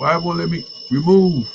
Why won't let me remove?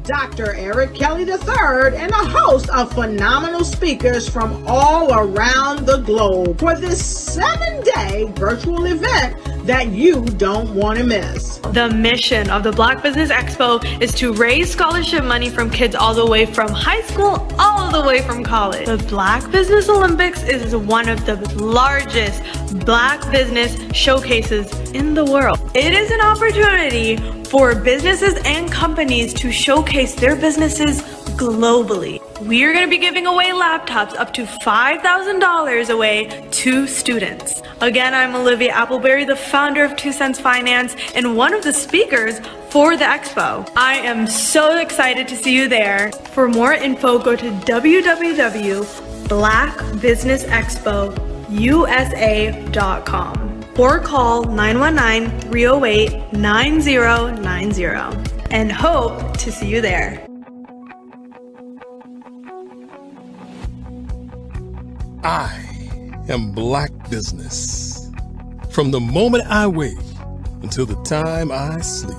Dr. Eric Kelly III and a host of phenomenal speakers from all around the globe for this 7-day virtual event that you don't want to miss. The mission of the Black Business Expo is to raise scholarship money from kids all the way from high school all the way from college. The Black Business Olympics is one of the largest Black business showcases in the world. It is an opportunity for businesses and companies to showcase their businesses globally. We are going to be giving away laptops up to $5,000 away to students. Again, I'm Olivia Appleberry, the founder of 2 Cents Finance and one of the speakers for the expo. I am so excited to see you there. For more info, go to www.blackbusinessexpousa.com or call 919-308-9090 and hope to see you there. I am Black Business. From the moment I wake until the time I sleep.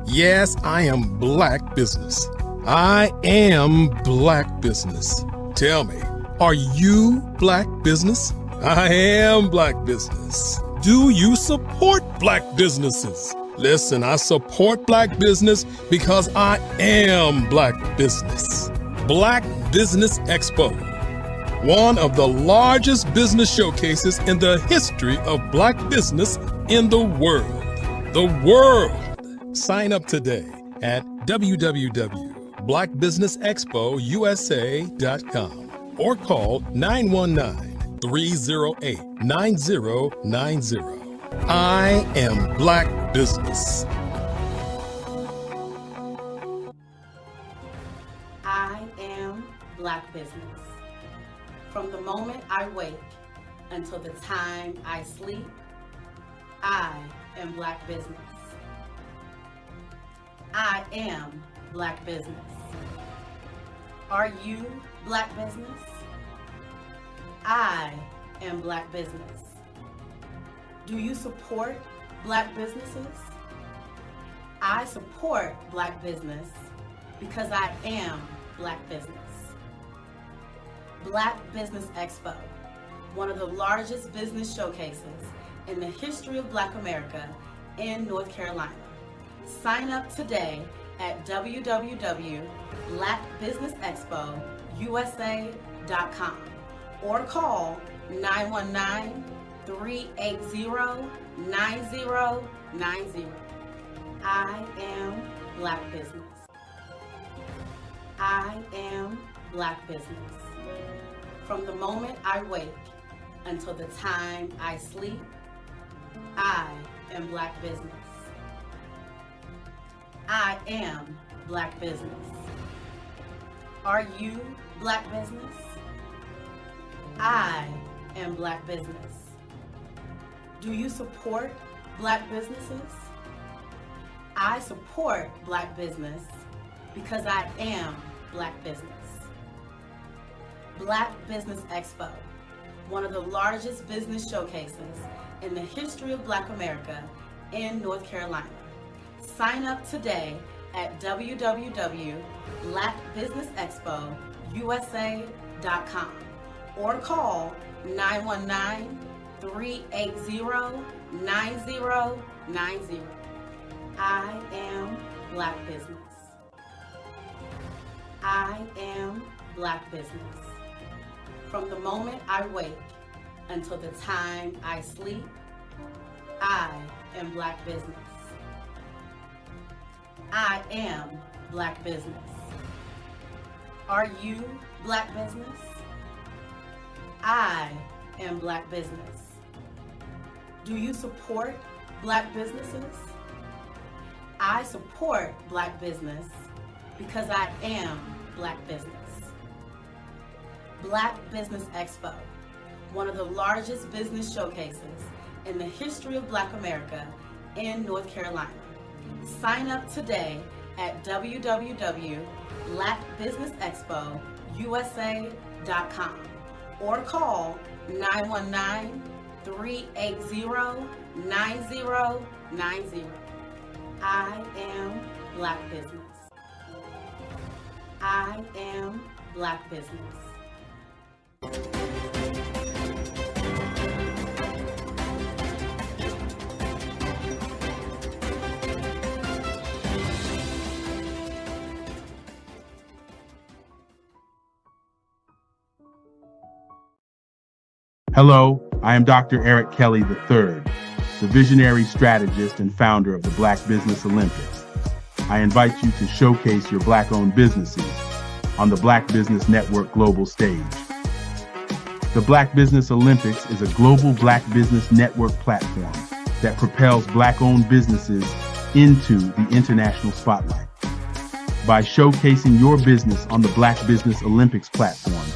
Yes, I am Black Business. I am Black Business. Tell me, are you Black Business? I am Black Business. Do you support Black businesses? Listen, I support Black business because I am Black Business. Black Business Expo, one of the largest business showcases in the history of Black business in the world. The world! Sign up today at www.blackbusinessexpousa.com or call 919-308-9090. I am Black Business. I am Black Business. From the moment I wake until the time I sleep, I am Black Business. I am Black Business. Are you Black Business? I am Black Business. Do you support Black businesses? I support Black business because I am Black business. Black Business Expo, one of the largest business showcases in the history of Black America in North Carolina. Sign up today at www.blackbusinessexpousa.com or call 919-380-9090. I am Black Business. I am Black Business. From the moment I wake until the time I sleep, I am Black Business. I am Black Business. Are you Black Business? I am Black Business. Do you support Black businesses? I support Black business because I am Black business. Black Business Expo, one of the largest business showcases in the history of Black America in North Carolina. Sign up today at www.blackbusinessexpousa.com or call 919-380-9090. I am Black Business. I am Black Business. From the moment I wake until the time I sleep, I am Black Business. I am Black Business. Are you Black Business? I am Black Business. Do you support Black businesses? I support Black business because I am Black Business. Black Business Expo, one of the largest business showcases in the history of Black America in North Carolina. Sign up today at www.blackbusinessexpousa.com or call 919-380-9090. I am Black Business. I am Black Business. Hello, I am Dr. Eric Kelly III, the visionary strategist and founder of the Black Business Olympics. I invite you to showcase your Black-owned businesses on the Black Business Network global stage. The Black Business Olympics is a global Black Business Network platform that propels Black-owned businesses into the international spotlight. By showcasing your business on the Black Business Olympics platform,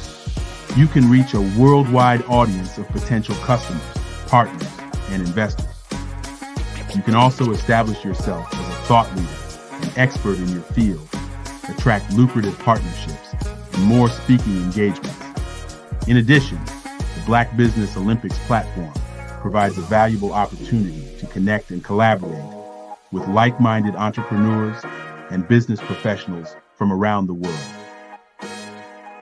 you can reach a worldwide audience of potential customers, partners, and investors. You can also establish yourself as a thought leader, an expert in your field, attract lucrative partnerships, and more speaking engagements. In addition, the Black Business Olympics platform provides a valuable opportunity to connect and collaborate with like-minded entrepreneurs and business professionals from around the world.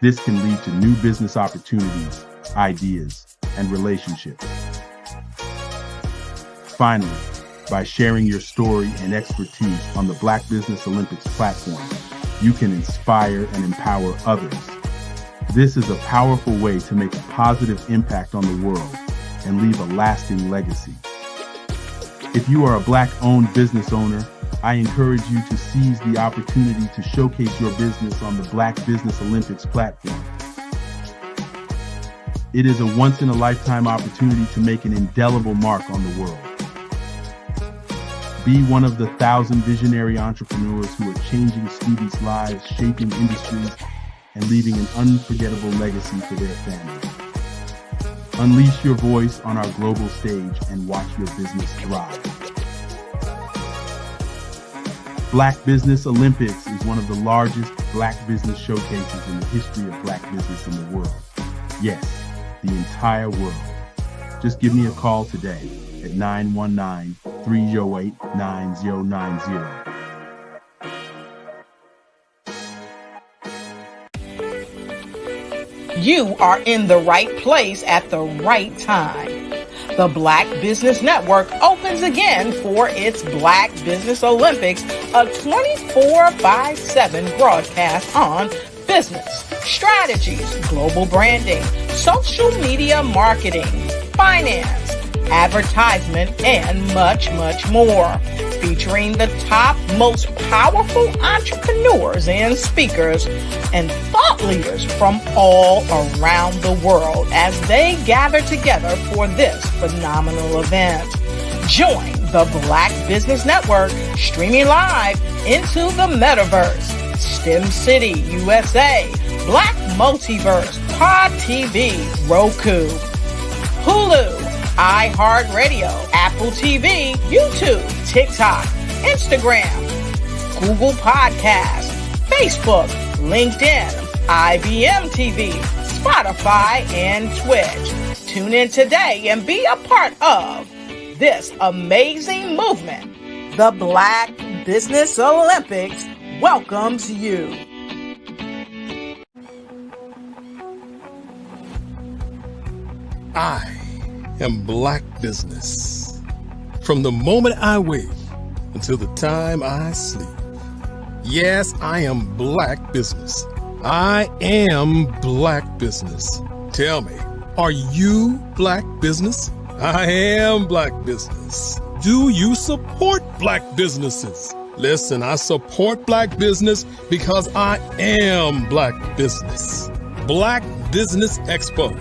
This can lead to new business opportunities, ideas, and relationships. Finally, by sharing your story and expertise on the Black Business Olympics platform, you can inspire and empower others. This is a powerful way to make a positive impact on the world and leave a lasting legacy. If you are a Black-owned business owner, I encourage you to seize the opportunity to showcase your business on the Black Business Olympics platform. It is a once-in-a-lifetime opportunity to make an indelible mark on the world. Be one of the 1,000 visionary entrepreneurs who are changing students' lives, shaping industries, and leaving an unforgettable legacy for their families. Unleash your voice on our global stage and watch your business thrive. Black Business Olympics is one of the largest Black business showcases in the history of Black business in the world. Yes, the entire world. Just give me a call today at 919-308-9090. You are in the right place at the right time. The Black Business Network opens again for its Black Business Olympics, a 24/7 broadcast on business, strategies, global branding, social media marketing, finance, advertisement, and much, much more. Featuring the top, most powerful entrepreneurs and speakers and thought leaders from all around the world as they gather together for this phenomenal event. Join the Black Business Network streaming live into the metaverse, STEM City, USA, Black Multiverse, Pod TV, Roku, Hulu, iHeartRadio, Apple TV, YouTube, TikTok, Instagram, Google Podcasts, Facebook, LinkedIn, IBM TV, Spotify, and Twitch. Tune in today and be a part of this amazing movement. The Black Business Olympics welcomes you. I am Black Business. From the moment I wake until the time I sleep. Yes, I am Black Business. I am Black Business. Tell me, are you Black Business? I am Black Business. Do you support Black businesses? Listen, I support Black business because I am Black Business. Black Business Expo,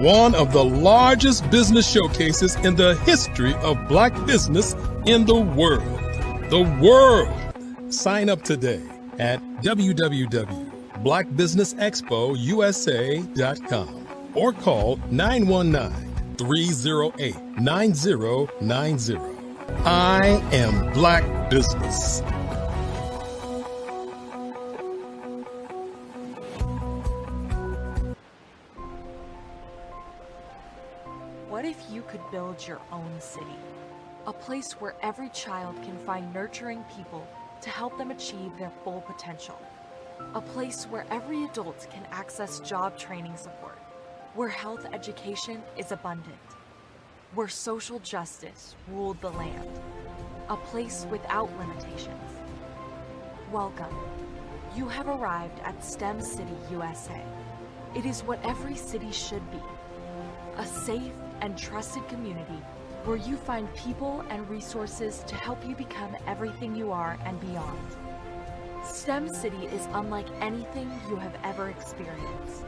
one of the largest business showcases in the history of Black business in the world. The world. Sign up today at www.blackbusinessexpousa.com or call 919-308-9090. I am Black Business. What if you could build your own city? A place where every child can find nurturing people to help them achieve their full potential. A place where every adult can access job training support, where health education is abundant, where social justice ruled the land. A place without limitations. Welcome. You have arrived at STEM City USA. It is what every city should be. A safe and trusted community where you find people and resources to help you become everything you are and beyond. STEM City is unlike anything you have ever experienced.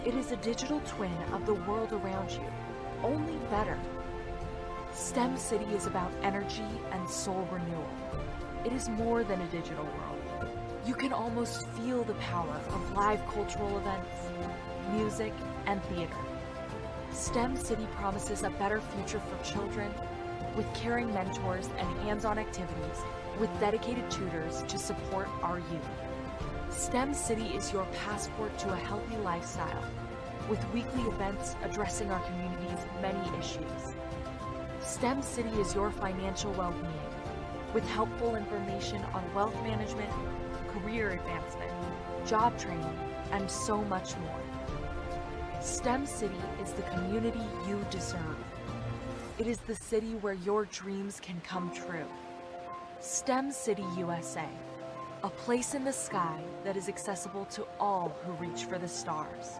It is a digital twin of the world around you, only better. STEM City is about energy and soul renewal. It is more than a digital world. You can almost feel the power of live cultural events, music, and theater. STEM City promises a better future for children with caring mentors and hands-on activities with dedicated tutors to support our youth. STEM City is your passport to a healthy lifestyle with weekly events addressing our community's many issues. STEM City is your financial well-being with helpful information on wealth management, career advancement, job training, and so much more. STEM City is the community you deserve. It is the city where your dreams can come true. STEM City USA, a place in the sky that is accessible to all who reach for the stars.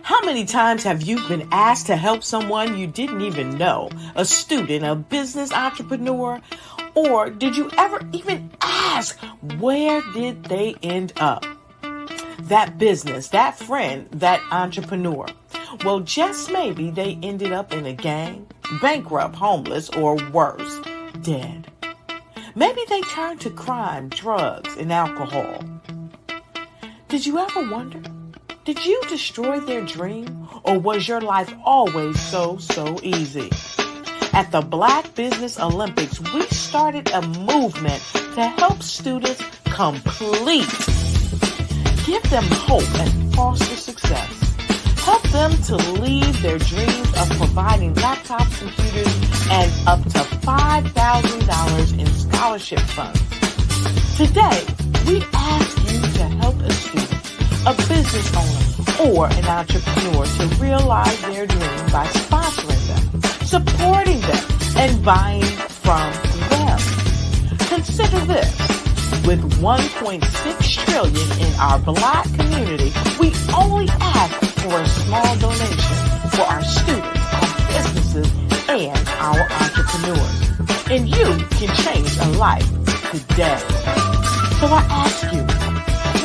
How many times have you been asked to help someone you didn't even know, a student, a business entrepreneur? Or did you ever even ask, where did they end up? That business, that friend, that entrepreneur. Well, just maybe they ended up in a gang, bankrupt, homeless, or worse, dead. Maybe they turned to crime, drugs, and alcohol. Did you ever wonder? Did you destroy their dream, or was your life always so easy? At the Black Business Olympics, we started a movement to help students complete. Give them hope and foster success. Help them to leave their dreams of providing laptops, computers, and up to $5,000 in scholarship funds. Today, we ask you to help a student, a business owner, or an entrepreneur to realize their dream by sponsoring them, supporting them, and buying from them. Consider this. With $1.6 trillion in our Black community, we only ask for a small donation for our students, our businesses and our entrepreneurs. And you can change a life today. So I ask you,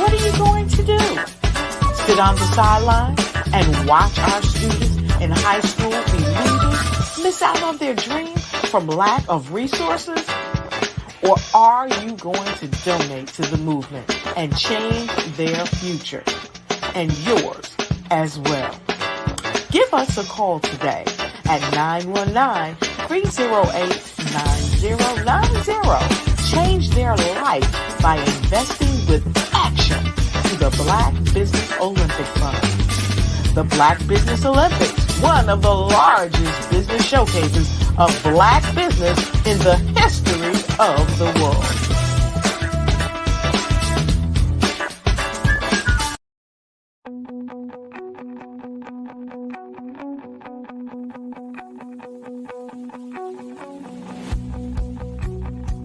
what are you going to do? Sit on the sideline and watch our students in high school be leaders, miss out on their dream from lack of resources? Or are you going to donate to the movement and change their future and yours as well? Give us a call today at 919-308-9090. Change their life by investing with action to the Black Business Olympic Fund. The Black Business Olympics, one of the largest business showcases of Black business in the history of the world.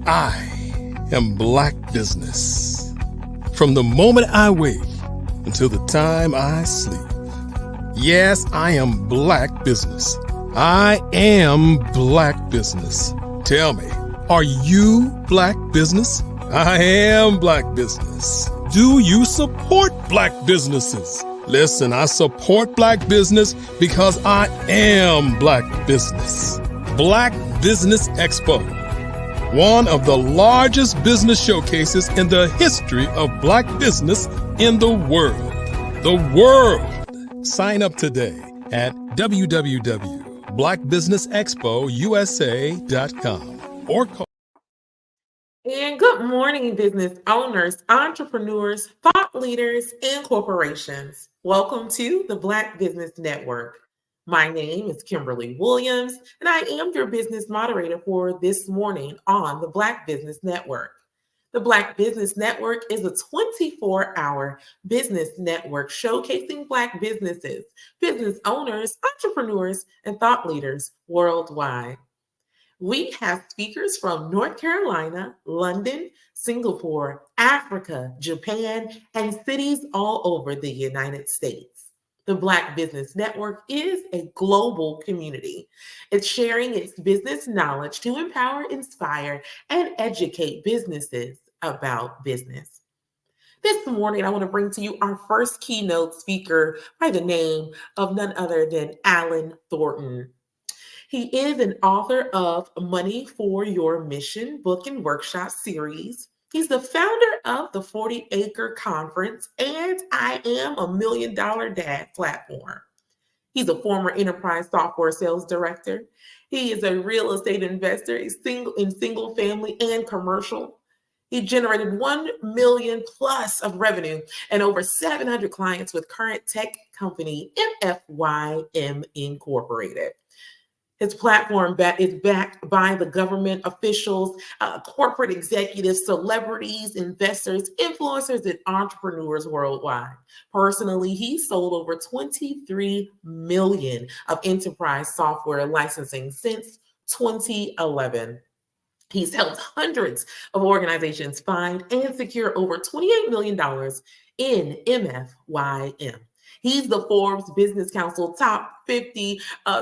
I am Black Business. From the moment I wake until the time I sleep. Yes, I am Black Business. I am Black Business. Tell me, are you Black Business? I am Black Business. Do you support Black businesses? Listen, I support Black business because I am Black Business. Black Business Expo, one of the largest business showcases in the history of Black business in the world. The world. Sign up today at www.blackbusinessexpousa.com or call. And good morning, business owners, entrepreneurs, thought leaders, and corporations. Welcome to the Black Business Network. My name is Kimberly Williams, and I am your business moderator for this morning on the Black Business Network. The Black Business Network is a 24-hour business network showcasing Black businesses, business owners, entrepreneurs, and thought leaders worldwide. We have speakers from North Carolina, London, Singapore, Africa, Japan, and cities all over the United States. The Black Business Network is a global community. It's sharing its business knowledge to empower, inspire, and educate businesses about business. This morning, I want to bring to you our first keynote speaker by the name of none other than Alan Thornton. He is an author of Money for Your Mission book and workshop series. He's the founder of the 40-Acre Conference and I Am a $1 Million Dad platform. He's a former enterprise software sales director. He is a real estate investor in single family and commercial. He generated 1 million plus of revenue and over 700 clients with current tech company MFYM Incorporated. His platform is backed by the government officials, corporate executives, celebrities, investors, influencers, and entrepreneurs worldwide. Personally, he sold over 23 million of enterprise software licensing since 2011. He's helped hundreds of organizations find and secure over $28 million in MFYM. He's the Forbes Business Council Top 50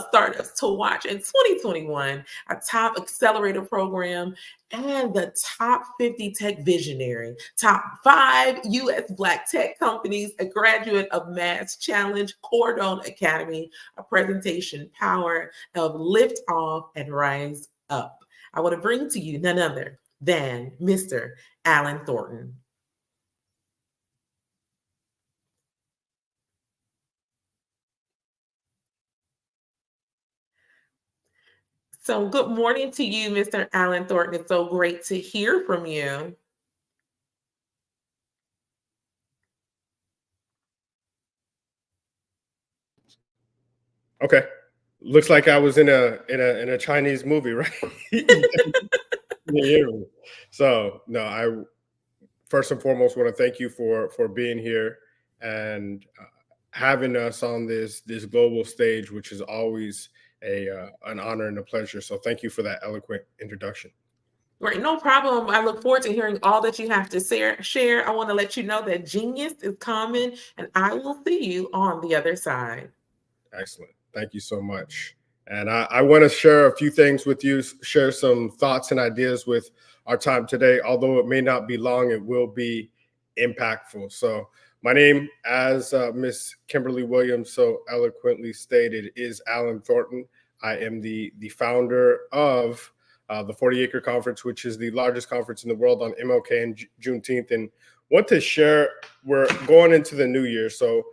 Startups to Watch in 2021, a top accelerator program, and the Top 50 Tech Visionary, Top 5 U.S. Black Tech Companies, a graduate of Mass Challenge, Cordon Academy, a presentation power of Lift Off and Rise Up. I want to bring to you none other than Mr. Alan Thornton. So good morning to you, Mr. Alan Thornton. It's so great to hear from you. Okay. Looks like I was in a Chinese movie, right? So no, I first and foremost want to thank you for being here and having us on this global stage, which is always an honor and a pleasure. So thank you for that eloquent introduction. Great, no problem. I look forward to hearing all that you have to share. I want to let you know that genius is coming, and I will see you on the other side. Excellent. Thank you so much. And I want to share a few things with you, share some thoughts and ideas with our time today. Although it may not be long, it will be impactful. So my name, as Miss Kimberly Williams so eloquently stated, is Alan Thornton. I am the founder of the 40 Acre Conference, which is the largest conference in the world on MLK and Juneteenth. And want to share, we're going into the new year. So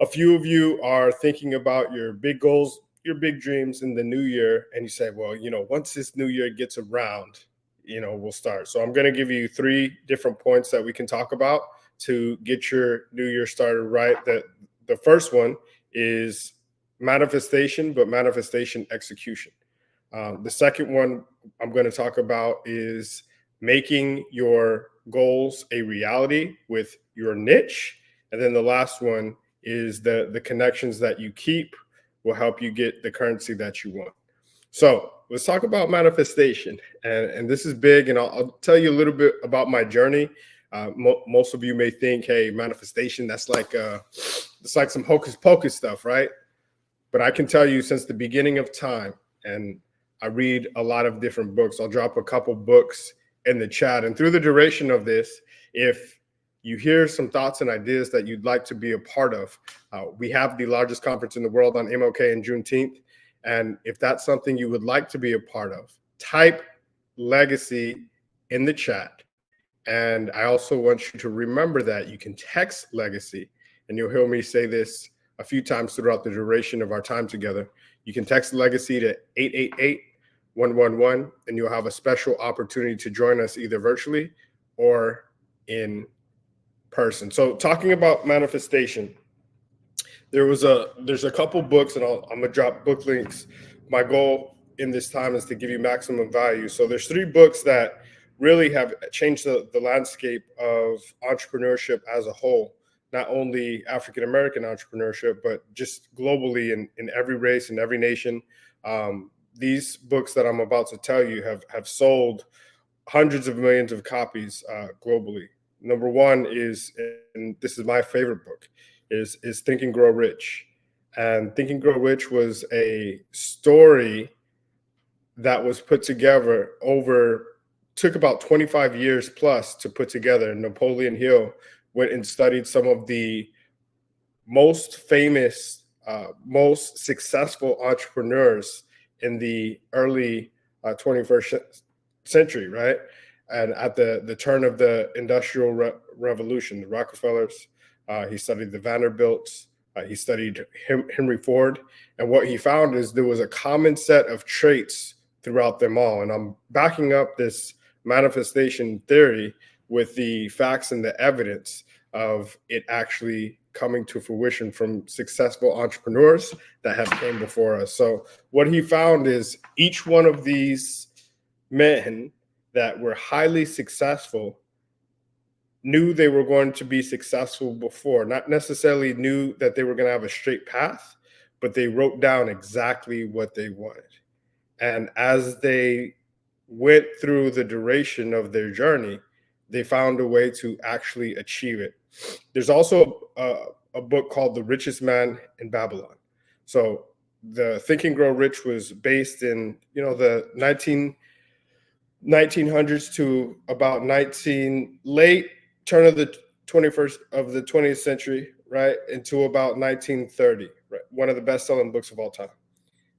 a few of you are thinking about your big goals, your big dreams in the new year. And you say, well, once this new year gets around, we'll start. So I'm going to give you 3 different points that we can talk about to get your new year started right. The first one is manifestation, but manifestation execution. The second one I'm going to talk about is making your goals a reality with your niche. And then the last one is the connections that you keep will help you get the currency that you want. So let's talk about manifestation. And this is big, and I'll tell you a little bit about my journey. Most of you may think, hey, manifestation, it's like some hocus pocus stuff, right? But I can tell you since the beginning of time, and I read a lot of different books. I'll drop a couple books in the chat. And through the duration of this, if you hear some thoughts and ideas that you'd like to be a part of, we have the largest conference in the world on MLK and Juneteenth. And if that's something you would like to be a part of, type legacy in the chat. And I also want you to remember that you can text legacy, and you'll hear me say this a few times throughout the duration of our time together. You can text legacy to 888-111, and you'll have a special opportunity to join us either virtually or in person. So talking about manifestation, there's a couple books, and I'm gonna drop book links. My goal in this time is to give you maximum value. So there's 3 books that really have changed the landscape of entrepreneurship as a whole, not only African-American entrepreneurship, but just globally in every race and every nation. These books that I'm about to tell you have sold hundreds of millions of copies globally. Number one is, and this is my favorite book, is Think and Grow Rich. And Think and Grow Rich was a story that was put together took about 25 years plus to put together. Napoleon Hill went and studied some of the most famous, most successful entrepreneurs in the early 21st century, right? And at the turn of the Industrial Revolution, the Rockefellers, he studied the Vanderbilts, he studied Henry Ford. And what he found is there was a common set of traits throughout them all. And I'm backing up this manifestation theory with the facts and the evidence of it actually coming to fruition from successful entrepreneurs that have came before us. So what he found is each one of these men that were highly successful knew they were going to be successful before, not necessarily knew that they were going to have a straight path, but they wrote down exactly what they wanted. And as they went through the duration of their journey, they found a way to actually achieve it. There's also a book called The Richest Man in Babylon. So the Think and Grow Rich was based in, the 1900s to about late turn of the 20th century, right, into about 1930, right? One of the best-selling books of all time.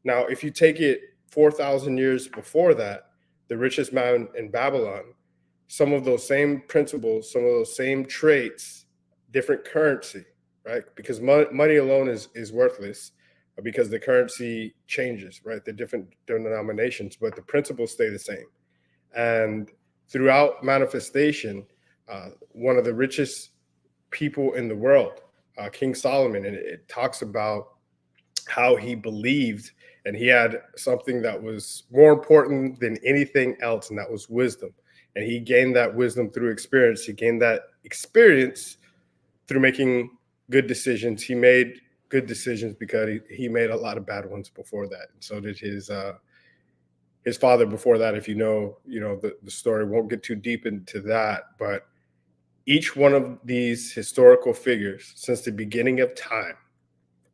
Now, if you take it 4,000 years before that, The Richest Man in Babylon, some of those same principles, some of those same traits, different currency, right? Because money alone is worthless because the currency changes, right? The different denominations, but the principles stay the same. And throughout manifestation, one of the richest people in the world, King Solomon, and it talks about how he believed, and he had something that was more important than anything else, and that was wisdom. And he gained that wisdom through experience. He gained that experience through making good decisions. He made good decisions because he made a lot of bad ones before that. And so did his father before that. If you know the story, won't get too deep into that, but each one of these historical figures since the beginning of time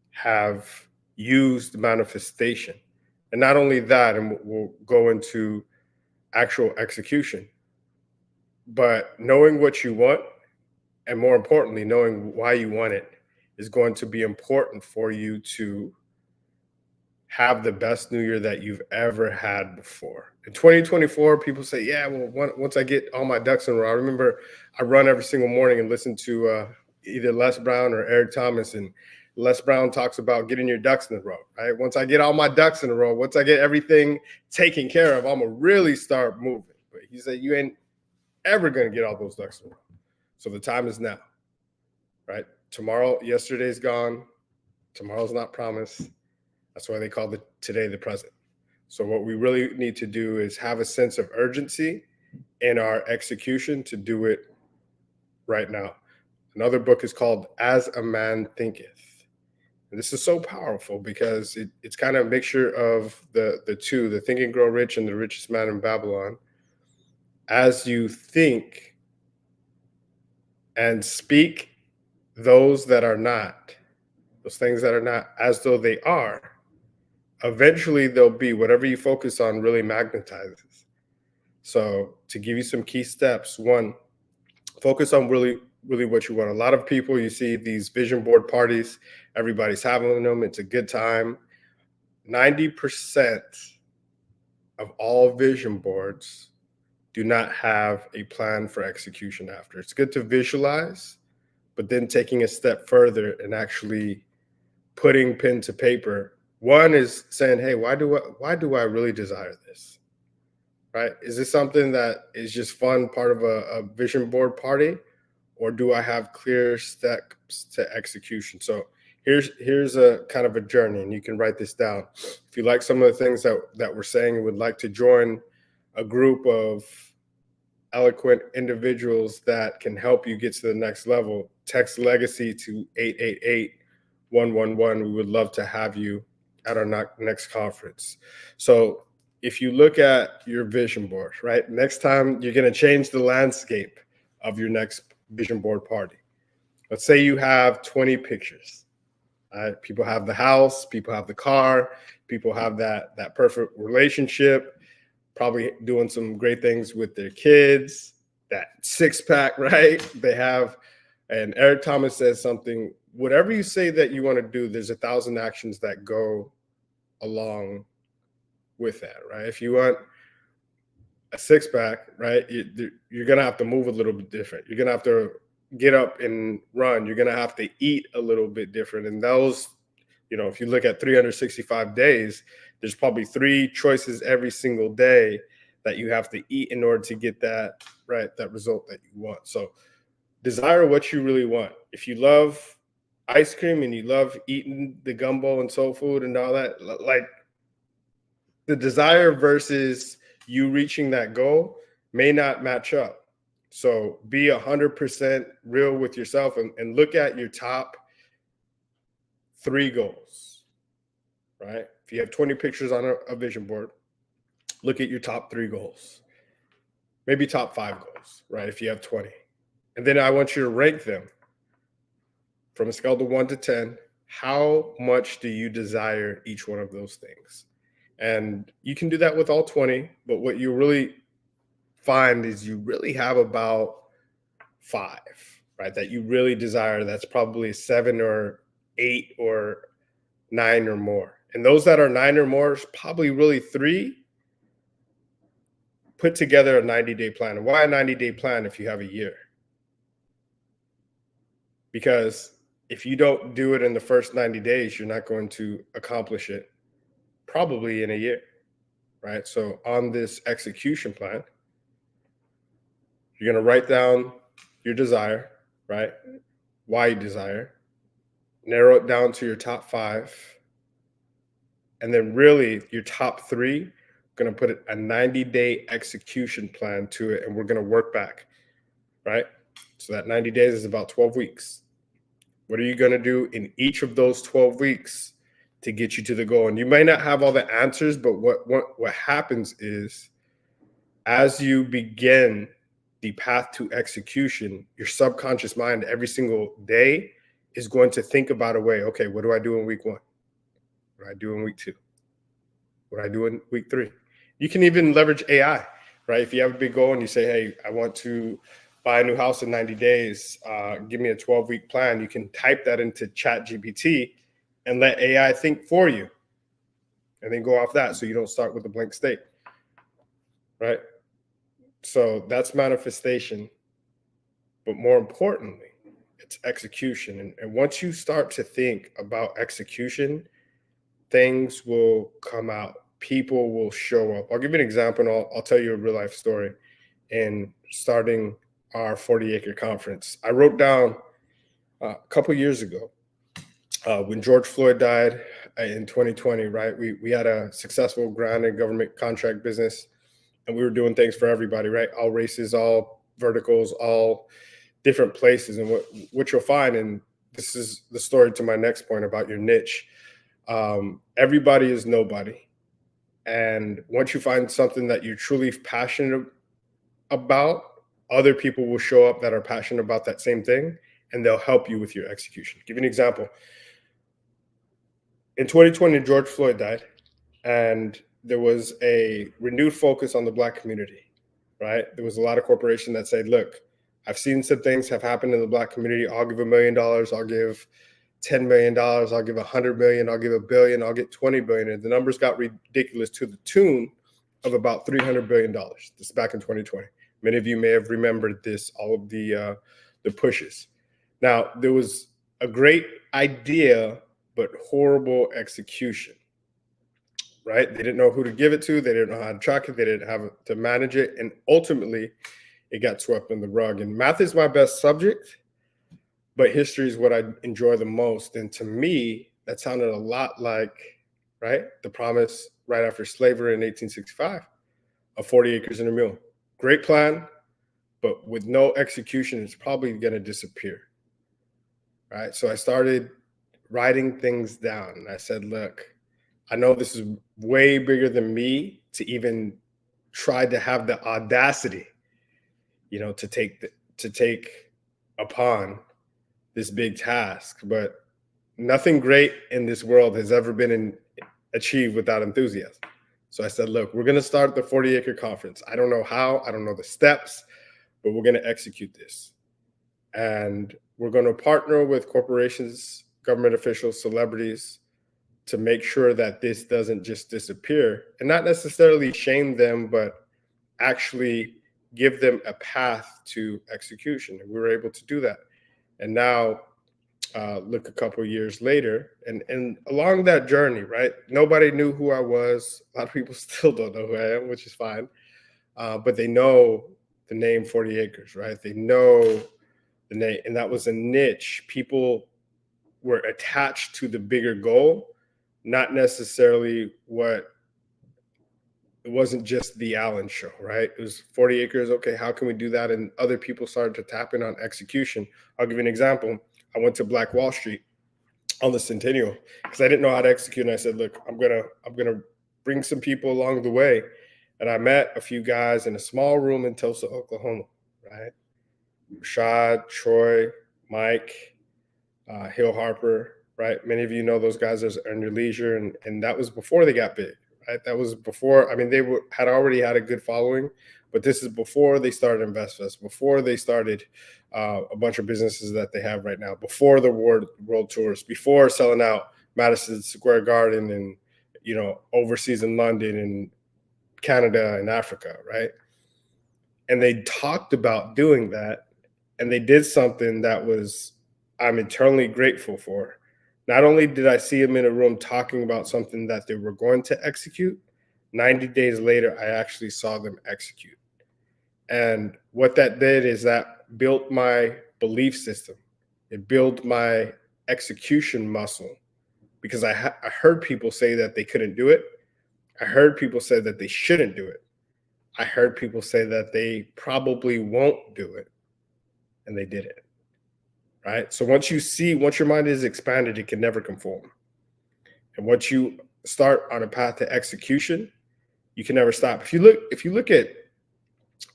have used manifestation And not only that, and we'll go into actual execution, but knowing what you want, and more importantly, knowing why you want it, is going to be important for you to have the best new year that you've ever had before. In 2024, people say, yeah, well, once I get all my ducks in a row. I remember I run every single morning and listen to either Les Brown or Eric Thomas, and Les Brown talks about getting your ducks in a row, right? Once I get all my ducks in a row, once I get everything taken care of, I'm going to really start moving. But he said, you ain't ever going to get all those ducks in a row. So the time is now, right? Tomorrow, yesterday's gone. Tomorrow's not promised. That's why they call today the present. So what we really need to do is have a sense of urgency in our execution to do it right now. Another book is called As a Man Thinketh. And this is so powerful because it's kind of a mixture of the two, the Think and Grow Rich and the Richest Man in Babylon. As you think and speak those that are not, those things that are not, as though they are, eventually they'll be. Whatever you focus on really magnetizes. So to give you some key steps, one, focus on really what you want. A lot of people, you see these vision board parties, everybody's having them. It's a good time. 90% of all vision boards do not have a plan for execution after. It's good to visualize, but then taking a step further and actually putting pen to paper. One is saying, hey, why do I really desire this, right? Is this something that is just fun, part of a vision board party, or do I have clear steps to execution? So here's a kind of a journey, and you can write this down. If you like some of the things that we're saying and would like to join a group of eloquent individuals that can help you get to the next level, text legacy to 888-111. We would love to have you at our next conference. So if you look at your vision board, right, next time you're going to change the landscape of your next vision board party. Let's say you have 20 pictures. People have the house, people have the car, people have that perfect relationship, probably doing some great things with their kids, that six-pack, right? They have, and Eric Thomas says something, whatever you say that you want to do, there's 1,000 actions that go along with that, right? If you want a six-pack, right, you're going to have to move a little bit different. You're going to have to get up and run. You're going to have to eat a little bit different. And those, if you look at 365 days, there's probably 3 choices every single day that you have to eat in order to get that, right, that result that you want. So desire what you really want. If you love ice cream and you love eating the gumbo and soul food and all that, like the desire versus you reaching that goal may not match up. So be 100% real with yourself and look at your top 3 goals, right? If you have 20 pictures on a vision board, look at your top 3 goals, maybe top 5 goals, right? If you have 20. And then I want you to rank them from a scale of 1 to 10. How much do you desire each one of those things? And you can do that with all 20, but what you really find is you really have about 5, right, that you really desire. That's probably 7 or 8 or 9 or more. And those that are 9 or more is probably really 3. Put together a 90-day plan. And why a 90-day plan if you have a year? Because if you don't do it in the first 90 days, you're not going to accomplish it probably in a year, right? So on this execution plan, you're going to write down your desire, right? Why you desire, narrow it down to your top 5, and then really your top 3, going to put a 90-day execution plan to it, and we're going to work back, right? So that 90 days is about 12 weeks. What are you going to do in each of those 12 weeks to get you to the goal? And you may not have all the answers, but what happens is as you begin the path to execution, your subconscious mind every single day is going to think about a way, okay, what do I do in week 1? What do I do in week 2? What I do in week 3. You can even leverage AI, right? If you have a big goal and you say, hey, I want to buy a new house in 90 days, give me a 12-week plan. You can type that into ChatGPT and let AI think for you, and then go off that so you don't start with a blank slate, right? So that's manifestation. But more importantly, it's execution. And once you start to think about execution, things will come out. People will show up. I'll give you an example, and I'll tell you a real life story. In starting our 40-acre conference, I wrote down a couple years ago when George Floyd died in 2020, right? We had a successful ground and government contract business, and we were doing things for everybody, right? All races, all verticals, all different places. And what you'll find, and this is the story to my next point about your niche, everybody is nobody. And once you find something that you're truly passionate about, other people will show up that are passionate about that same thing, and they'll help you with your execution. Give you an example. In 2020, George Floyd died, and there was a renewed focus on the Black community, right? There was a lot of corporations that said, look, I've seen some things have happened in the Black community. I'll give $1 million. I'll give $10 million. I'll give $100 million. I'll give $1 billion. I'll get $20 billion. And the numbers got ridiculous to the tune of about $300 billion. This is back in 2020. Many of you may have remembered this, all of the pushes. Now, there was a great idea, but horrible execution, right? They didn't know who to give it to. They didn't know how to track it. They didn't have to manage it. And ultimately, it got swept in the rug. And math is my best subject, but history is what I enjoy the most. And to me, that sounded a lot like, right, the promise right after slavery in 1865 of 40 acres and a mule. Great plan, but with no execution, it's probably going to disappear, right? So I started writing things down. And I said, look, I know this is way bigger than me to even try to have the audacity, to take upon this big task. But nothing great in this world has ever been achieved without enthusiasm. So I said, look, we're going to start the 40-acre conference. I don't know how, I don't know the steps, but we're going to execute this. And we're going to partner with corporations, government officials, celebrities to make sure that this doesn't just disappear, and not necessarily shame them, but actually give them a path to execution. And we were able to do that. And now look a couple of years later, and along that journey, right? Nobody knew who I was. A lot of people still don't know who I am, which is fine. But they know the name 40 Acres, right? They know the name, and that was a niche. People were attached to the bigger goal, not necessarily it wasn't just the Allen show, right? It was 40 acres. Okay, how can we do that? And other people started to tap in on execution. I'll give you an example. I went to Black Wall Street on the Centennial because I didn't know how to execute. And I said, look, I'm gonna bring some people along the way. And I met a few guys in a small room in Tulsa, Oklahoma, right? Rashad, Troy, Mike, Hill Harper, right? Many of you know those guys as Earn Your Leisure, and that was before they got big, right? That was before, they had already had a good following, but this is before they started InvestFest, before they started a bunch of businesses that they have right now, before the world tours, before selling out Madison Square Garden and, overseas in London and Canada and Africa, right? And they talked about doing that, and they did something that I'm eternally grateful for. Not only did I see them in a room talking about something that they were going to execute, 90 days later, I actually saw them execute. And what that did is that built my belief system. It built my execution muscle, because I heard people say that they couldn't do it. I heard people say that they shouldn't do it. I heard people say that they probably won't do it, and they did it, right? So once your mind is expanded, it can never conform. And once you start on a path to execution, you can never stop. If you look at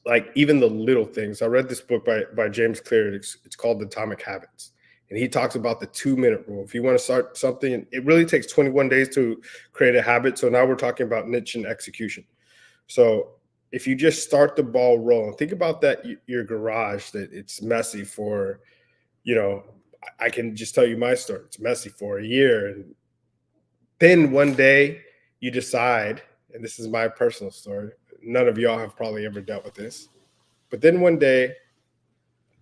like even the little things, I read this book by James Clear. It's called Atomic Habits. And he talks about the 2-minute rule. If you want to start something, it really takes 21 days to create a habit. So now we're talking about niche and execution. So if you just start the ball rolling, think about that, your garage, that it's messy for, I can just tell you my story. It's messy for a year. And then one day you decide, and this is my personal story, none of y'all have probably ever dealt with this, but then one day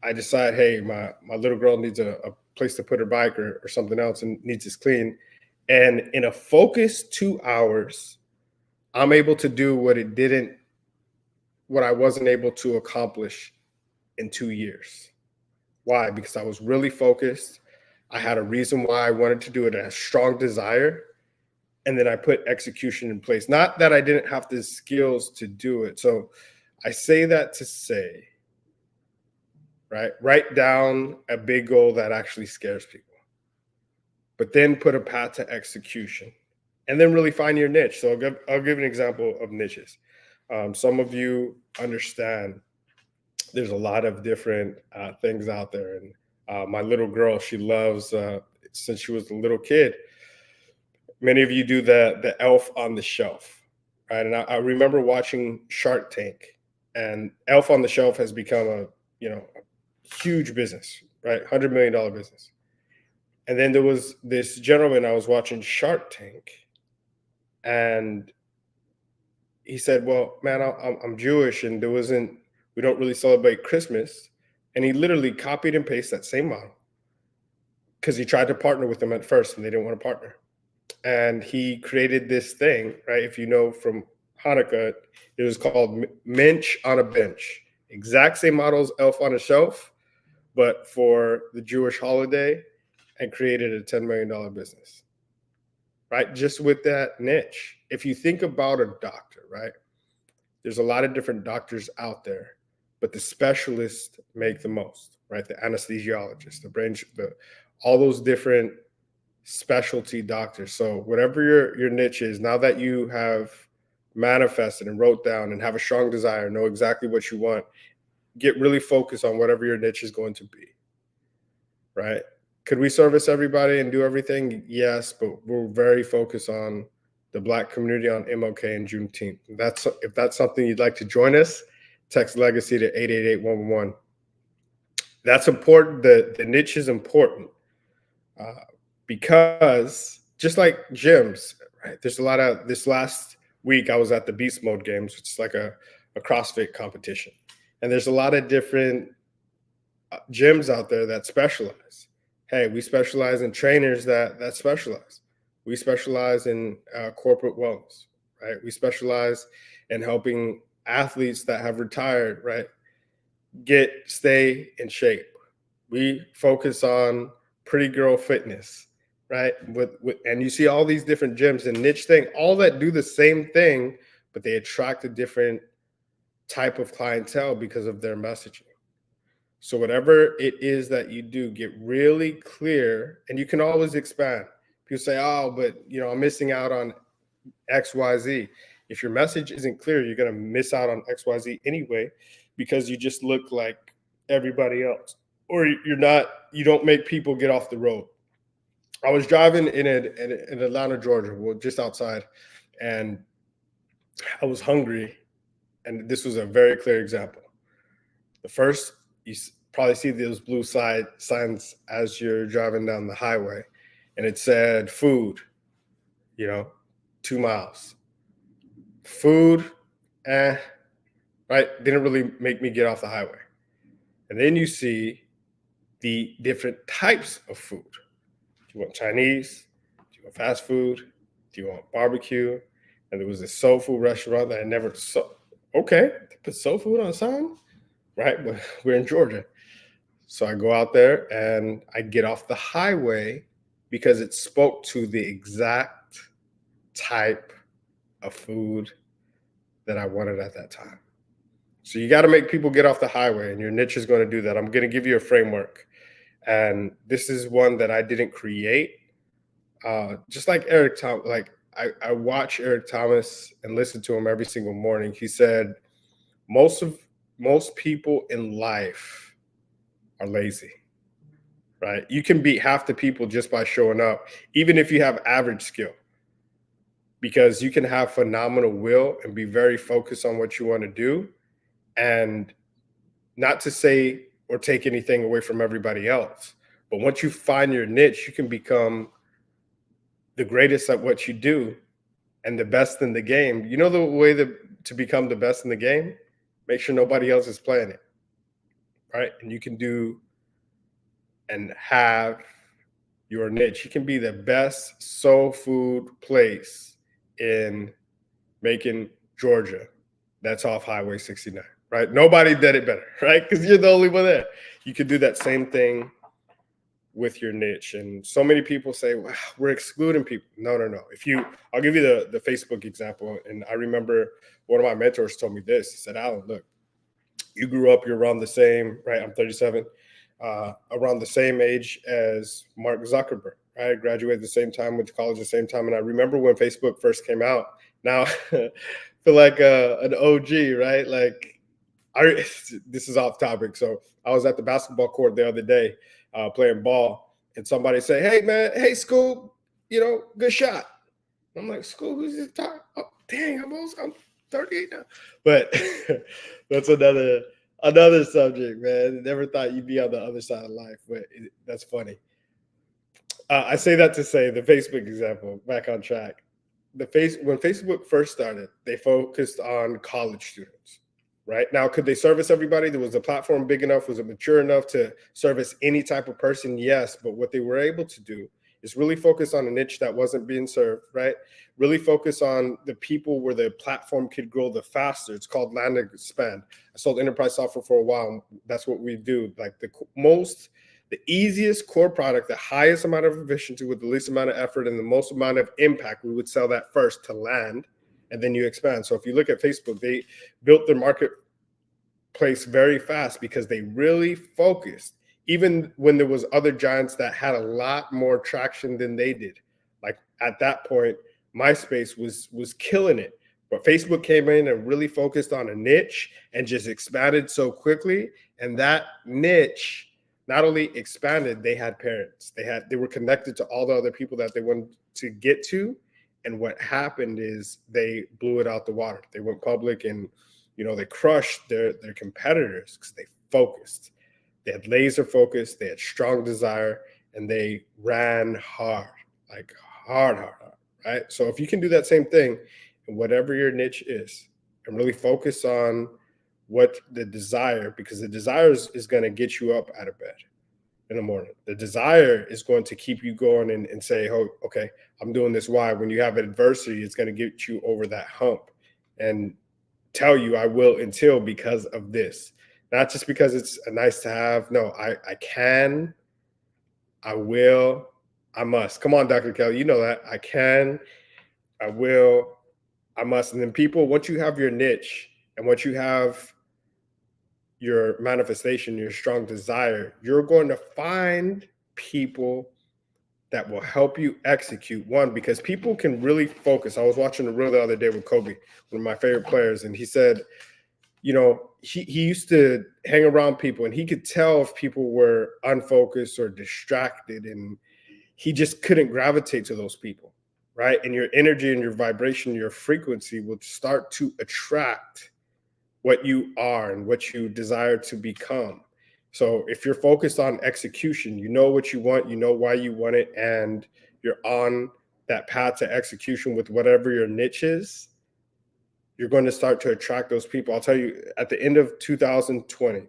I decide, hey, my little girl needs a place to put her bike or something else and needs this clean. And in a focused 2 hours, I'm able to do what I wasn't able to accomplish in 2 years. Why? Because I was really focused. I had a reason why I wanted to do it, a strong desire. And then I put execution in place. Not that I didn't have the skills to do it. So I say that to say, right? Write down a big goal that actually scares people, but then put a path to execution, and then really find your niche. So I'll give an example of niches. Some of you understand there's a lot of different things out there. And my little girl, she loves, since she was a little kid, many of you do the elf on the shelf, right? And I remember watching Shark Tank, and elf on the shelf has become a huge business, right? $100 million business. And then there was this gentleman, I was watching Shark Tank, and he said, well, man, I'm Jewish, and we don't really celebrate Christmas. And he literally copied and pasted that same model because he tried to partner with them at first and they didn't want to partner. And he created this thing, right? If you know from Hanukkah, it was called Minch on a Bench. Exact same model as Elf on a Shelf, but for the Jewish holiday, and created a $10 million business, right? Just with that niche. If you think about a doctor, right? There's a lot of different doctors out there, but the specialists make the most, right? The anesthesiologist, the brain, all those different specialty doctors. So whatever your niche is, now that you have manifested and wrote down and have a strong desire, know exactly what you want, get really focused on whatever your niche is going to be, right? Could we service everybody and do everything? Yes, but we're very focused on the Black community on MLK and Juneteenth. If that's something you'd like to join us, text Legacy to 888-111. That's important. The niche is important because just like gyms, right? There's a lot of, this last week I was at the Beast Mode Games, which is like a CrossFit competition. And there's a lot of different gyms out there that specialize. Hey, we specialize in trainers that specialize. We specialize in corporate wellness, right? We specialize in helping athletes that have retired, right, stay in shape. We focus on pretty girl fitness, right? And you see all these different gyms and niche thing, all that do the same thing, but they attract a different type of clientele because of their messaging. So whatever it is that you do, get really clear, and you can always expand. People say, oh, but I'm missing out on XYZ. If your message isn't clear, you're going to miss out on XYZ anyway, because you just look like everybody else, or you don't make people get off the road. I was driving in Atlanta, Georgia, just outside, and I was hungry. And this was a very clear example. The first, you probably see those blue signs as you're driving down the highway, and it said food, 2 miles. Food, right? Didn't really make me get off the highway. And then you see the different types of food. Do you want Chinese? Do you want fast food? Do you want barbecue? And there was this soul food restaurant that I never saw. Okay, they put soul food on the sign, right? But we're in Georgia. So I go out there and I get off the highway because it spoke to the exact type of food that I wanted at that time. So you got to make people get off the highway, and your niche is going to do that. I'm going to give you a framework. And this is one that I didn't create. Just like Eric Thomas, I watch Eric Thomas and listen to him every single morning. He said, most people in life are lazy, right? You can beat half the people just by showing up, even if you have average skill, because you can have phenomenal will and be very focused on what you want to do. And not to say or take anything away from everybody else, but once you find your niche, you can become the greatest at what you do and the best in the game. You know the way to become the best in the game? Make sure nobody else is playing it, right? And you can do and have your niche. You can be the best soul food place in Macon, Georgia. That's off Highway 69, right? Nobody did it better, right? Because you're the only one there. You could do that same thing with your niche. And so many people say, wow, we're excluding people. No. I'll give you the Facebook example. And I remember one of my mentors told me this. He said, Alan, look, you grew up, you're around the same, right? I'm 37, around the same age as Mark Zuckerberg, right? I graduated at the same time, went to college at the same time. And I remember when Facebook first came out. Now, I feel like an OG, right? Like, this is off topic. So I was at the basketball court the other day playing ball, and somebody say, hey, man, hey, Scoob, good shot. I'm like, Scoob, who's this talking? Oh, dang, I'm 38 now. But that's another subject, man. Never thought you'd be on the other side of life, but that's funny. I say that to say the Facebook example, back on track. When Facebook first started, they focused on college students. Right now, could they service everybody? Was the platform big enough? Was it mature enough to service any type of person? Yes. But what they were able to do is really focus on a niche that wasn't being served, right? Really focus on the people where the platform could grow the faster. It's called land and expand. I sold enterprise software for a while. That's what we do. Like the easiest core product, the highest amount of efficiency with the least amount of effort and the most amount of impact, we would sell that first to land. And then you expand. So if you look at Facebook, they built their marketplace very fast because they really focused, even when there was other giants that had a lot more traction than they did. Like at that point, MySpace was killing it. But Facebook came in and really focused on a niche and just expanded so quickly. And that niche not only expanded, they had parents. They were connected to all the other people that they wanted to get to. And what happened is they blew it out the water. They went public and, they crushed their competitors because they focused. They had laser focus, they had strong desire, and they ran hard, like hard, right? So if you can do that same thing in whatever your niche is and really focus on what the desire, because the desire is going to get you up out of bed in the morning. The desire is going to keep you going and say, oh, okay, I'm doing this. Why? When you have adversity, it's going to get you over that hump and tell you I will until because of this. Not just because it's a nice to have. No, I can, I will, I must. Come on, Dr. Kelly, you know that. I can, I will, I must. And then people, once you have your niche and once you have your manifestation, your strong desire, you're going to find people that will help you execute. One, because people can really focus. I was watching the reel the other day with Kobe, one of my favorite players, and he said, he used to hang around people and he could tell if people were unfocused or distracted, and he just couldn't gravitate to those people, right? And your energy and your vibration, your frequency will start to attract what you are and what you desire to become. So if you're focused on execution, you know what you want, you know why you want it, and you're on that path to execution with whatever your niche is, you're going to start to attract those people. I'll tell you, at the end of 2020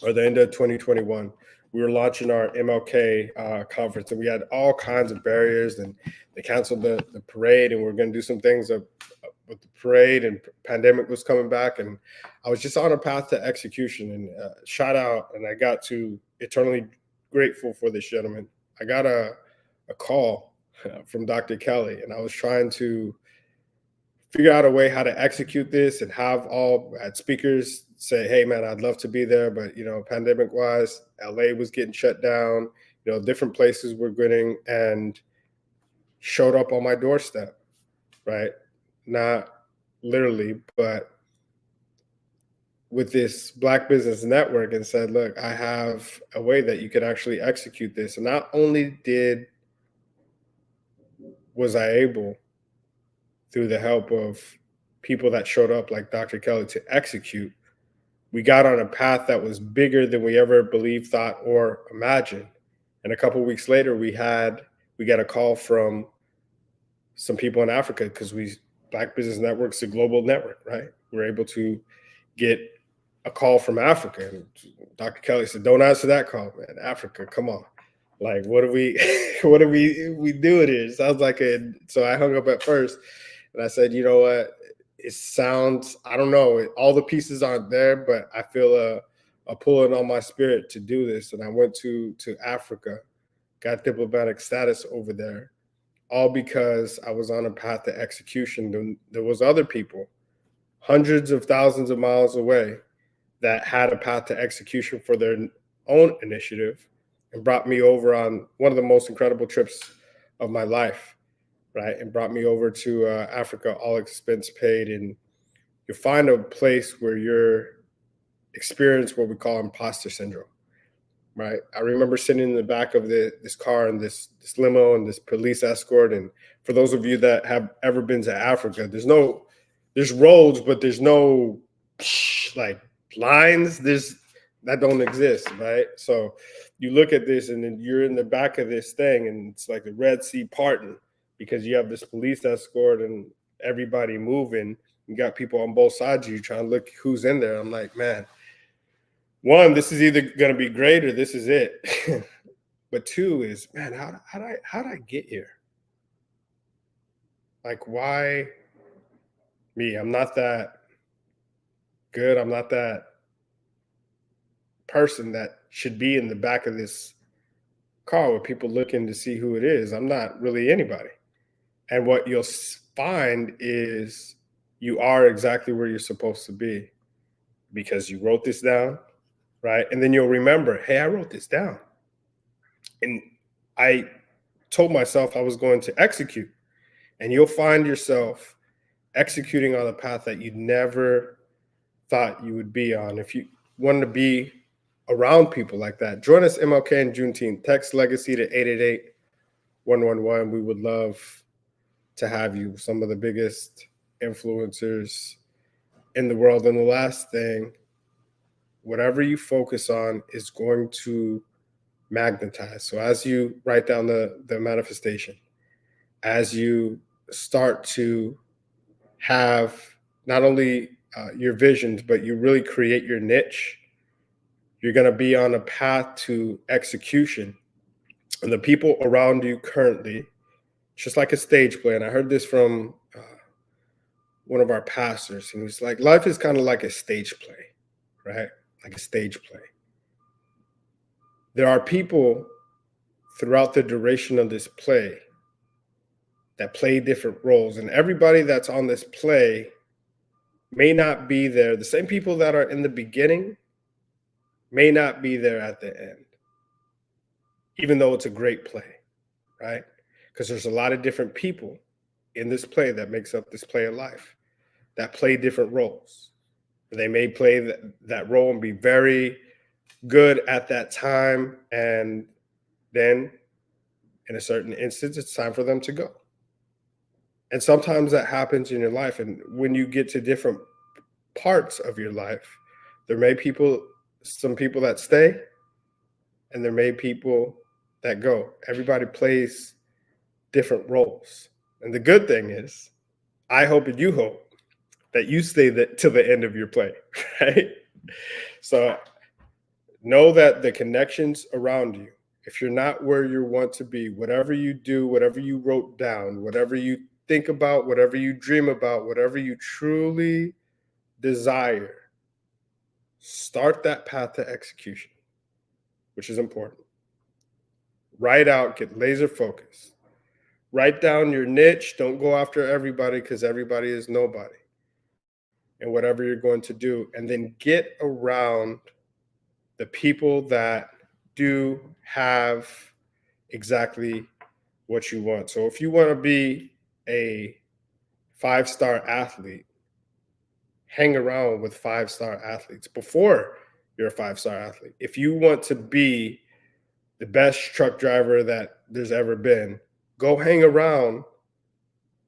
or the end of 2021, we were launching our MLK conference, and we had all kinds of barriers, and they canceled the parade, and we're going to do some things with the parade, and pandemic was coming back, and I was just on a path to execution. And shout out, and I got to eternally grateful for this gentleman. I got a call from Dr. Kelly, and I was trying to figure out a way how to execute this and have all speakers say, hey man, I'd love to be there, but pandemic wise, LA was getting shut down, different places were getting, and showed up on my doorstep, right? Not literally, but with this Black Business Network and said, look, I have a way that you could actually execute this. And not only was I able, through the help of people that showed up like Dr. Kelly, to execute, we got on a path that was bigger than we ever believed, thought, or imagined. And a couple of weeks later, we got a call from some people in Africa, because Black Business Network's a global network, right? We're able to get a call from Africa. And Dr. Kelly said, don't answer that call, man. Africa, come on. Like, what do we doing here? It sounds like so I hung up at first and I said, you know what? It sounds, I don't know, all the pieces aren't there, but I feel a pulling on my spirit to do this. And I went to Africa, got diplomatic status over there, all because I was on a path to execution. There was other people, hundreds of thousands of miles away, that had a path to execution for their own initiative, and brought me over on one of the most incredible trips of my life, right? And brought me over to Africa, all expense paid. And you find a place where you're experience what we call imposter syndrome, right? I remember sitting in the back of this car and this limo and this police escort. And for those of you that have ever been to Africa, there's roads, but there's no like lines. That don't exist, right? So you look at this and then you're in the back of this thing and it's like the Red Sea parting, because you have this police escort and everybody moving. You got people on both sides of you trying to look who's in there. I'm like, man, one, this is either going to be great or this is it. But two is, man, how did I get here? Like, why me? I'm not that good. I'm not that person that should be in the back of this car with people looking to see who it is. I'm not really anybody. And what you'll find is you are exactly where you're supposed to be, because you wrote this down, right? And then you'll remember, hey, I wrote this down. And I told myself I was going to execute. And you'll find yourself executing on a path that you never thought you would be on. If you want to be around people like that, join us MLK and Juneteenth. Text Legacy to 888-111. We would love to have you. Some of the biggest influencers in the world. And the last thing, whatever you focus on is going to magnetize. So as you write down the manifestation, as you start to have not only your visions, but you really create your niche, you're going to be on a path to execution. And the people around you currently, just like a stage play. And I heard this from one of our pastors, and he's like, life is kind of like a stage play, right? Like a stage play. There are people throughout the duration of this play that play different roles, and everybody that's on this play may not be there. The same people that are in the beginning may not be there at the end, even though it's a great play, right? Because there's a lot of different people in this play that makes up this play of life that play different roles. They may play that role and be very good at that time, and then in a certain instance, it's time for them to go. And sometimes that happens in your life. And when you get to different parts of your life, there may some people that stay, and there may people that go. Everybody plays different roles. And the good thing is, I hope and you hope that you stay till the end of your play, right? So know that the connections around you, if you're not where you want to be, whatever you do, whatever you wrote down, whatever you think about, whatever you dream about, whatever you truly desire, start that path to execution, which is important. Write out, get laser focused. Write down your niche. Don't go after everybody, because everybody is nobody. And whatever you're going to do, and then get around the people that do have exactly what you want. So if you want to be a 5-star athlete, hang around with 5-star athletes before you're a 5-star athlete. If you want to be the best truck driver that there's ever been, go hang around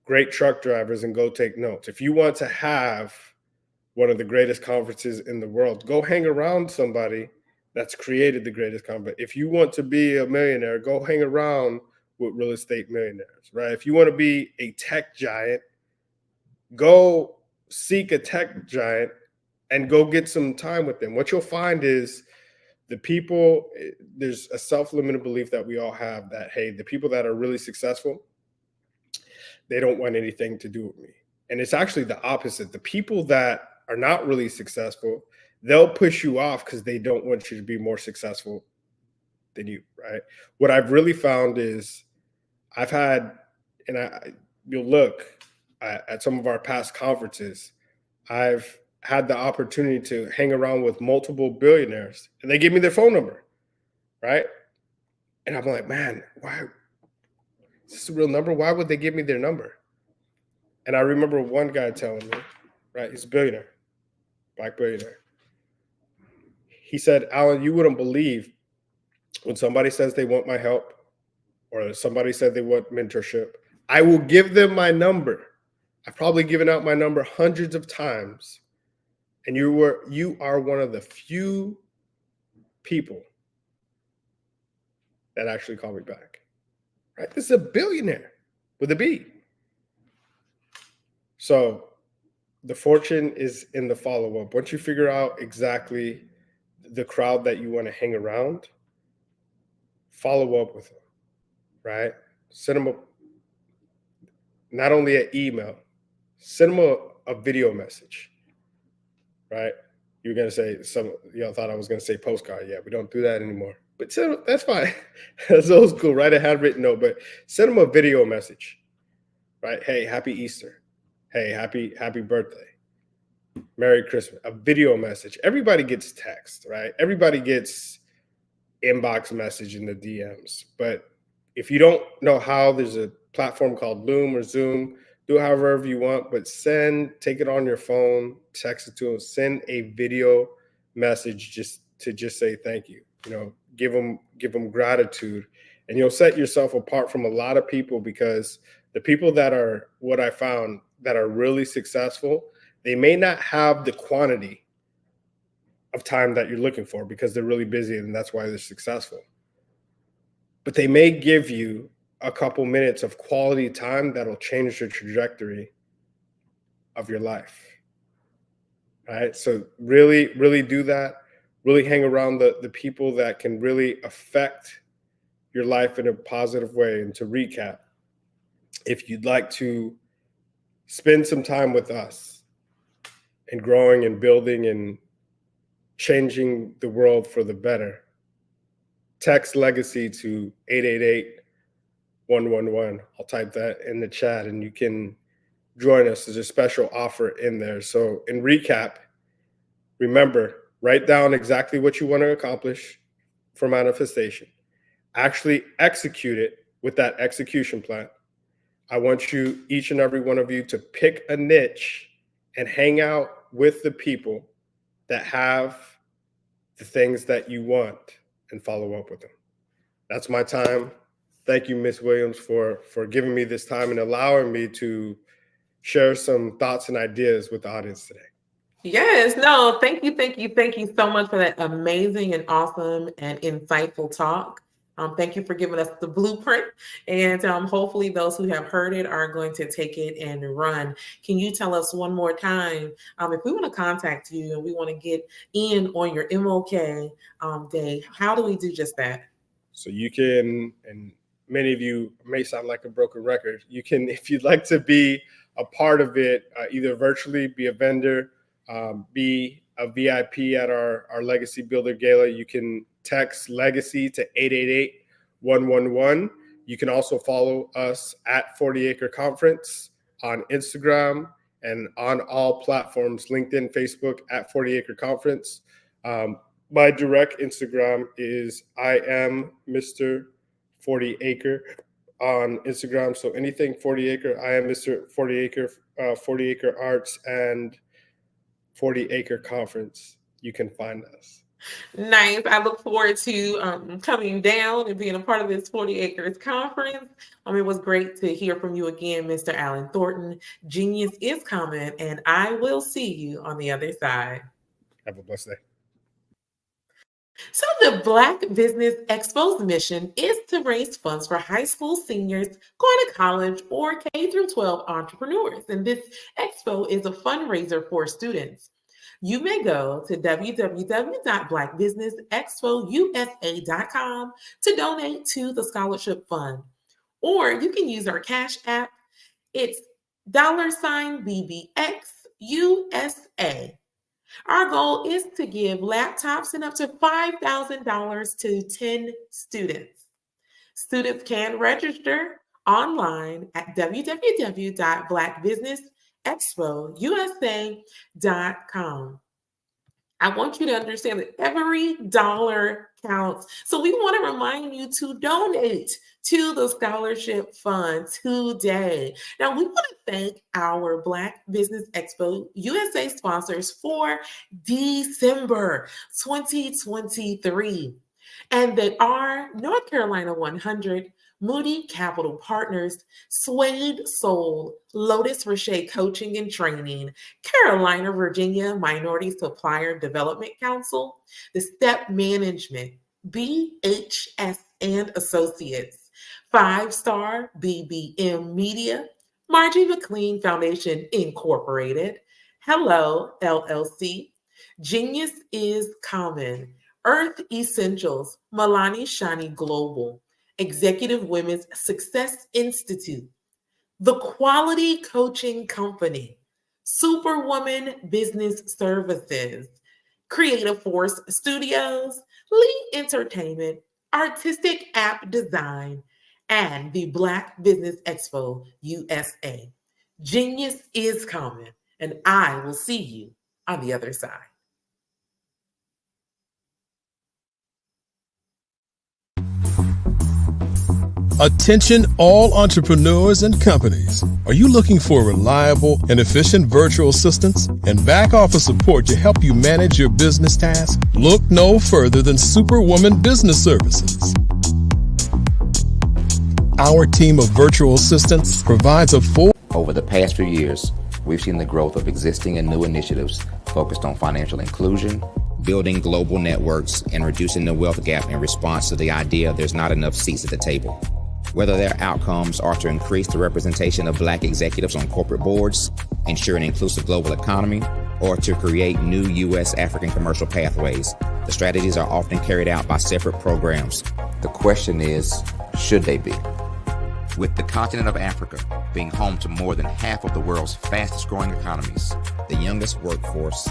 great truck drivers and go take notes. If you want to have one of the greatest conferences in the world, go hang around somebody that's created the greatest conference. If you want to be a millionaire, go hang around with real estate millionaires, right? If you want to be a tech giant, go seek a tech giant and go get some time with them. What you'll find is the people, there's a self-limited belief that we all have that, hey, the people that are really successful, they don't want anything to do with me. And it's actually the opposite. The people that are not really successful, they'll push you off because they don't want you to be more successful than you, right? What I've really found is I've had, and you'll look at some of our past conferences, I've had the opportunity to hang around with multiple billionaires and they give me their phone number, right? And I'm like, man, why? Is this a real number? Why would they give me their number? And I remember one guy telling me, right, he's a billionaire, Black billionaire. He said, Alan, you wouldn't believe when somebody says they want my help or somebody said they want mentorship, I will give them my number. I've probably given out my number hundreds of times. And you are one of the few people that actually call me back, right? This is a billionaire with a B. So the fortune is in the follow-up. Once you figure out exactly the crowd that you want to hang around, follow up with them, right? Send them not only an email, send them a video message, right? You're going to say, y'all thought I was going to say postcard. Yeah, we don't do that anymore. But that's fine. That's old school, right? A handwritten note, but send them a video message, right? Hey, happy Easter. Hey, happy birthday. Merry Christmas. A video message. Everybody gets text, right? Everybody gets inbox message in the DMs. But if you don't know how, there's a platform called Loom or Zoom. Do it however you want, but take it on your phone, text it to them, send a video message just to say thank you. You know, give them gratitude, and you'll set yourself apart from a lot of people, because the people that are, what I found, that are really successful, they may not have the quantity of time that you're looking for because they're really busy and that's why they're successful. But they may give you a couple minutes of quality time that'll change the trajectory of your life. Right? So really, really do that. Really hang around the people that can really affect your life in a positive way. And to recap, if you'd like to spend some time with us and growing and building and changing the world for the better, text legacy to 888-111. I'll type that in the chat and you can join us. There's a special offer in there. So in recap, remember, write down exactly what you want to accomplish for manifestation. Actually execute it with that execution plan. I want you, each and every one of you, to pick a niche and hang out with the people that have the things that you want and follow up with them. That's my time. Thank you, Ms. Williams, for giving me this time and allowing me to share some thoughts and ideas with the audience today. Yes, no, thank you so much for that amazing and awesome and insightful talk. Thank you for giving us the blueprint, and hopefully those who have heard it are going to take it and run. Can you tell us one more time, if we want to contact you and we want to get in on your MLK Day, how do we do just that? So you can, and many of you may sound like a broken record, you can, if you'd like to be a part of it, either virtually, be a vendor, be a VIP at our Legacy Builder Gala, you can text Legacy to 888-111. You can also follow us at 40 Acre Conference on Instagram and on all platforms, LinkedIn, Facebook, at 40 Acre Conference. My direct Instagram is I am Mr. 40 Acre on Instagram. So anything 40 Acre, I am Mr. 40 Acre, 40 Acre Arts, and 40-acre conference, you can find us. Nice. I look forward to coming down and being a part of this 40 Acres conference. It was great to hear from you again, Mr. Alan Thornton. Genius is coming, and I will see you on the other side. Have a blessed day. So the Black Business Expo's mission is to raise funds for high school seniors going to college or K-12 entrepreneurs. And this expo is a fundraiser for students. You may go to www.blackbusinessexpousa.com to donate to the scholarship fund. Or you can use our Cash App. It's $BBXUSA. Our goal is to give laptops and up to $5,000 to 10 students. Students can register online at www.blackbusinessexpousa.com. I want you to understand that every dollar counts. So we want to remind you to donate to the scholarship fund today. Now, we want to thank our Black Business Expo USA sponsors for December 2023. And they are North Carolina 100, Moody Capital Partners, Suede Soul, Lotus Roche Coaching and Training, Carolina, Virginia Minority Supplier Development Council, the Step Management, BHS and Associates, 5-Star BBM Media, Margie McLean Foundation Incorporated, Hello LLC, Genius is Common, Earth Essentials, Milani Shani Global, Executive Women's Success Institute, The Quality Coaching Company, Superwoman Business Services, Creative Force Studios, Lee Entertainment, Artistic App Design, and the Black Business Expo USA. Genius is coming, and I will see you on the other side. Attention all entrepreneurs and companies. Are you looking for reliable and efficient virtual assistants and back office support to help you manage your business tasks? Look no further than Superwoman Business Services. Our team of virtual assistants provides a full... Over the past few years, we've seen the growth of existing and new initiatives focused on financial inclusion, building global networks, and reducing the wealth gap in response to the idea there's not enough seats at the table. Whether their outcomes are to increase the representation of Black executives on corporate boards, ensure an inclusive global economy, or to create new U.S. African commercial pathways, the strategies are often carried out by separate programs. The question is, should they be? With the continent of Africa being home to more than half of the world's fastest growing economies, the youngest workforce,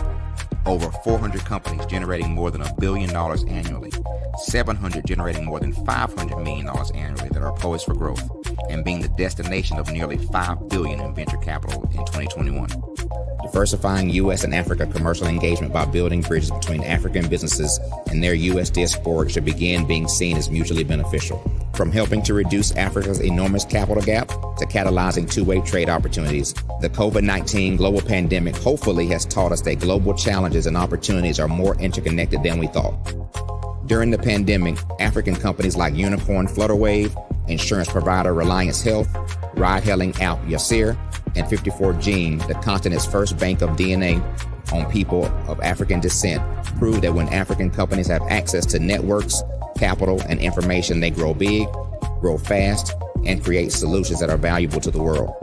over 400 companies generating more than $1 billion annually, 700 generating more than $500 million annually that are poised for growth, and being the destination of nearly $5 billion in venture capital in 2021. Diversifying U.S. and Africa commercial engagement by building bridges between African businesses and their U.S. diaspora should begin being seen as mutually beneficial. From helping to reduce Africa's enormous capital gap to catalyzing two-way trade opportunities, the COVID-19 global pandemic hopefully has taught us that global challenges and opportunities are more interconnected than we thought. During the pandemic, African companies like Unicorn Flutterwave, insurance provider Reliance Health, ride-hailing app Yasir, and 54Gene, the continent's first bank of DNA on people of African descent, prove that when African companies have access to networks, capital, and information, they grow big, grow fast, and create solutions that are valuable to the world.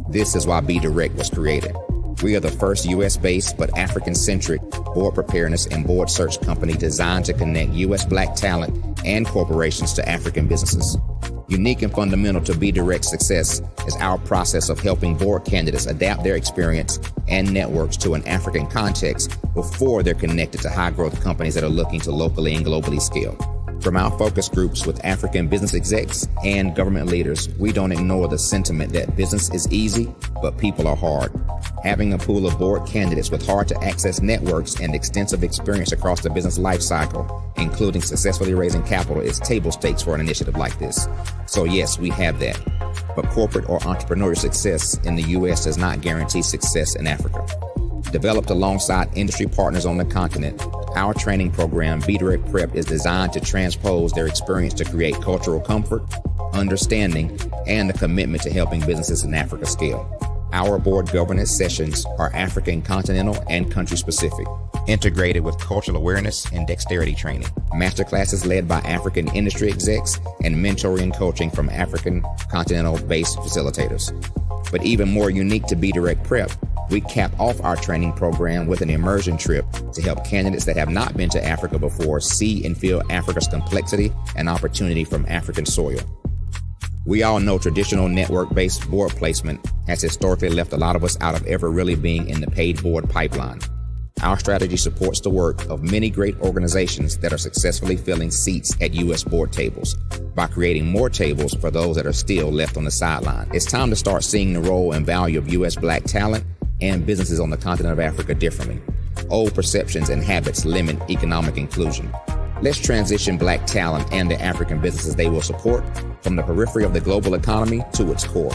This is why Be Direct was created. We are the first U.S.-based but African-centric board preparedness and board search company designed to connect U.S. Black talent and corporations to African businesses. Unique and fundamental to Be Direct's success is our process of helping board candidates adapt their experience and networks to an African context before they're connected to high-growth companies that are looking to locally and globally scale. From our focus groups with African business execs and government leaders, we don't ignore the sentiment that business is easy, but people are hard. Having a pool of board candidates with hard-to-access networks and extensive experience across the business life cycle, including successfully raising capital, is table stakes for an initiative like this. So yes, we have that. But corporate or entrepreneurial success in the U.S. does not guarantee success in Africa. Developed alongside industry partners on the continent, our training program, Be Direct Prep, is designed to transpose their experience to create cultural comfort, understanding, and a commitment to helping businesses in Africa scale. Our board governance sessions are African continental and country specific, integrated with cultural awareness and dexterity training. Masterclasses led by African industry execs and mentoring and coaching from African continental-based facilitators. But even more unique to Be Direct Prep, we cap off our training program with an immersion trip to help candidates that have not been to Africa before see and feel Africa's complexity and opportunity from African soil. We all know traditional network-based board placement has historically left a lot of us out of ever really being in the paid board pipeline. Our strategy supports the work of many great organizations that are successfully filling seats at U.S. board tables by creating more tables for those that are still left on the sideline. It's time to start seeing the role and value of U.S. Black talent and businesses on the continent of Africa differently. Old perceptions and habits limit economic inclusion. Let's transition Black talent and the African businesses they will support from the periphery of the global economy to its core.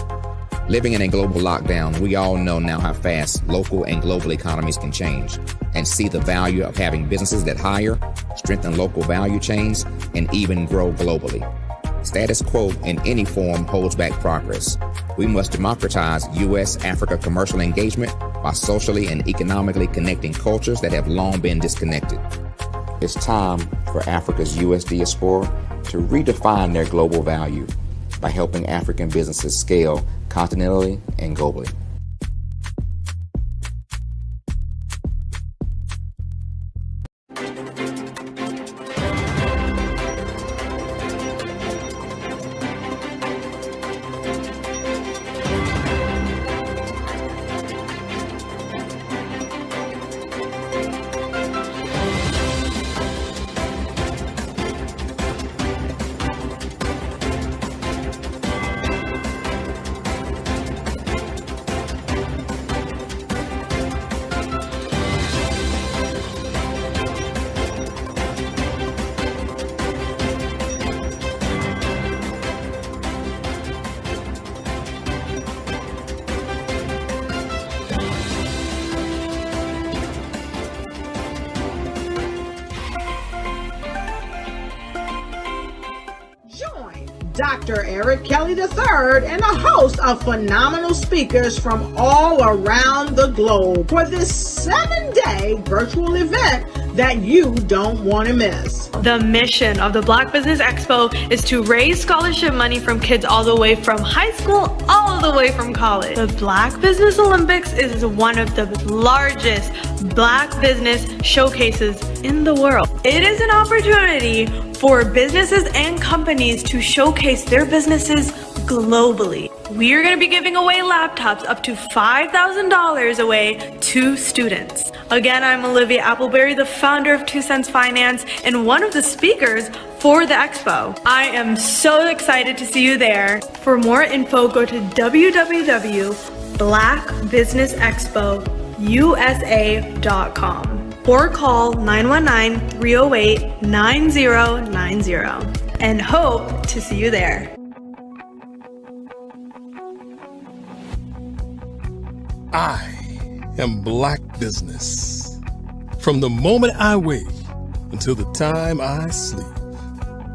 Living in a global lockdown, we all know now how fast local and global economies can change and see the value of having businesses that hire, strengthen local value chains, and even grow globally. Status quo in any form holds back progress. We must democratize U.S.-Africa commercial engagement by socially and economically connecting cultures that have long been disconnected. It's time for Africa's U.S. diaspora to redefine their global value by helping African businesses scale continentally and globally. Dr. Eric Kelly III and a host of phenomenal speakers from all around the globe for this 7-day virtual event that you don't want to miss. The mission of the Black Business Expo is to raise scholarship money from kids all the way from high school, all the way from college. The Black Business Olympics is one of the largest Black business showcases in the world. It is an opportunity for businesses and companies to showcase their businesses globally. We are going to be giving away laptops up to $5,000 away to students. Again, I'm Olivia Appleberry, the founder of 2 Cents Finance and one of the speakers for the expo. I am so excited to see you there. For more info, go to www.blackbusinessexpousa.com or call 919-308-9090 and hope to see you there. I am Black Business. From the moment I wake until the time I sleep.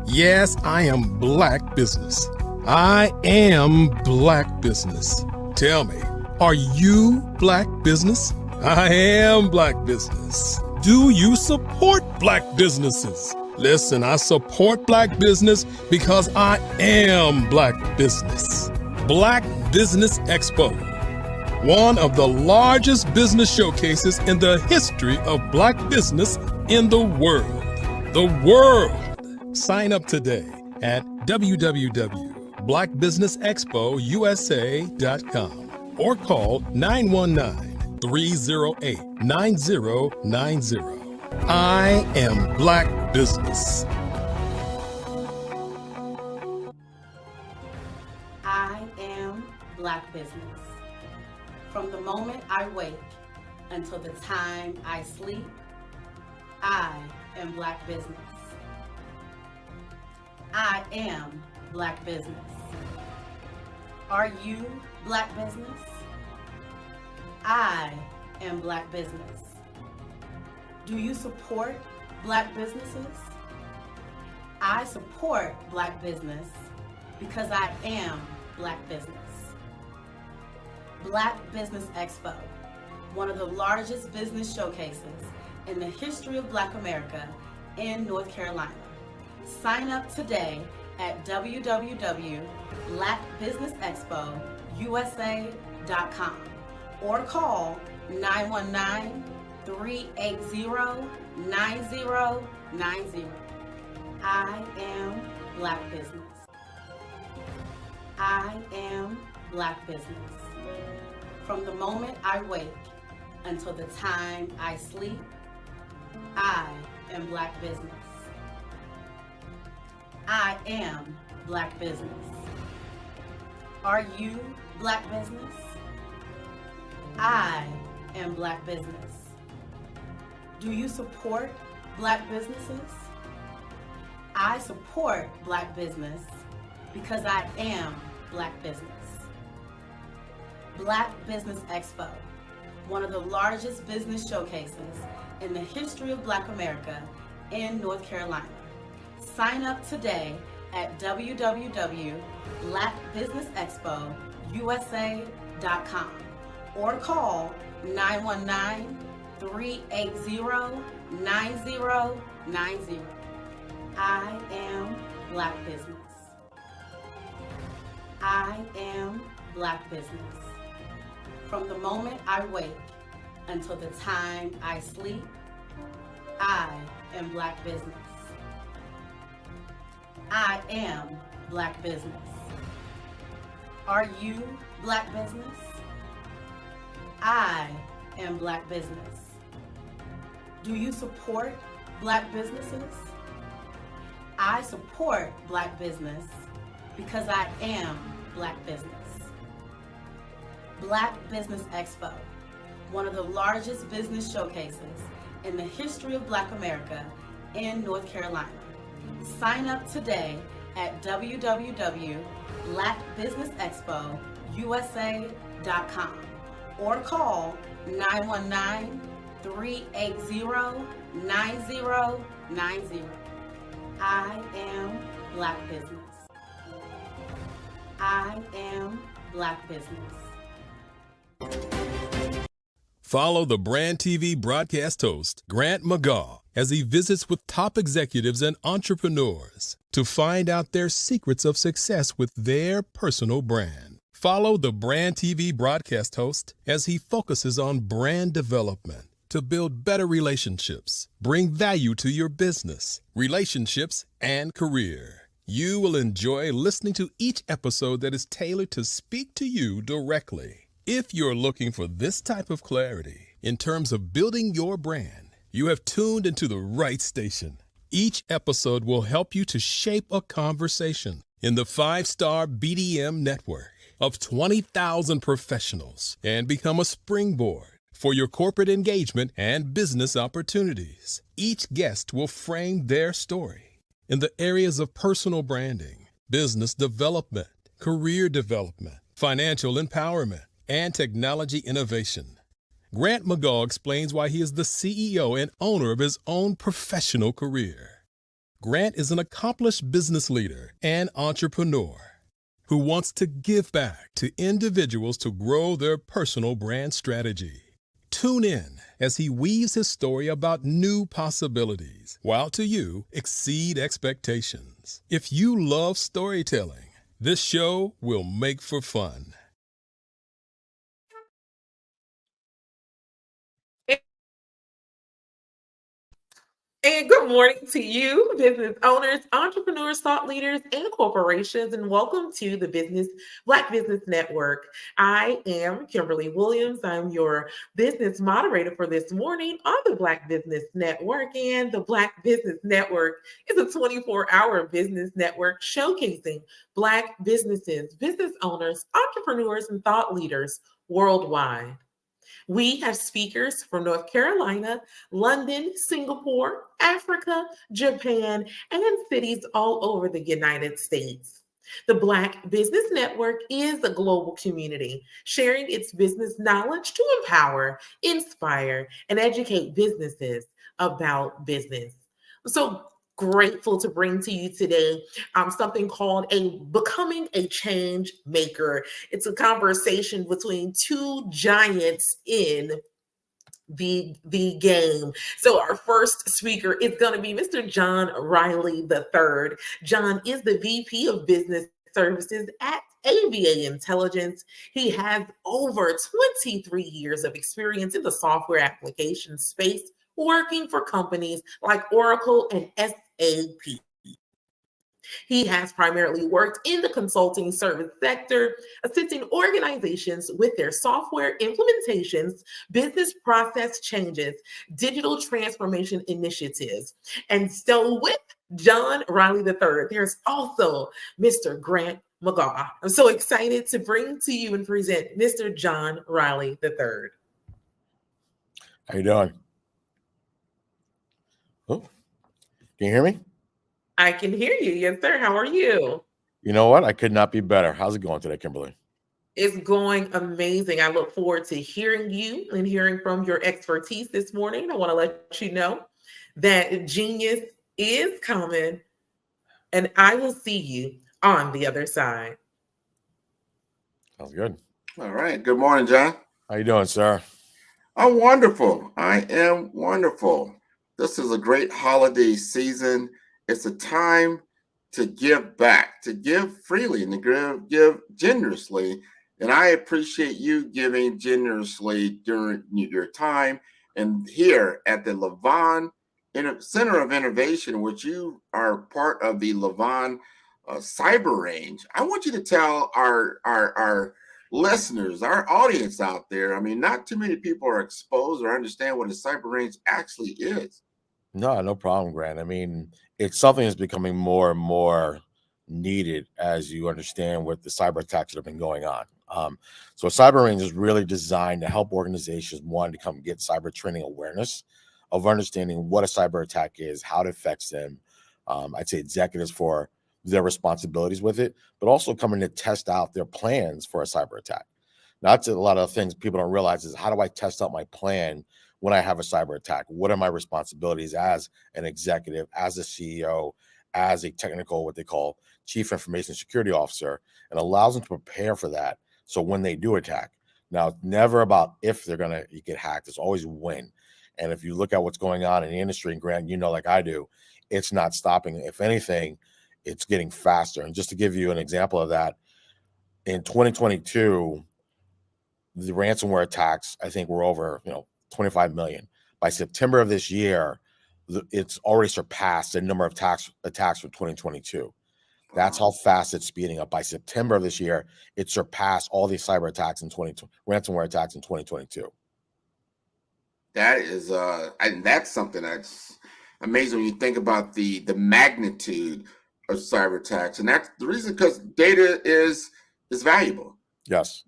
Yes, I am Black Business. I am Black Business. Tell me, are you Black Business? I am Black Business. Do you support Black businesses? Listen, I support Black business because I am Black Business. Black Business Expo, one of the largest business showcases in the history of Black business in the world. The world! Sign up today at www.blackbusinessexpousa.com or call 919-308-9090. I am Black Business. I am Black Business. From the moment I wake until the time I sleep, I am Black Business. I am Black Business. Are you Black Business? I am Black business. Do you support Black businesses? I support Black business because I am Black business. Black Business Expo, one of the largest business showcases in the history of Black America in North Carolina. Sign up today at www.blackbusinessexpousa.com or call 919-380-9090. I am Black business. I am Black business. From the moment I wake until the time I sleep, I am Black business. I am Black business. Are you Black business? I am Black business. Do you support Black businesses? I support Black business because I am Black business. Black Business Expo, one of the largest business showcases in the history of Black America in North Carolina. Sign up today at www.blackbusinessexpousa.com or call 919-380-9090. I am Black business. I am Black business. From the moment I wake until the time I sleep, I am Black business. I am Black business. Are you Black business? I am Black business. Do you support Black businesses? I support Black business because I am Black business. Black Business Expo, one of the largest business showcases in the history of Black America in North Carolina. Sign up today at www.blackbusinessexpousa.com or call 919-380-9090. I am Black business. I am Black business. Follow the Brand TV broadcast host, Grant McGaw, as he visits with top executives and entrepreneurs to find out their secrets of success with their personal brand. Follow the Brand TV broadcast host as he focuses on brand development to build better relationships, bring value to your business, relationships, and career. You will enjoy listening to each episode that is tailored to speak to you directly. If you're looking for this type of clarity in terms of building your brand, you have tuned into the right station. Each episode will help you to shape a conversation in the 5-star BDM network of 20,000 professionals and become a springboard for your corporate engagement and business opportunities. Each guest will frame their story in the areas of personal branding, business development, career development, financial empowerment, and technology innovation. Grant McGaw explains why he is the CEO and owner of his own professional career. Grant is an accomplished business leader and entrepreneur who wants to give back to individuals to grow their personal brand strategy. Tune in as he weaves his story about new possibilities, while to you exceed expectations. If you love storytelling, this show will make for fun. And good morning to you, business owners, entrepreneurs, thought leaders, and corporations, and welcome to the Black Business Network. I am Kimberly Williams. I'm your business moderator for this morning on the Black Business Network. And the Black Business Network is a 24-hour business network showcasing Black businesses, business owners, entrepreneurs, and thought leaders worldwide. We have speakers from North Carolina, London, Singapore, Africa, Japan, and cities all over the United States. The Black Business Network is a global community sharing its business knowledge to empower, inspire, and educate businesses about business. So grateful to bring to you today something called a Becoming a Change Maker. It's a conversation between two giants in the game. So our first speaker is going to be Mr. John Riley III. John is the VP of Business Services at ABA Intelligence. He has over 23 years of experience in the software application space, working for companies like Oracle and SAP. He has primarily worked in the consulting service sector, assisting organizations with their software implementations, business process changes, digital transformation initiatives. And so with John Riley III, there's also Mr. Grant McGaw. I'm so excited to bring to you and present Mr. John Riley III. How you doing? Oh, can you hear me? I can hear you. Yes, sir. How are you? You know what? I could not be better. How's it going today, Kimberly? It's going amazing. I look forward to hearing you and hearing from your expertise this morning. I want to let you know that genius is coming, and I will see you on the other side. Sounds good. All right. Good morning, John. How you doing, sir? I'm wonderful. I am wonderful. This is a great holiday season. It's a time to give back, to give freely, and to give generously. And I appreciate you giving generously during your time. And here at the Levon Center of Innovation, which you are part of the Levon Cyber Range, I want you to tell our listeners, our audience out there, I mean, not too many people are exposed or understand what a cyber range actually is. No problem, Grant. I mean, it's something that's becoming more and more needed as you understand what the cyber attacks that have been going on. So Cyber Range is really designed to help organizations, one, to come get cyber training awareness of understanding what a cyber attack is, how it affects them. I'd say executives for their responsibilities with it, but also coming to test out their plans for a cyber attack. Now, that's a lot of things people don't realize is how do I test out my plan when I have a cyber attack? What are my responsibilities as an executive, as a CEO, as a technical, what they call chief information security officer, and allows them to prepare for that. So when they do attack, now it's never about if they're going to get hacked, it's always when. And if you look at what's going on in the industry, and Grant, you know, like I do, it's not stopping. If anything, it's getting faster. And just to give you an example of that, in 2022, the ransomware attacks, I think, were over, 25 million. By September of this year, it's already surpassed the number of attacks from 2022. That's how fast it's speeding up. By September of this year, it surpassed all these cyber attacks in ransomware attacks in 2022. That is, and that's something that's amazing when you think about the magnitude of cyber attacks, and that's the reason because data is valuable. Yes.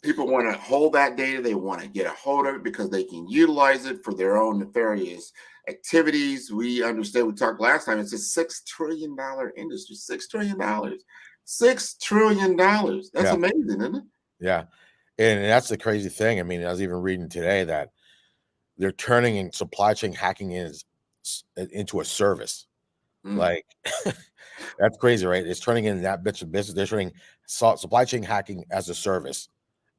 People want to hold that data. They want to get a hold of it because they can utilize it for their own nefarious activities. We understand, we talked last time, it's a $6 trillion industry. $6 trillion. $6 trillion. That's amazing, isn't it? Yeah. And that's the crazy thing. I mean, I was even reading today that they're turning in supply chain hacking into a service. Like, that's crazy, right? It's turning into that bit of business. They're turning supply chain hacking as a service,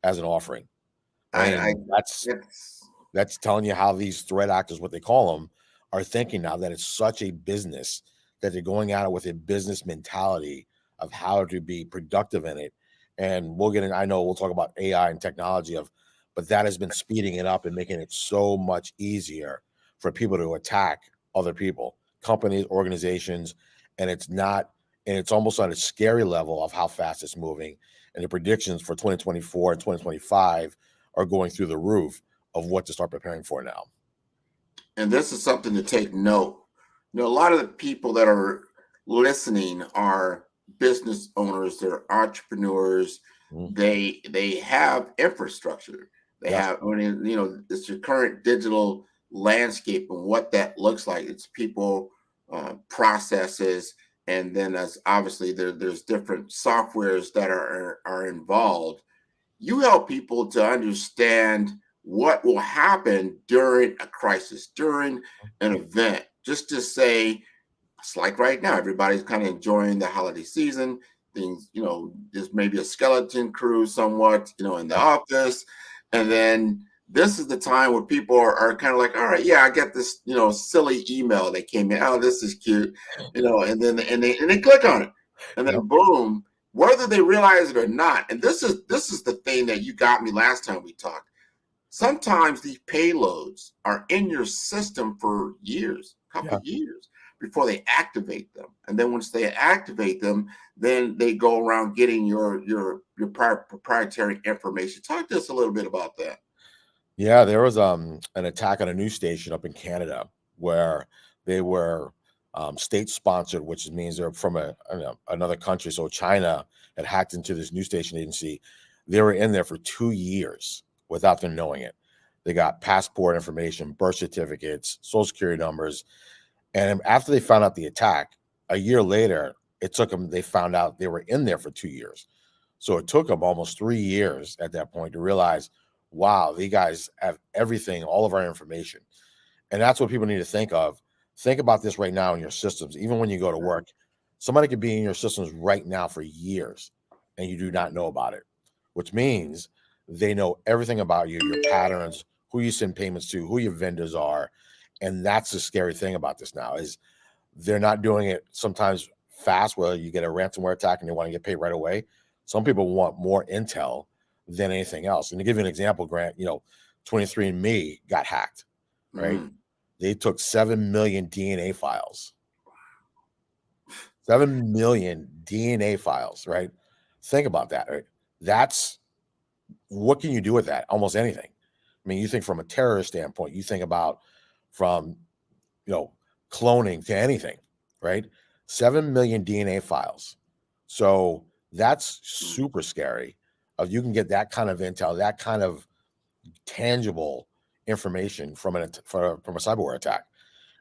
as an offering. And that's telling you how these threat actors, what they call them, are thinking now that it's such a business that they're going at it with a business mentality of how to be productive in it. And we'll get in, I know we'll talk about AI and technology but that has been speeding it up and making it so much easier for people to attack other people, companies, organizations. And it's almost on a scary level of how fast it's moving. And the predictions for 2024 and 2025 are going through the roof of what to start preparing for now. And this is something to take note. A lot of the people that are listening are business owners, they're entrepreneurs. They have infrastructure. They have, it's your current digital landscape and what that looks like. It's people, processes, and then as obviously there's different softwares that are involved. You help people to understand what will happen during a crisis, during an event. Just to say, it's like right now, everybody's kind of enjoying the holiday season. Things, there's maybe a skeleton crew somewhat, in the office. And then this is the time where people are kind of like, all right, yeah, I get this, silly email that came in. Oh, this is cute, and then they click on it. And then boom, whether they realize it or not. And this is the thing that you got me last time we talked. Sometimes these payloads are in your system for years, a couple of years before they activate them. And then once they activate them, then they go around getting your proprietary information. Talk to us a little bit about that. Yeah, there was an attack on a news station up in Canada where they were state sponsored, which means they're from another country. So China had hacked into this news station agency. They were in there for 2 years without them knowing it. They got passport information, birth certificates, social security numbers. And after they found out the attack, a year later, they found out they were in there for 2 years. So it took them almost 3 years at that point to realize, wow, these guys have everything, all of our information. And that's what people need to think of. Think about this right now in your systems. Even when you go to work, somebody could be in your systems right now for years and you do not know about it, which means they know everything about you, your patterns, who you send payments to, who your vendors are. And that's the scary thing about this now is they're not doing it sometimes fast where you get a ransomware attack and they want to get paid right away. Some people want more intel than anything else. And to give you an example, Grant, 23andMe got hacked, right? They took 7 million DNA files. 7 million DNA files, right? Think about that, right? That's what can you do with that? Almost anything. I mean, you think from a terrorist standpoint, you think about from, cloning to anything, right? 7 million DNA files. So that's super scary. You can get that kind of intel, that kind of tangible information from a cyberware attack,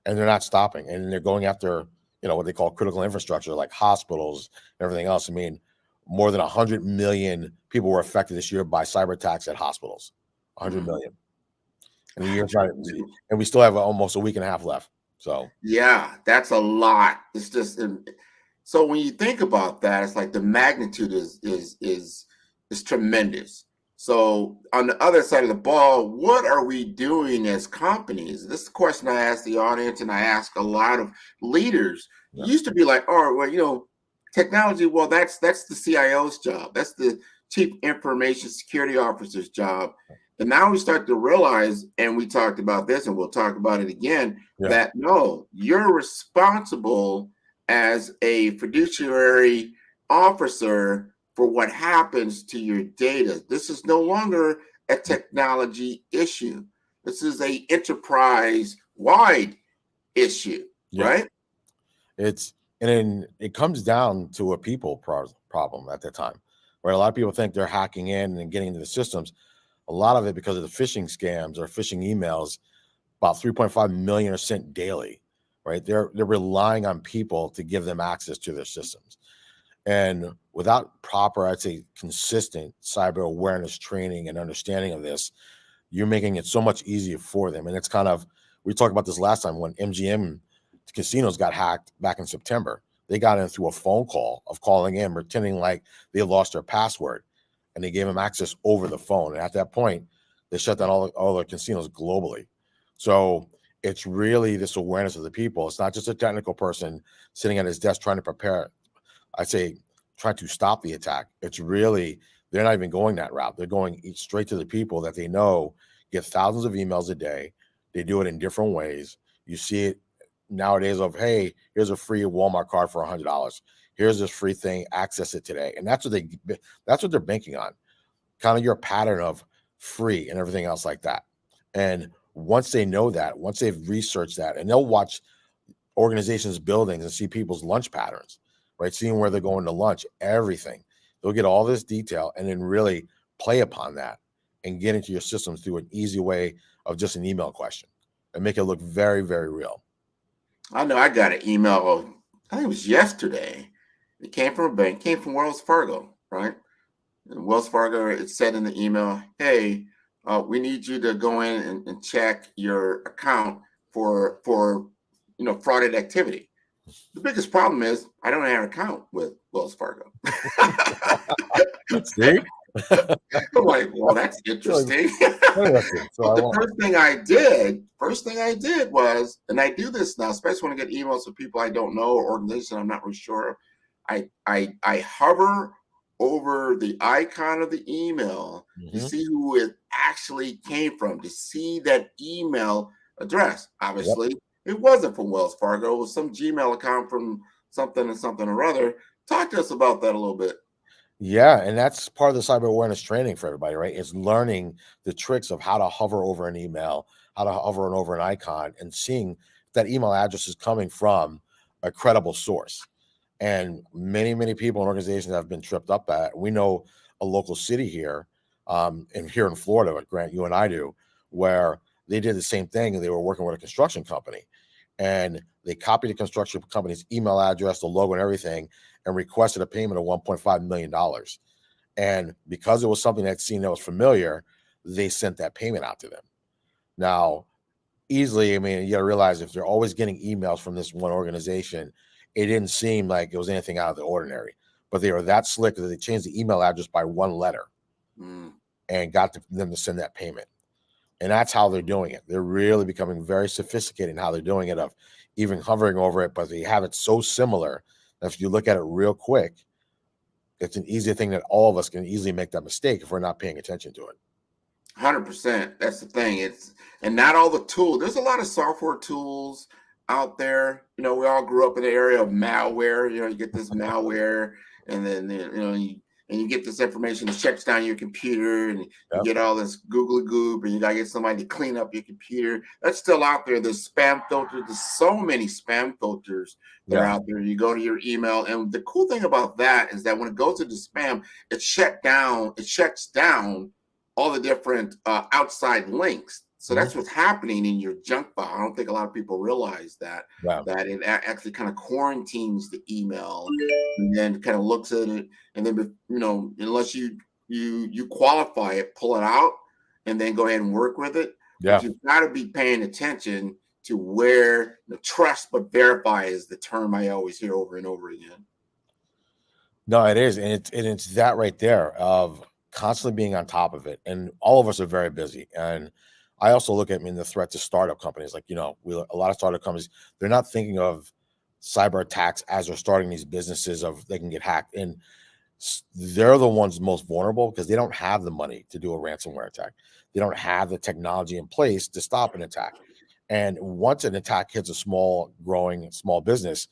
and they're not stopping, and they're going after what they call critical infrastructure like hospitals and everything else. I mean, more than 100 million people were affected this year by cyber attacks at hospitals. 100 million. And the year's right, and we still have almost a week and a half left. So yeah, that's a lot. It's just so when you think about that, it's like the magnitude is tremendous. So on the other side of the ball, what are we doing as companies? This is the question I ask the audience, and I ask a lot of leaders. Yeah. Used to be like, oh, well, technology. Well, that's the CIO's job. That's the Chief Information Security Officer's job. And now we start to realize, and we talked about this, and we'll talk about it again, that no, you're responsible as a fiduciary officer for what happens to your data. This is no longer a technology issue. This is an enterprise-wide issue, right? It comes down to a people problem at that time, where a lot of people think they're hacking in and getting into the systems. A lot of it because of the phishing scams or phishing emails, about 3.5 million are sent daily, right? They're relying on people to give them access to their systems. And without proper, I'd say, consistent cyber awareness training and understanding of this, you're making it so much easier for them. And it's kind of, we talked about this last time when MGM casinos got hacked back in September. They got in through a phone call of calling in, pretending like they lost their password, and they gave them access over the phone. And at that point, they shut down all the casinos globally. So it's really this awareness of the people. It's not just a technical person sitting at his desk trying to prepare, I'd say, trying to stop the attack. It's really, they're not even going that route. They're going straight to the people that they know get thousands of emails a day. They do it in different ways. You see it nowadays of, hey, here's a free Walmart card for $100. Here's this free thing, access it today. And that's what they're banking on. Kind of your pattern of free and everything else like that. And once they know that, once they've researched that, and they'll watch organizations' buildings and see people's lunch patterns, right? Seeing where they're going to lunch, everything. They'll get all this detail and then really play upon that and get into your systems through an easy way of just an email question and make it look very, very real. I know I got an email I think it was yesterday. It came from a bank, came from Wells Fargo, right? And Wells Fargo, it said in the email, hey, we need you to go in and check your account for frauded activity. The biggest problem is I don't have an account with Wells Fargo. See? I'm like, well, that's interesting. Interesting. But the first thing I did was, and I do this now, especially when I get emails from people I don't know or organizations I'm not really sure of, I hover over the icon of the email to see who it actually came from, to see that email address. Obviously, it wasn't from Wells Fargo. It was some Gmail account from something and something or other. Talk to us about that a little bit. Yeah, and that's part of the cyber awareness training for everybody, right? It's learning the tricks of how to hover over an email, how to hover over an icon, and seeing if that email address is coming from a credible source. And many, many people and organizations have been tripped up at it. We know a local city here, and here in Florida, like Grant, you and I do, where they did the same thing. They were working with a construction company, and they copied the construction company's email address, the logo, and everything, and requested a payment of $1.5 million. And because it was something that seemed that was familiar, they sent that payment out to them. Now, easily, I mean, you got to realize if they're always getting emails from this one organization, it didn't seem like it was anything out of the ordinary. But they were that slick that they changed the email address by one letter and got them to send that payment. And that's how they're doing it. They're really becoming very sophisticated in how they're doing it, of even hovering over it, but they have it so similar that if you look at it real quick, it's an easy thing that all of us can easily make that mistake if we're not paying attention to it. 100%. That's the thing. And not all the tools. There's a lot of software tools out there. You know, we all grew up in the area of malware. You know, you get this malware, and then you get this information that checks down your computer, and you get all this googly goop, and you gotta get somebody to clean up your computer. That's still out there. There's spam filters. There's so many spam filters that are out there. You go to your email, and the cool thing about that is that when it goes into spam, it shuts down all the different outside links. So that's what's happening in your junk file. I don't think a lot of people realize that it actually kind of quarantines the email and then kind of looks at it, and then unless you qualify it, pull it out, and then go ahead and work with it. Yeah, but you've got to be paying attention to where the trust but verify is the term I always hear over and over again. No, it is, and it's that right there of constantly being on top of it. And all of us are very busy. And I also look at the threat to startup companies. Like, a lot of startup companies, they're not thinking of cyber attacks as they're starting these businesses of they can get hacked. And they're the ones most vulnerable because they don't have the money to do a ransomware attack. They don't have the technology in place to stop an attack. And once an attack hits a growing small business,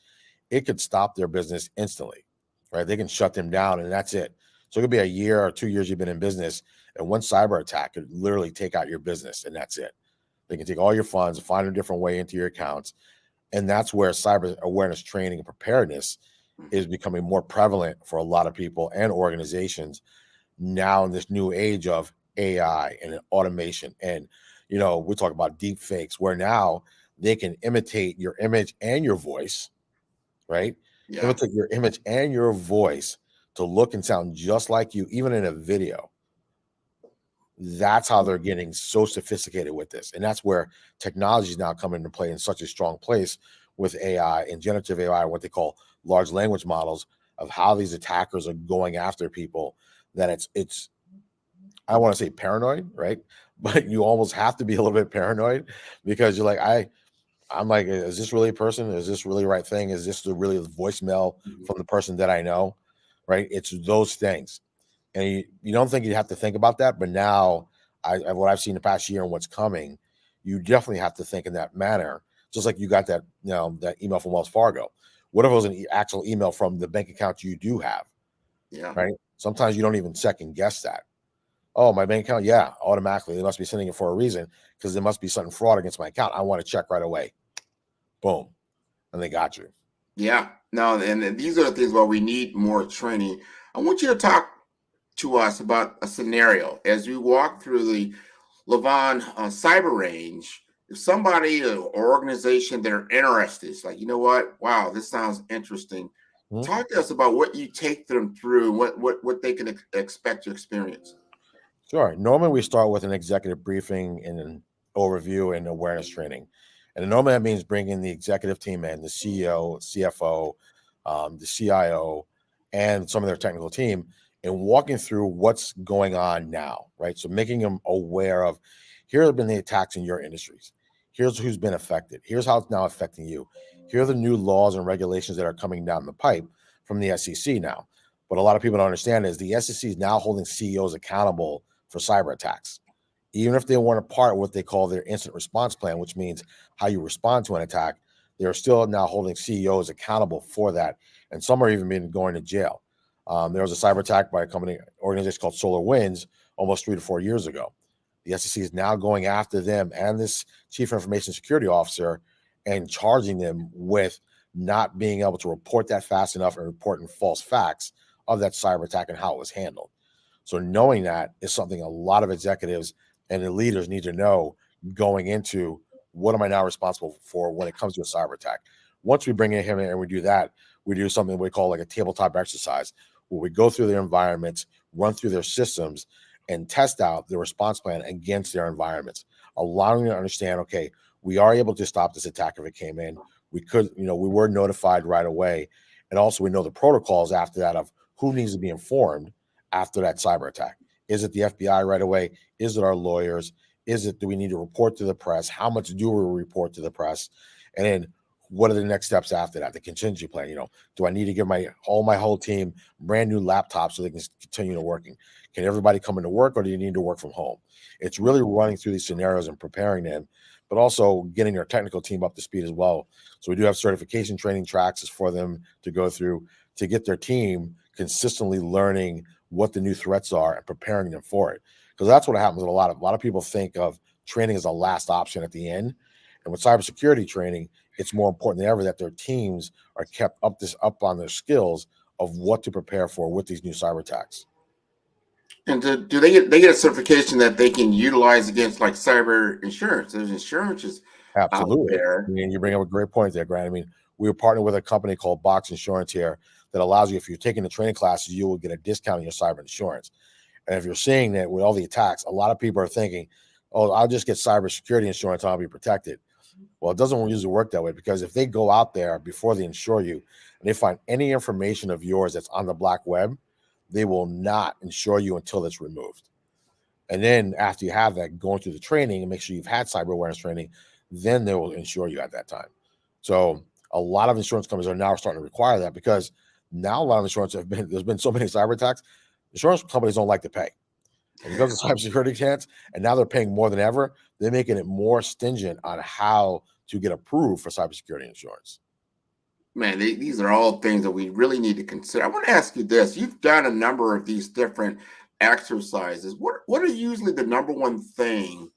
it could stop their business instantly, right? They can shut them down, and that's it. So it could be a year or 2 years you've been in business, and one cyber attack could literally take out your business, and that's it. They can take all your funds, find a different way into your accounts. And that's where cyber awareness training and preparedness is becoming more prevalent for a lot of people and organizations now in this new age of AI and automation. And, we talk about deep fakes, where now they can imitate your image and your voice, right? Yeah. Imitate your image and your voice to look and sound just like you, even in a video. That's how they're getting so sophisticated with this. And that's where technology is now coming into play in such a strong place with AI and generative AI, what they call large language models, of how these attackers are going after people, that it's I want to say paranoid, right? But you almost have to be a little bit paranoid, because you're like, I'm like, is this really a person? Is this really the right thing? Is this really the voicemail from the person that I know? Right? It's those things. And you don't think you'd have to think about that, but now what I've seen the past year and what's coming, you definitely have to think in that manner. Just like you got that, that email from Wells Fargo. What if it was an actual email from the bank account you do have? Yeah. Right. Sometimes you don't even second guess that. Oh, my bank account. Yeah. Automatically. They must be sending it for a reason, because there must be something fraud against my account. I want to check right away. Boom. And they got you. Yeah. No, and these are the things where we need more training. I want you to talk to us about a scenario as we walk through the Levon cyber range. if somebody or organization, they're interested, it's like, you know what? Wow, this sounds interesting. Talk to us about what you take them through, what they can expect to experience. Sure. Normally, we start with an executive briefing and an overview and awareness training. And normally that means bringing the executive team in, the CEO, CFO, the CIO, and some of their technical team, and walking through what's going on now, right? So making them aware of, here have been the attacks in your industries. Here's who's been affected. Here's how it's now affecting you. Here are the new laws and regulations that are coming down the pipe from the SEC now. What a lot of people don't understand is the SEC is now holding CEOs accountable for cyber attacks. Even if they weren't a part of what they call their incident response plan, which means how you respond to an attack, they're still now holding CEOs accountable for that. And some are even been going to jail. There was a cyber attack by a organization called SolarWinds almost 3 to 4 years ago. The SEC is now going after them and this chief information security officer and charging them with not being able to report that fast enough and reporting false facts of that cyber attack and how it was handled. So knowing that is something a lot of executives and the leaders need to know going into, what am I now responsible for when it comes to a cyber attack? Once we bring in him and we do that, we do something we call like a tabletop exercise, where we go through their environments, run through their systems, and test out the response plan against their environments, allowing them to understand, okay, we are able to stop this attack if it came in. We could, we were notified right away. And also we know the protocols after that of who needs to be informed after that cyber attack. Is it the FBI right away? Is it our lawyers? Do we need to report to the press? How much do we report to the press? And then what are the next steps after that? The contingency plan, do I need to give my whole team brand new laptops so they can continue to working? Can everybody come into work, or do you need to work from home? It's really running through these scenarios and preparing them, but also getting our technical team up to speed as well. So we do have certification training tracks for them to go through to get their team consistently learning what the new threats are and preparing them for it. Because that's what happens with a lot of people think of training as a last option at the end. And with cybersecurity training, it's more important than ever that their teams are kept up on their skills of what to prepare for with these new cyber attacks. And do they get a certification that they can utilize against like cyber insurance? There's insurances Absolutely. out there. You bring up a great point there, Grant. We were partnered with a company called Box Insurance here that allows you, if you're taking the training classes, you will get a discount on your cyber insurance. And if you're seeing that with all the attacks, a lot of people are thinking, oh, I'll just get cybersecurity insurance and I'll be protected. Well, it doesn't usually work that way, because if they go out there before they insure you and they find any information of yours that's on the black web, they will not insure you until it's removed. And then after you have that, going through the training and make sure you've had cyber awareness training, then they will insure you at that time. So a lot of insurance companies are now starting to require that, because now a lot of insurance there's been so many cyber attacks, insurance companies don't like to pay. And because of cybersecurity chance, and now they're paying more than ever, they're making it more stringent on how to get approved for cybersecurity insurance. Man, these are all things that we really need to consider. I want to ask you this. You've done a number of these different exercises. What are usually the number one thing,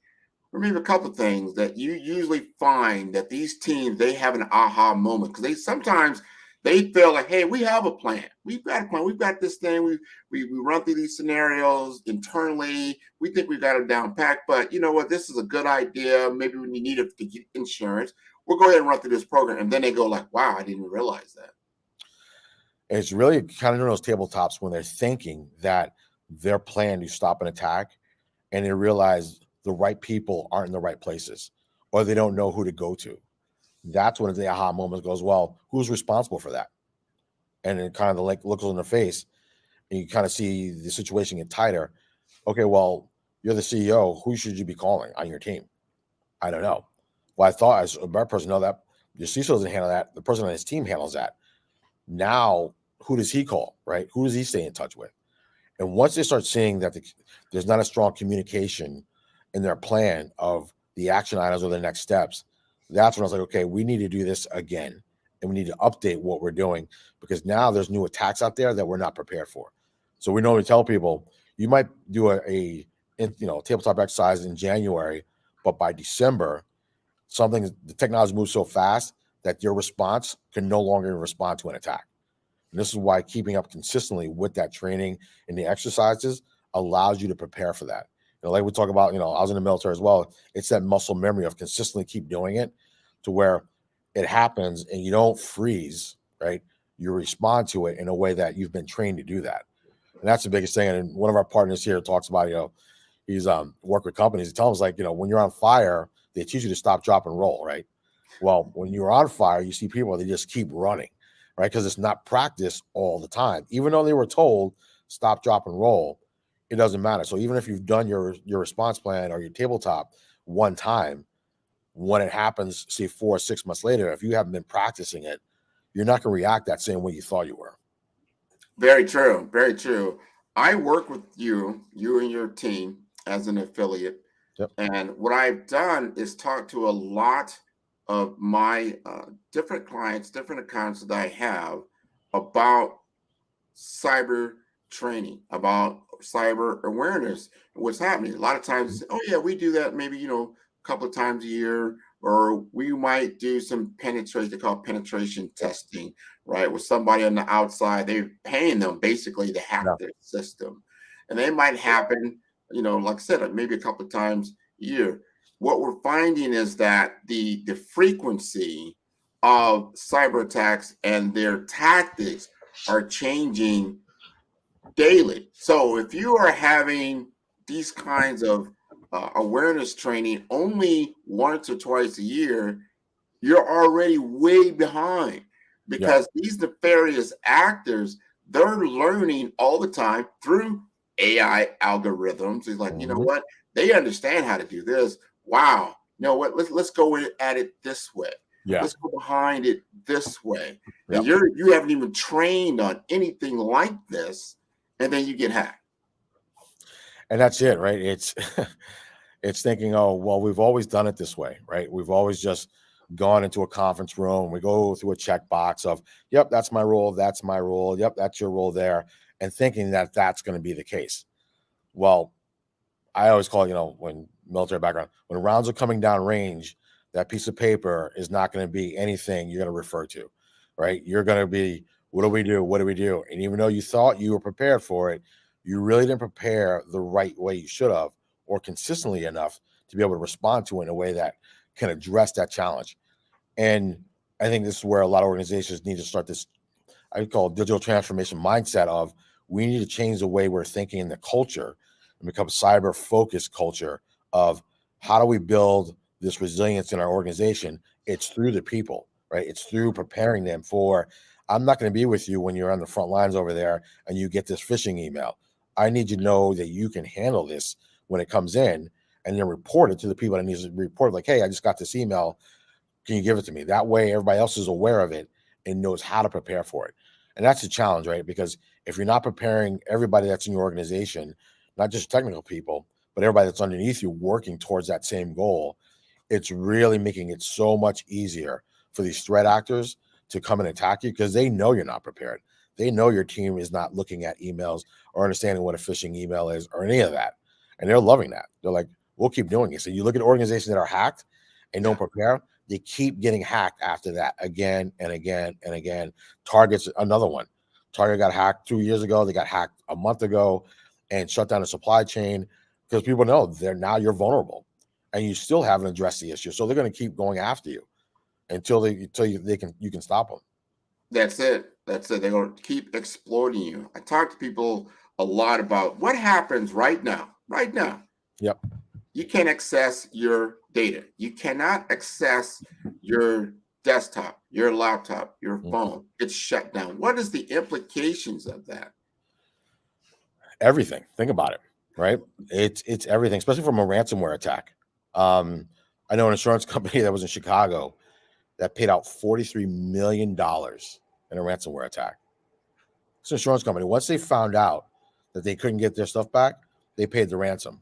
or maybe a couple of things, that you usually find that these teams, they have an aha moment? Because sometimes they feel like, hey, we have a plan. We've got a plan. We've got this thing. We run through these scenarios internally. We think we've got it down packed. But you know what? This is a good idea. Maybe we need it to get insurance. We'll go ahead and run through this program. And then they go like, wow, I didn't realize that. It's really kind of doing those tabletops when they're thinking that their plan to stop an attack, and they realize the right people aren't in the right places, or they don't know who to go to. That's when the aha moment goes, well, who's responsible for that? And it kind of looks in their face, and you kind of see the situation get tighter. Okay, well, you're the CEO. Who should you be calling on your team? I don't know. Well, I thought as a better person know that your CISO doesn't handle that. The person on his team handles that. Now, who does he call, right? Who does he stay in touch with? And once they start seeing that there's not a strong communication in their plan of the action items or the next steps, that's when I was like, okay, we need to do this again, and we need to update what we're doing, because now there's new attacks out there that we're not prepared for. So we normally tell people, you might do a tabletop exercise in January, but by December, the technology moves so fast that your response can no longer respond to an attack. And this is why keeping up consistently with that training and the exercises allows you to prepare for that. like we talk about, I was in the military as well. It's that muscle memory of consistently keep doing it to where it happens and you don't freeze, right? You respond to it in a way that you've been trained to do that. And that's the biggest thing. And one of our partners here talks about, he's work with companies. He tells us when you're on fire, they teach you to stop, drop, and roll, right? Well, when you're on fire, you see people, they just keep running, right? Because it's not practiced all the time. Even though they were told stop, drop, and roll, it doesn't matter. So even if you've done your response plan or your tabletop one time, when it happens, say 4 or 6 months later, if you haven't been practicing it, you're not going to react that same way you thought you were. Very true. Very true. I work with you and your team as an affiliate. Yep. And what I've done is talk to a lot of my different clients, different accounts that I have about cyber training, about cyber awareness, and what's happening. A lot of times, oh yeah, we do that maybe, a couple of times a year, or we might do some penetration, they call penetration testing, right? With somebody on the outside, they're paying them basically to hack their system. And they might happen, like I said, maybe a couple of times a year. What we're finding is that the frequency of cyber attacks and their tactics are changing daily. So if you are having these kinds of awareness training only once or twice a year, you're already way behind, because these nefarious actors, they're learning all the time through AI algorithms. It's like, you know what? They understand how to do this. Wow. You know what? Let's go at it this way. Yeah. Let's go behind it this way. And you haven't even trained on anything like this, and then you get hacked. And that's it, right? It's thinking, oh, well, we've always done it this way, right? We've always just gone into a conference room. We go through a checkbox of, yep, that's my role. That's my role. Yep, that's your role there. And thinking that that's going to be the case. Well, I always call it, when military background, when rounds are coming down range, that piece of paper is not going to be anything you're going to refer to, right? You're going to be, what do we do? What do we do? And even though you thought you were prepared for it, you really didn't prepare the right way you should have, or consistently enough to be able to respond to it in a way that can address that challenge. And I think this is where a lot of organizations need to start this, I call it digital transformation mindset of, we need to change the way we're thinking in the culture and become a cyber focused culture of, how do we build this resilience in our organization? It's through the people, right? It's through preparing them for, I'm not going to be with you when you're on the front lines over there and you get this phishing email. I need you to know that you can handle this when it comes in, and then report it to the people that need to report, like, hey, I just got this email. Can you give it to me? That way everybody else is aware of it and knows how to prepare for it. And that's a challenge, right? Because if you're not preparing everybody that's in your organization, not just technical people, but everybody that's underneath you working towards that same goal, it's really making it so much easier for these threat actors to come and attack you, because they know you're not prepared. They know your team is not looking at emails or understanding what a phishing email is or any of that. And they're loving that. They're like, we'll keep doing it. So you look at organizations that are hacked and don't prepare, they keep getting hacked after that again and again and again. Target's another one. Target got hacked 2 years ago. They got hacked a month ago and shut down the supply chain, because people know you're vulnerable and you still haven't addressed the issue. So they're going to keep going after you until you can stop them. That's it. They're going to keep exploiting you. I talk to people a lot about what happens right now. Yep. You can't access your data. You cannot access your desktop, your laptop, your phone. It's shut down. What is the implications of that? Everything. Think about it, right? It's everything, especially from a ransomware attack. I know an insurance company that was in Chicago that paid out $43 million in a ransomware attack. It's an insurance company. Once they found out that they couldn't get their stuff back, they paid the ransom.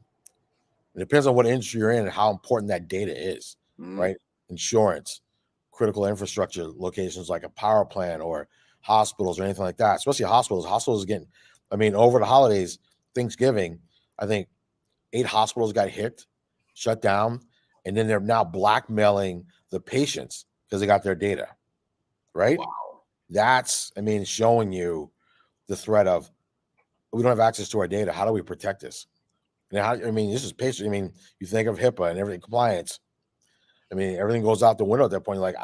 It depends on what industry you're in and how important that data is, right? Insurance, critical infrastructure locations like a power plant or hospitals or anything like that, especially hospitals. Hospitals again, over the holidays, Thanksgiving, I think 8 hospitals got hit, shut down, and then they're now blackmailing the patients because they got their data, right? Wow. That's, showing you the threat of, we don't have access to our data. How do we protect this? Now, I mean, this is patient. I mean, you think of HIPAA and everything, compliance. I mean, everything goes out the window at that point. You're like,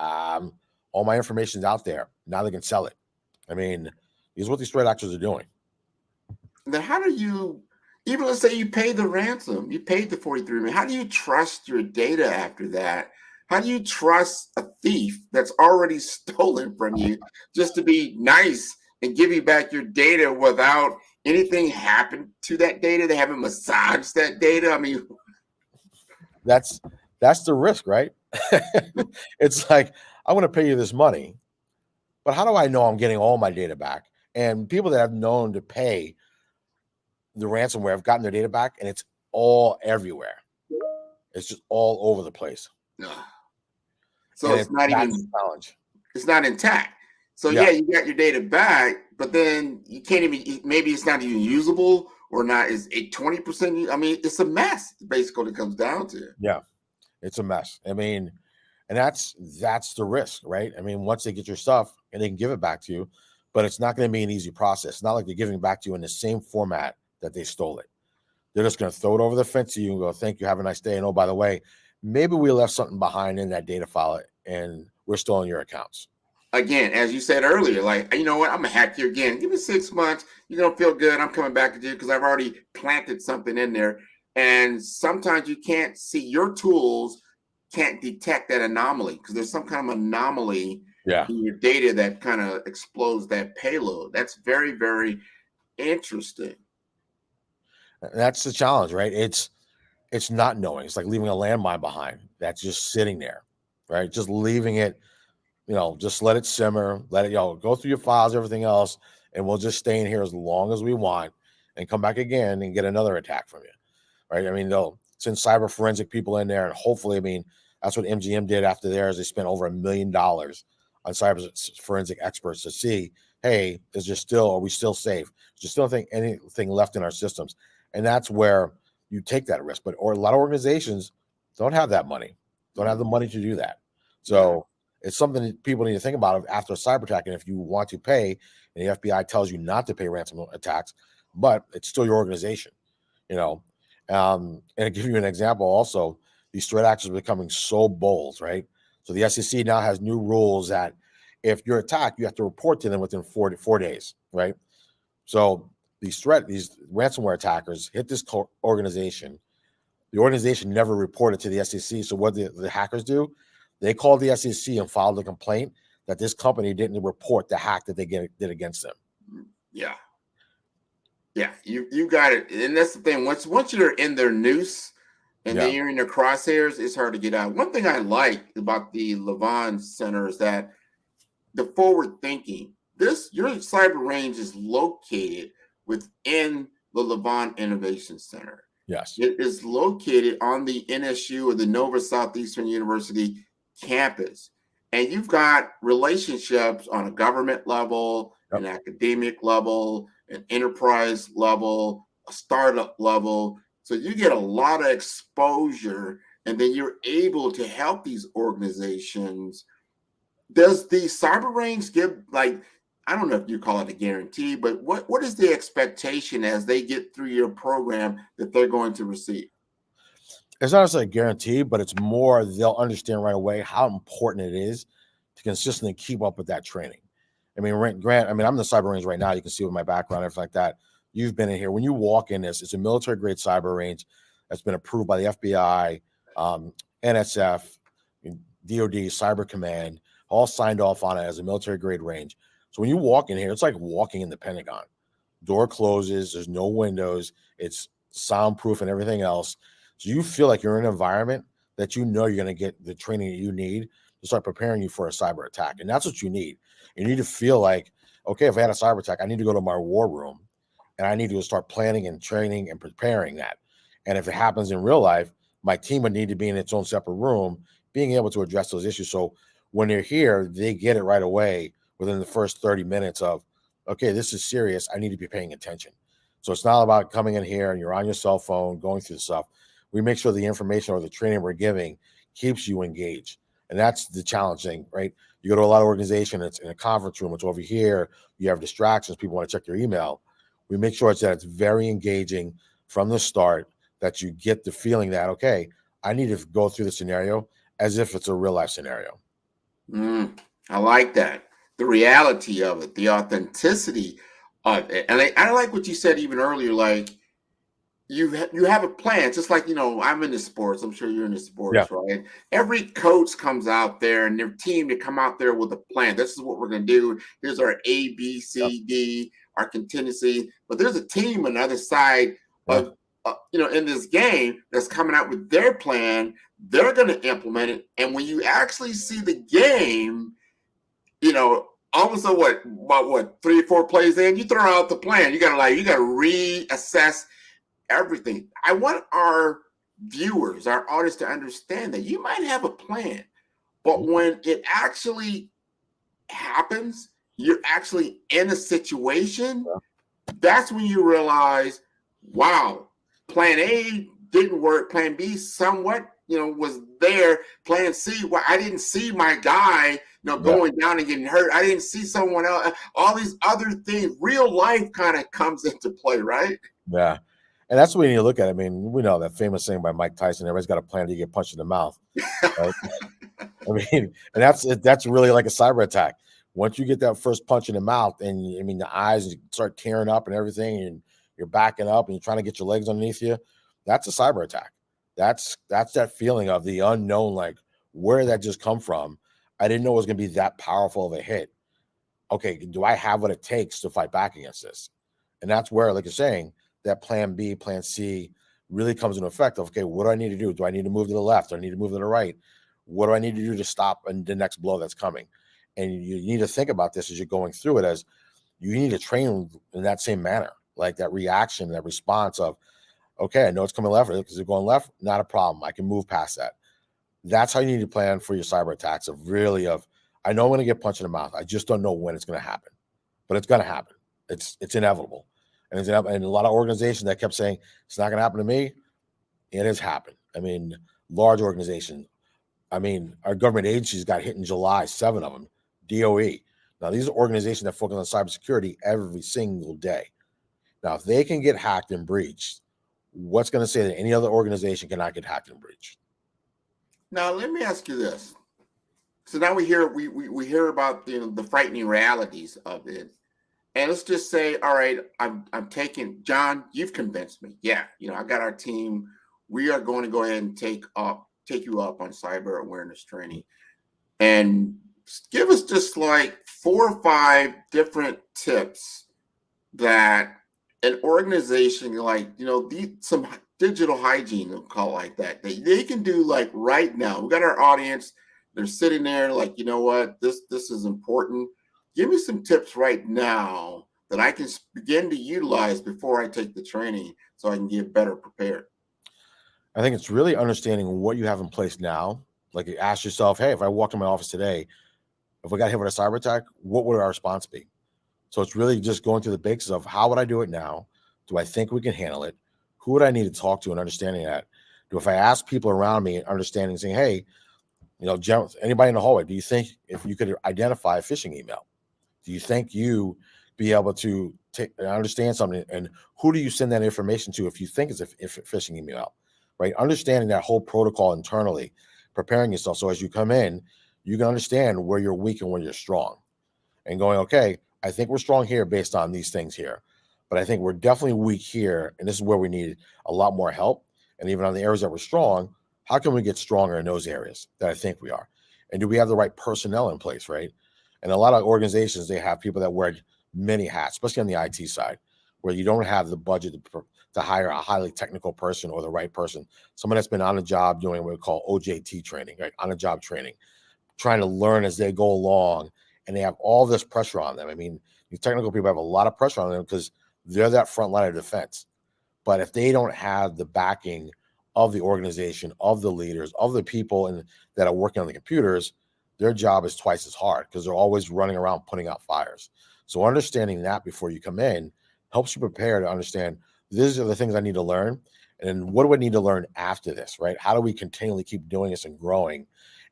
all my information's out there. Now they can sell it. I mean, this is what these threat actors are doing. Then how do you, even let's say you paid the ransom, you paid the 43 million, how do you trust your data after that? How do you trust a thief that's already stolen from you just to be nice and give you back your data without anything happened to that data? They haven't massaged that data. I mean, that's the risk, right? It's like, I want to pay you this money, but how do I know I'm getting all my data back? And people that have known to pay the ransomware have gotten their data back, and it's all everywhere. It's just all over the place. So it's not even a challenge. It's not intact. So yeah, you got your data back, but then you can't even, maybe it's not even usable or not. Is it 20%? I mean, it's a mess, basically, what it comes down to. Yeah, it's a mess. I mean, and that's the risk, right? I mean, once they get your stuff and they can give it back to you, but it's not going to be an easy process. It's not like they're giving it back to you in the same format that they stole it. They're just going to throw it over the fence to you and go, thank you, have a nice day. And oh, by the way, maybe we left something behind in that data file and we're still in your accounts. Again, as you said earlier, like, you know what, I'm going to hack you again. Give me 6 months. You're going to feel good. I'm coming back to you because I've already planted something in there. And sometimes you can't see, your tools can't detect that anomaly because there's some kind of anomaly in your data that kind of explodes that payload. That's very, very interesting. That's the challenge, right? It's not knowing. It's like leaving a landmine behind that's just sitting there, right? Just leaving it, just let it simmer, let it, go through your files, everything else, and we'll just stay in here as long as we want and come back again and get another attack from you, right? I mean, they'll send cyber forensic people in there, and hopefully, I mean, that's what MGM did after theirs. They spent over $1 million on cyber forensic experts to see, hey, are we still safe? Is there still anything left in our systems? And that's where you take that risk. But a lot of organizations don't have that money, don't have the money to do that. So it's something that people need to think about after a cyber attack. And if you want to pay, and the FBI tells you not to pay ransom attacks, but it's still your organization, And to give you an example also, these threat actors are becoming so bold, right? So the SEC now has new rules that if you're attacked, you have to report to them within 4 days, right? So these ransomware attackers hit this organization. The organization never reported to the SEC. So what the hackers do, they called the SEC and filed a complaint that this company didn't report the hack that they did against them. Yeah. Yeah, you got it. And that's the thing. Once you're in their noose and then you're in their crosshairs, it's hard to get out. One thing I like about the Levon Center is that the forward thinking. Your cyber range is located within the Levon Innovation Center. Yes. It is located on the NSU or the Nova Southeastern University campus. And you've got relationships on a government level, an academic level, an enterprise level, a startup level. So you get a lot of exposure, and then you're able to help these organizations. Does the cyber range give, like, I don't know if you call it a guarantee, but what is the expectation as they get through your program that they're going to receive? It's not necessarily a guarantee, but it's more they'll understand right away how important it is to consistently keep up with that training. I mean, Grant, I'm in the cyber range right now. You can see with my background, everything like that. You've been in here. When you walk in this, it's a military-grade cyber range that's been approved by the FBI, NSF, DOD, Cyber Command, all signed off on it as a military-grade range. So when you walk in here, it's like walking in the Pentagon. Door closes, there's no windows, it's soundproof and everything else. So you feel like you're in an environment that you're going to get the training that you need to start preparing you for a cyber attack. And that's what you need. You need to feel like, okay, if I had a cyber attack, I need to go to my war room and I need to start planning and training and preparing that. And if it happens in real life, my team would need to be in its own separate room, being able to address those issues. So when they're here, they get it right away within the first 30 minutes of, okay, this is serious. I need to be paying attention. So it's not about coming in here and you're on your cell phone, going through the stuff. We make sure the information or the training we're giving keeps you engaged. And that's the challenge thing, right? You go to a lot of organizations, it's in a conference room, it's over here, you have distractions, people want to check your email. We make sure that it's very engaging from the start that you get the feeling that, okay, I need to go through the scenario as if it's a real life scenario. I like that. The reality of it, the authenticity of it. And I like what you said even earlier, like you have a plan, just like, I'm in the sports. I'm sure you're in the sports, right? Every coach comes out there and their team to come out there with a plan. This is what we're going to do. Here's our A, B, C, D, our contingency. But there's a team on the other side of, in this game that's coming out with their plan. They're going to implement it. And when you actually see the game, almost about 3 or 4 plays in, you throw out the plan. You got to reassess everything. I want our viewers, our audience to understand that you might have a plan, but when it actually happens, you're actually in a situation, that's when you realize, wow, plan A didn't work. Plan B somewhat, was there. Plan C, well, I didn't see my guy, going down and getting hurt. I didn't see someone else. All these other things, real life kind of comes into play, right? Yeah. And that's the way you look at it. I mean, we know that famous saying by Mike Tyson, everybody's got a plan to get punched in the mouth. Right? I mean, and that's really like a cyber attack. Once you get that first punch in the mouth and the eyes start tearing up and everything, and you're backing up and you're trying to get your legs underneath you, that's a cyber attack. That's that feeling of the unknown, like, where did that just come from? I didn't know it was going to be that powerful of a hit. Okay, do I have what it takes to fight back against this? And that's where, like you're saying, that plan B, plan C really comes into effect of, okay, what do I need to do? Do I need to move to the left? Do I need to move to the right? What do I need to do to stop the next blow that's coming? And you need to think about this as you're going through it, as you need to train in that same manner, like that reaction, that response of, okay, I know it's coming left because they're going left, not a problem. I can move past that. That's how you need to plan for your cyber attacks I know I'm going to get punched in the mouth. I just don't know when it's going to happen, but it's going to happen. It's inevitable. And a lot of organizations that kept saying it's not going to happen to me, it has happened. I mean, large organizations. I mean, our government agencies got hit in July, 7 of them, DOE. Now, these are organizations that focus on cybersecurity every single day. Now, if they can get hacked and breached, what's going to say that any other organization cannot get hacked and breached? Now, let me ask you this. So now we hear about the frightening realities of it. And let's just say, all right, I'm taking, John, you've convinced me. Yeah, I got our team. We are going to go ahead and take you up on cyber awareness training. And give us just like 4 or 5 different tips that an organization, like, some digital hygiene, we'll call it like that, they can do like right now. We got our audience. They're sitting there like, you know what, this is important. Give me some tips right now that I can begin to utilize before I take the training so I can get better prepared. I think it's really understanding what you have in place now. Like, you ask yourself, hey, if I walked in my office today, if we got hit with a cyber attack, what would our response be? So it's really just going through the basics of how would I do it now? Do I think we can handle it? Who would I need to talk to and understanding that? If I ask people around me, understanding, saying, hey, anybody in the hallway, do you think if you could identify a phishing email? Do you think you be able to understand something? And who do you send that information to if you think it's a phishing email, right? Understanding that whole protocol internally, preparing yourself so as you come in, you can understand where you're weak and where you're strong. And going, okay, I think we're strong here based on these things here, but I think we're definitely weak here. And this is where we need a lot more help. And even on the areas that we're strong, how can we get stronger in those areas that I think we are? And do we have the right personnel in place, right? And a lot of organizations, they have people that wear many hats, especially on the IT side, where you don't have the budget to hire a highly technical person or the right person, someone that's been on the job doing what we call OJT training, right? On the job training, trying to learn as they go along, and they have all this pressure on them. I mean, the technical people have a lot of pressure on them because they're that front line of defense. But if they don't have the backing of the organization, of the leaders, of the people that are working on the computers, their job is twice as hard because they're always running around putting out fires. So understanding that before you come in helps you prepare to understand these are the things I need to learn. And then what do I need to learn after this, right? How do we continually keep doing this and growing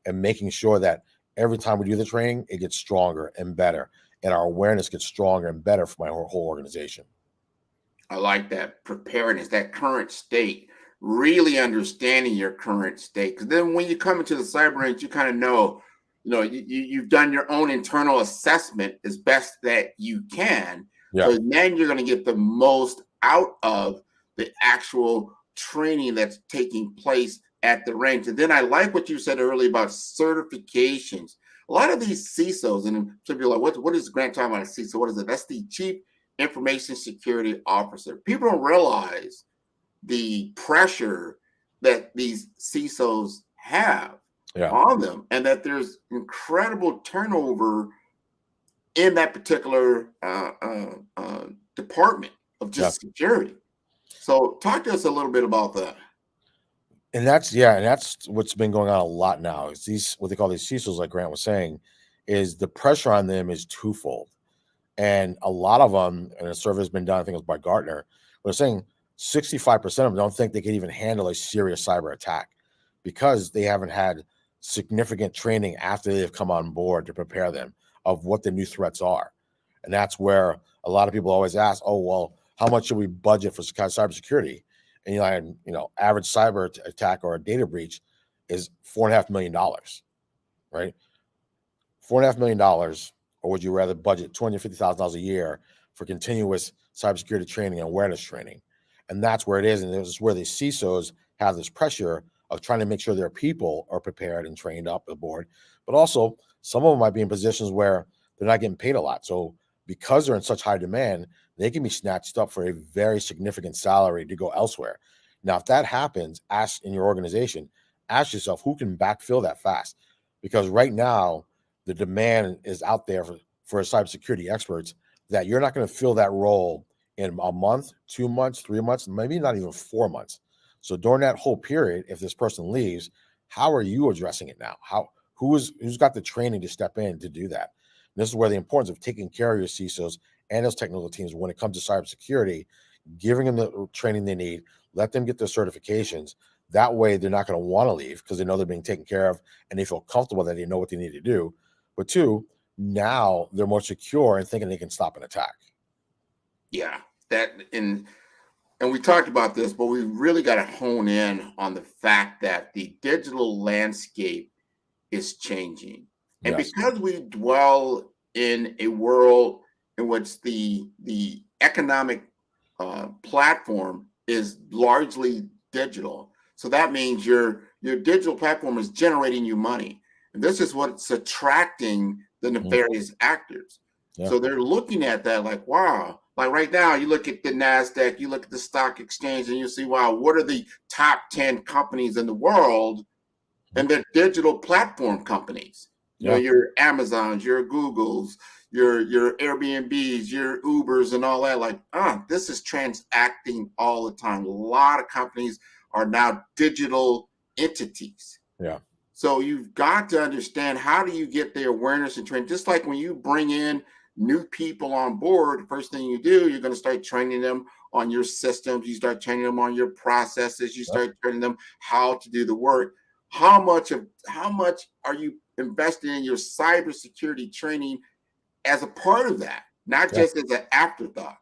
and making sure that every time we do the training, it gets stronger and better and our awareness gets stronger and better for my whole organization. I like that preparedness, that current state, really understanding your current state. Because then when you come into the cyber range, you kind of know, you've done your own internal assessment as best that you can. Yeah. So then you're going to get the most out of the actual training that's taking place at the range. And then I like what you said earlier about certifications. A lot of these CISOs, and some people are like, what is Grant talking about a CISO? What is it? That's the Chief Information Security Officer. People don't realize the pressure that these CISOs have on them, and that there's incredible turnover in that particular department of just security. So talk to us a little bit about that. And that's what's been going on a lot now. Is these, what they call these CISOs, like Grant was saying, is the pressure on them is twofold. And a lot of them, and a survey has been done, I think it was by Gartner, they're saying 65% of them don't think they can even handle a serious cyber attack because they haven't had significant training after they've come on board to prepare them of what the new threats are. And that's where a lot of people always ask, oh, well, how much should we budget for cybersecurity? And average cyber attack or a data breach is $4.5 million, right? $4.5 million, or would you rather budget $250,000 a year for continuous cybersecurity training and awareness training? And that's where it is. And this is where the CISOs have this pressure of trying to make sure their people are prepared and trained up aboard. But also, some of them might be in positions where they're not getting paid a lot. So because they're in such high demand, they can be snatched up for a very significant salary to go elsewhere. Now, if that happens, ask in your organization, ask yourself who can backfill that fast. Because right now, the demand is out there for cybersecurity experts that you're not going to fill that role in a month, 2 months, 3 months, maybe not even 4 months. So during that whole period, if this person leaves, how are you addressing it now? Who's got the training to step in to do that? And this is where the importance of taking care of your CISOs and those technical teams when it comes to cybersecurity, giving them the training they need, let them get their certifications. That way, they're not going to want to leave because they know they're being taken care of and they feel comfortable that they know what they need to do. But two, now they're more secure and thinking they can stop an attack. Yeah, and we talked about this, but we really got to hone in on the fact that the digital landscape is changing. And because we dwell in a world in which the economic platform is largely digital, so that means your digital platform is generating you money. And this is what's attracting the nefarious actors. So they're looking at that like, wow, like right now, you look at the NASDAQ, you look at the stock exchange, and you see, wow, what are the top 10 companies in the world? And they're digital platform companies. You know, your Amazons, your Googles, your Airbnbs, your Ubers, and all that. Like, this is transacting all the time. A lot of companies are now digital entities. Yeah. So you've got to understand, how do you get the awareness and training? Just like when you bring in new people on board, the first thing you do, you're going to start training them on your systems. You start training them on your processes. You start training them how to do the work. How much are you investing in your cybersecurity training as a part of that, not just as an afterthought?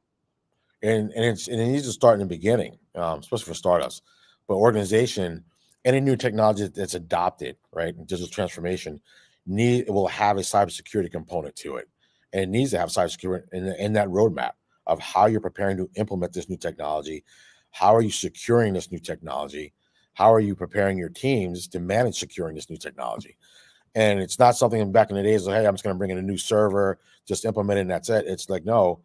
And it needs to start in the beginning, especially for startups. But organization, any new technology that's adopted, right, digital transformation, will have a cybersecurity component to it. And it needs to have cybersecurity in that roadmap of how you're preparing to implement this new technology. How are you securing this new technology? How are you preparing your teams to manage securing this new technology? And it's not something back in the days like, hey, I'm just going to bring in a new server, just implement it, and that's it. It's like, no,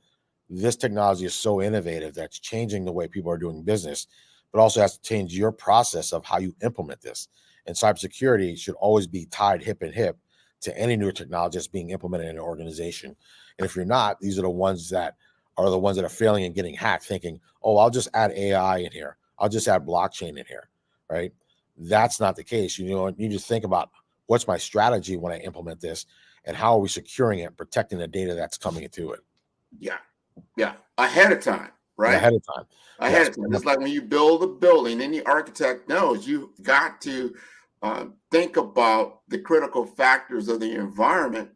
this technology is so innovative that's changing the way people are doing business, but also has to change your process of how you implement this. And cybersecurity should always be tied hip and hip to any new technology that's being implemented in an organization. And if you're not, these are the ones that are failing and getting hacked, thinking, oh, I'll just add AI in here. I'll just add blockchain in here, right? That's not the case. You need to think about, what's my strategy when I implement this, and how are we securing it, protecting the data that's coming into it? Yeah. Ahead of time, right? Ahead of time. Ahead of time. It's like when you build a building, any architect knows you've got to think about the critical factors of the environment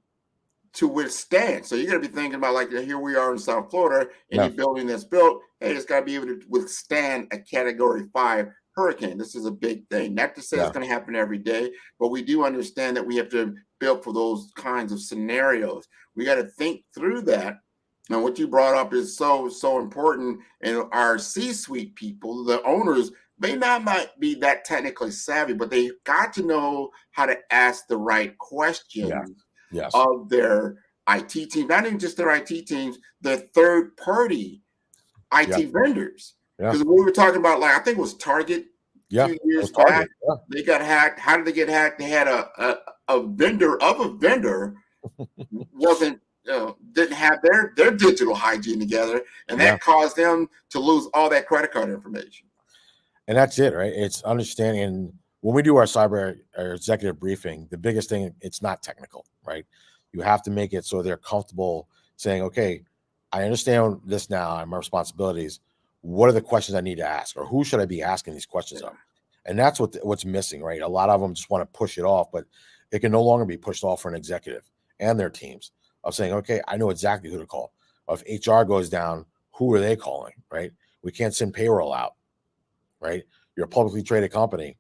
to withstand. So you're going to be thinking about, like, here we are in South Florida, any building that's built, hey, it's got to be able to withstand a Category 5 hurricane. This is a big thing. Not to say Yeah. it's going to happen every day, but we do understand that we have to build for those kinds of scenarios. We got to think through that. And what you brought up is so important. And our C-suite people, the owners, might be that technically savvy, but they got to know how to ask the right questions Yes. of their IT team, not even just their IT teams, their third-party IT vendors. Because we were talking about, like, I think it was Target 2 years back. They got hacked. How did they get hacked? They had a vendor of a vendor wasn't didn't have their digital hygiene together, and that caused them to lose all that credit card information. And that's it, right? It's understanding when we do our cyber or executive briefing, the biggest thing, it's not technical, right? You have to make it so they're comfortable saying, okay, I understand this now and my responsibilities. What are the questions I need to ask, or who should I be asking these questions of? And that's what's missing, right? A lot of them just want to push it off, but it can no longer be pushed off for an executive and their teams of saying, okay, I know exactly who to call. Or if HR goes down, who are they calling, right? We can't send payroll out, right? You're a publicly traded company.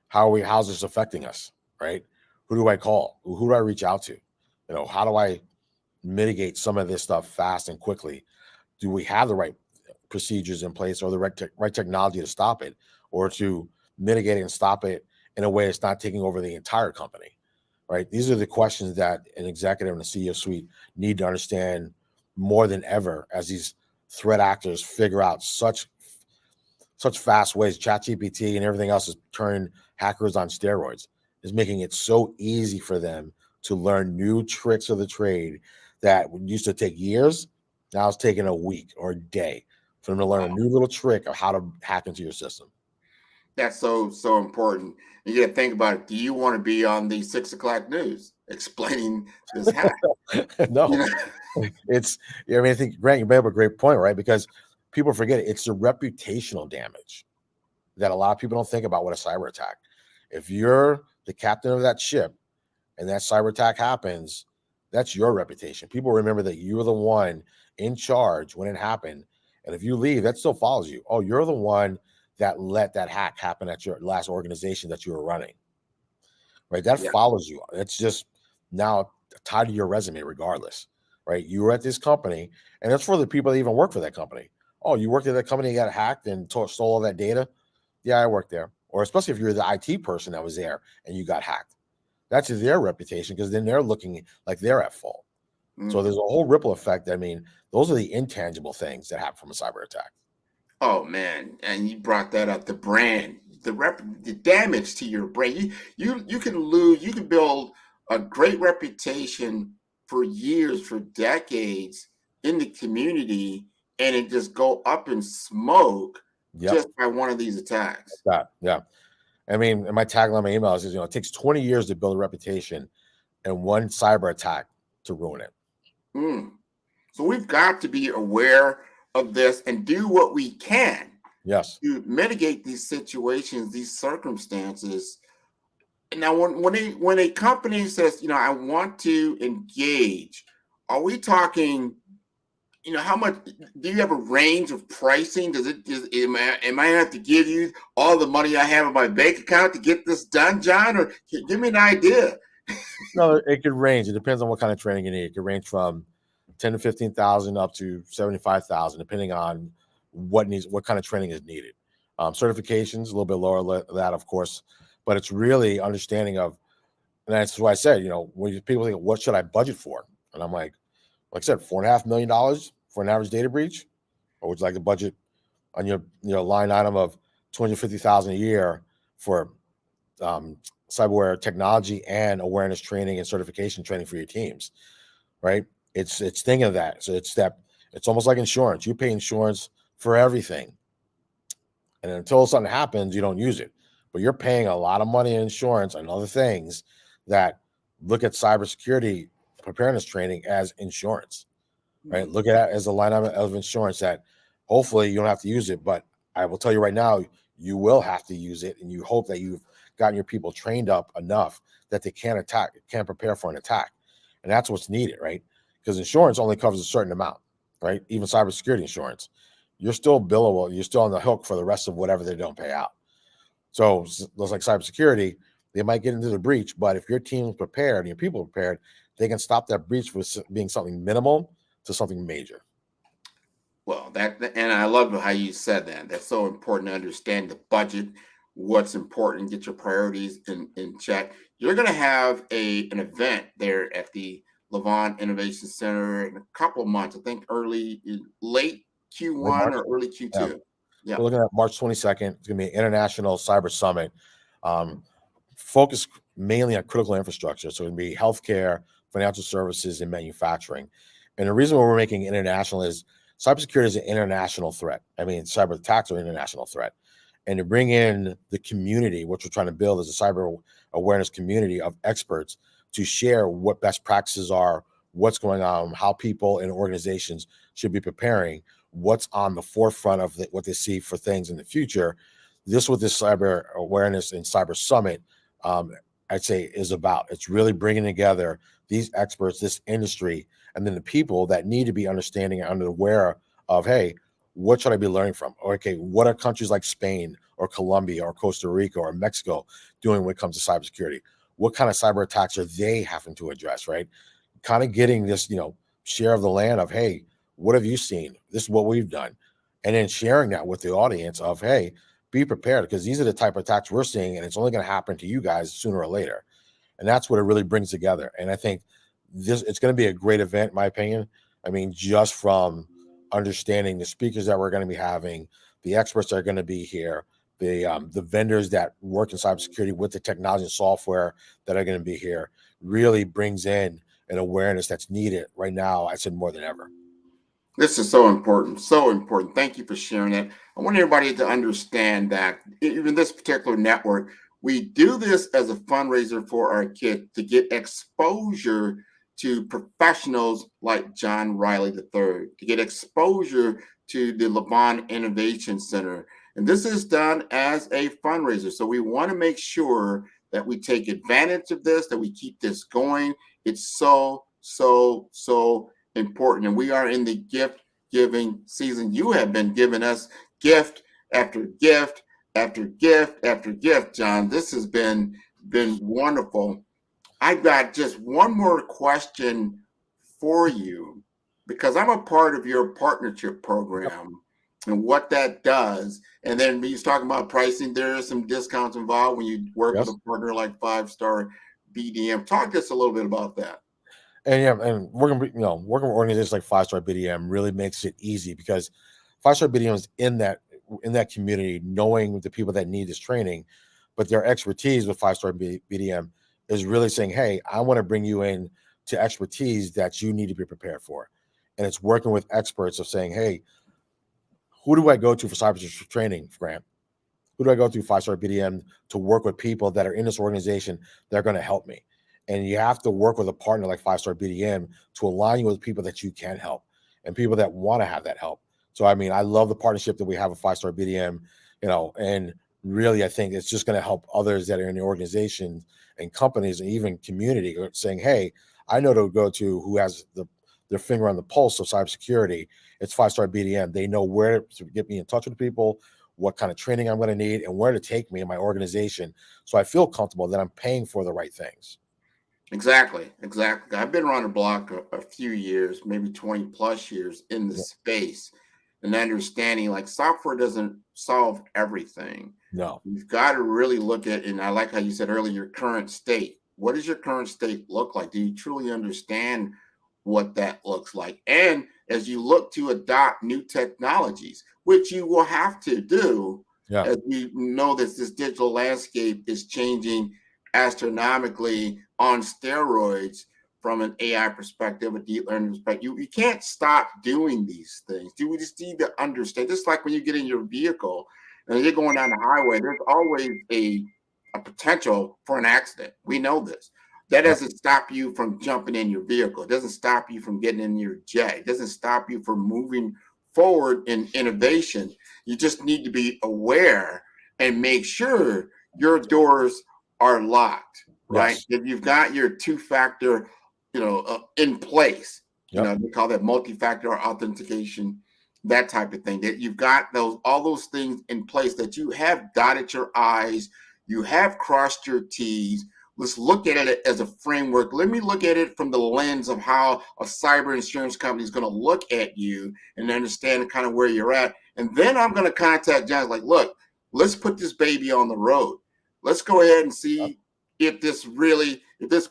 How's this affecting us, right? Who do I call? Who do I reach out to? You know, how do I mitigate some of this stuff fast and quickly? Do we have the right procedures in place or the right technology to stop it, or to mitigate it and stop it in a way that's not taking over the entire company, right? These are the questions that an executive and a CEO suite need to understand more than ever as these threat actors figure out such fast ways. ChatGPT and everything else is turning hackers on steroids. Is making it so easy for them to learn new tricks of the trade that used to take years. Now it's taking a week or a day for them to learn a new little trick of how to hack into your system. That's so important. You got to think about it. Do you want to be on the 6 o'clock news explaining this hack? No, I think, Grant, you made up a great point, right? Because people forget it's the reputational damage that a lot of people don't think about with a cyber attack. If you're the captain of that ship and that cyber attack happens, that's your reputation. People remember that you were the one in charge when it happened. And if you leave, that still follows you. Oh, you're the one that let that hack happen at your last organization that you were running, right? That follows you. It's just now tied to your resume regardless, right? You were at this company, and that's for the people that even work for that company. Oh, you worked at that company, you got hacked and stole all that data? Yeah, I worked there. Or especially if you're the IT person that was there and you got hacked. That's their reputation, because then they're looking like they're at fault. So there's a whole ripple effect. I mean, those are the intangible things that happen from a cyber attack. Oh man, and you brought that up. The brand, the damage to your brand. You can build a great reputation for years, for decades in the community, and it just go up in smoke just by one of these attacks. Yeah. I mean, in my tagline, my email is, it takes 20 years to build a reputation and one cyber attack to ruin it. So we've got to be aware of this and do what we can to mitigate these situations, these circumstances. Now, when a company says, I want to engage, are we talking, how much do you have a range of pricing? Am I have to give you all the money I have in my bank account to get this done, John? Or give me an idea. No, it could range. It depends on what kind of training you need. It could range from 10 to 15,000 up to 75,000, depending on what kind of training is needed. Certifications a little bit lower than that, of course, but it's really understanding of, and that's why I said, when people think, what should I budget for? And I'm like I said, $4.5 million for an average data breach, or would you like a budget on your line item of $250,000 a year for cyberware technology and awareness training and certification training for your teams, right? It's thinking of that. So it's almost like insurance. You pay insurance for everything, and until something happens, you don't use it. But you're paying a lot of money in insurance and other things that look at cybersecurity preparedness training as insurance, right? Look at it as a line item of insurance that hopefully you don't have to use it, but I will tell you right now, you will have to use it, and you hope that you've gotten your people trained up enough that they can prepare for an attack. And that's what's needed, right? Because insurance only covers a certain amount, right? Even cybersecurity insurance, you're still billable. You're still on the hook for the rest of whatever they don't pay out. So just like cybersecurity, they might get into the breach, but if your team is prepared and your people are prepared, they can stop that breach from being something minimal to something major. Well, and I love how you said that. That's so important to understand the budget, what's important, get your priorities in check. You're going to have an event there at the Levant Innovation Center in a couple of months. I think late Q1 or early Q2. Yeah. Yeah. We're looking at March 22nd. It's going to be an international cyber summit, focused mainly on critical infrastructure. So it's going to be healthcare, financial services, and manufacturing. And the reason why we're making it international is cybersecurity is an international threat. I mean, cyber attacks are an international threat. And to bring in the community, which we're trying to build is a cyber awareness community of experts to share what best practices are, what's going on, how people and organizations should be preparing, what's on the forefront of what they see for things in the future. This what this cyber awareness and cyber summit, I'd say, is about. It's really bringing together these experts, this industry, and then the people that need to be understanding and aware of, hey, what should I be learning from? Or, okay, what are countries like Spain or Colombia or Costa Rica or Mexico doing when it comes to cybersecurity? What kind of cyber attacks are they having to address, right? Kind of getting this, share of the land of, hey, what have you seen? This is what we've done. And then sharing that with the audience of, hey, be prepared because these are the type of attacks we're seeing and it's only going to happen to you guys sooner or later. And that's what it really brings together. And I think it's going to be a great event, in my opinion. I mean, just from understanding the speakers that we're going to be having, the experts that are going to be here, the vendors that work in cybersecurity with the technology and software that are going to be here, really brings in an awareness that's needed right now, I said, more than ever. This is so important, so important. Thank you for sharing that. I want everybody to understand that even this particular network, we do this as a fundraiser for our kids to get exposure to professionals like John Riley III, to get exposure to the Levant Innovation Center. And this is done as a fundraiser. So we want to make sure that we take advantage of this, that we keep this going. It's so, so, so important. And we are in the gift giving season. You have been giving us gift after gift after gift after gift, John. This has been wonderful. I've got just one more question for you because I'm a part of your partnership program and what that does. And then when you're talking about pricing, there are some discounts involved when you work with a partner like 5-Star BDM. Talk to us a little bit about that. And working with organizations like 5-Star BDM really makes it easy because 5-Star BDM is in that community, knowing the people that need this training, but their expertise with 5-Star BDM is really saying, hey, I want to bring you in to expertise that you need to be prepared for. And it's working with experts of saying, hey, who do I go to for cyber training, Grant? Who do I go to 5-Star BDM to work with people that are in this organization that are going to help me? And you have to work with a partner like 5-Star BDM to align you with people that you can help and people that want to have that help. So, I mean, I love the partnership that we have with 5-Star BDM, and really, I think it's just going to help others that are in the organization and companies and even community saying, hey, I know to go to who has their finger on the pulse of cybersecurity. It's 5-Star BDM. They know where to get me in touch with people, what kind of training I'm going to need, and where to take me in my organization. So I feel comfortable that I'm paying for the right things. Exactly. I've been around the block a few years, maybe 20 plus years in the space, and understanding like software doesn't solve everything. No. You've got to really look at, and I like how you said earlier, your current state. What does your current state look like? Do you truly understand what that looks like? And as you look to adopt new technologies, which you will have to do, as we know that this digital landscape is changing astronomically on steroids from an AI perspective, a deep learning perspective. You can't stop doing these things. We just need to understand, just like when you get in your vehicle and you're going down the highway, there's always a potential for an accident. We know this. That doesn't stop you from jumping in your vehicle. It doesn't stop you from getting in your jet. It doesn't stop you from moving forward in innovation. You just need to be aware and make sure your doors are locked, right? If you've got your two-factor, in place, they call that multi-factor authentication. that type of thing, that you've got all those things in place, that you have dotted your I's, you have crossed your T's. Let's look at it as a framework. Let me look at it from the lens of how a cyber insurance company is going to look at you and understand kind of where you're at. And then I'm going to contact John, like, look, let's put this baby on the road. Let's go ahead and see if this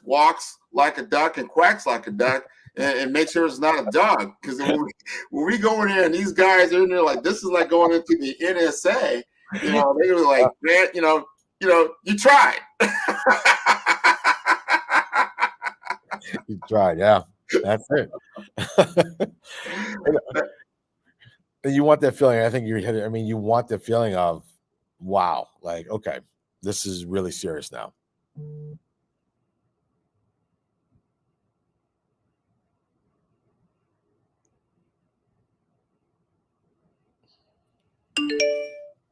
walks like a duck and quacks like a duck, and make sure it's not a dog. Because when we go in there and these guys are in there like, this is like going into the NSA, they were like, man, you tried. You tried, yeah. That's it. And you want that feeling. I think you're hitting. I mean, you want the feeling of, wow, like, okay, this is really serious now.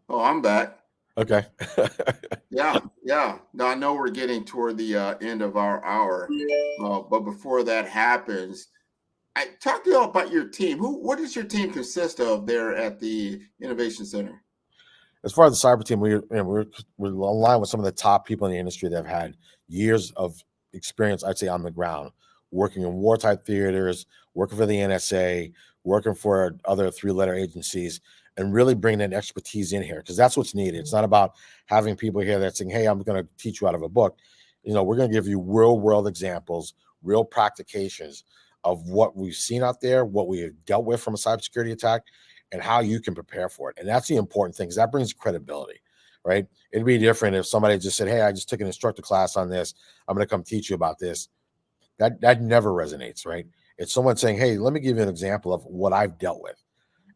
Oh, I'm back. Okay. Yeah. Now I know we're getting toward the end of our hour, but before that happens, I talk to you all about your team. What does your team consist of there at the Innovation Center? As far as the cyber team, we're aligned with some of the top people in the industry that have had years of experience, I'd say, on the ground, working in war-type theaters, working for the NSA, working for other three-letter agencies, and really bringing that expertise in here, because that's what's needed. It's not about having people here that saying, hey, I'm going to teach you out of a book. We're going to give you real-world examples, real practications of what we've seen out there, what we have dealt with from a cybersecurity attack, and how you can prepare for it. And that's the important thing, because that brings credibility, right? It'd be different if somebody just said, hey, I just took an instructor class on this. I'm going to come teach you about this. That never resonates, right? It's someone saying, hey, let me give you an example of what I've dealt with.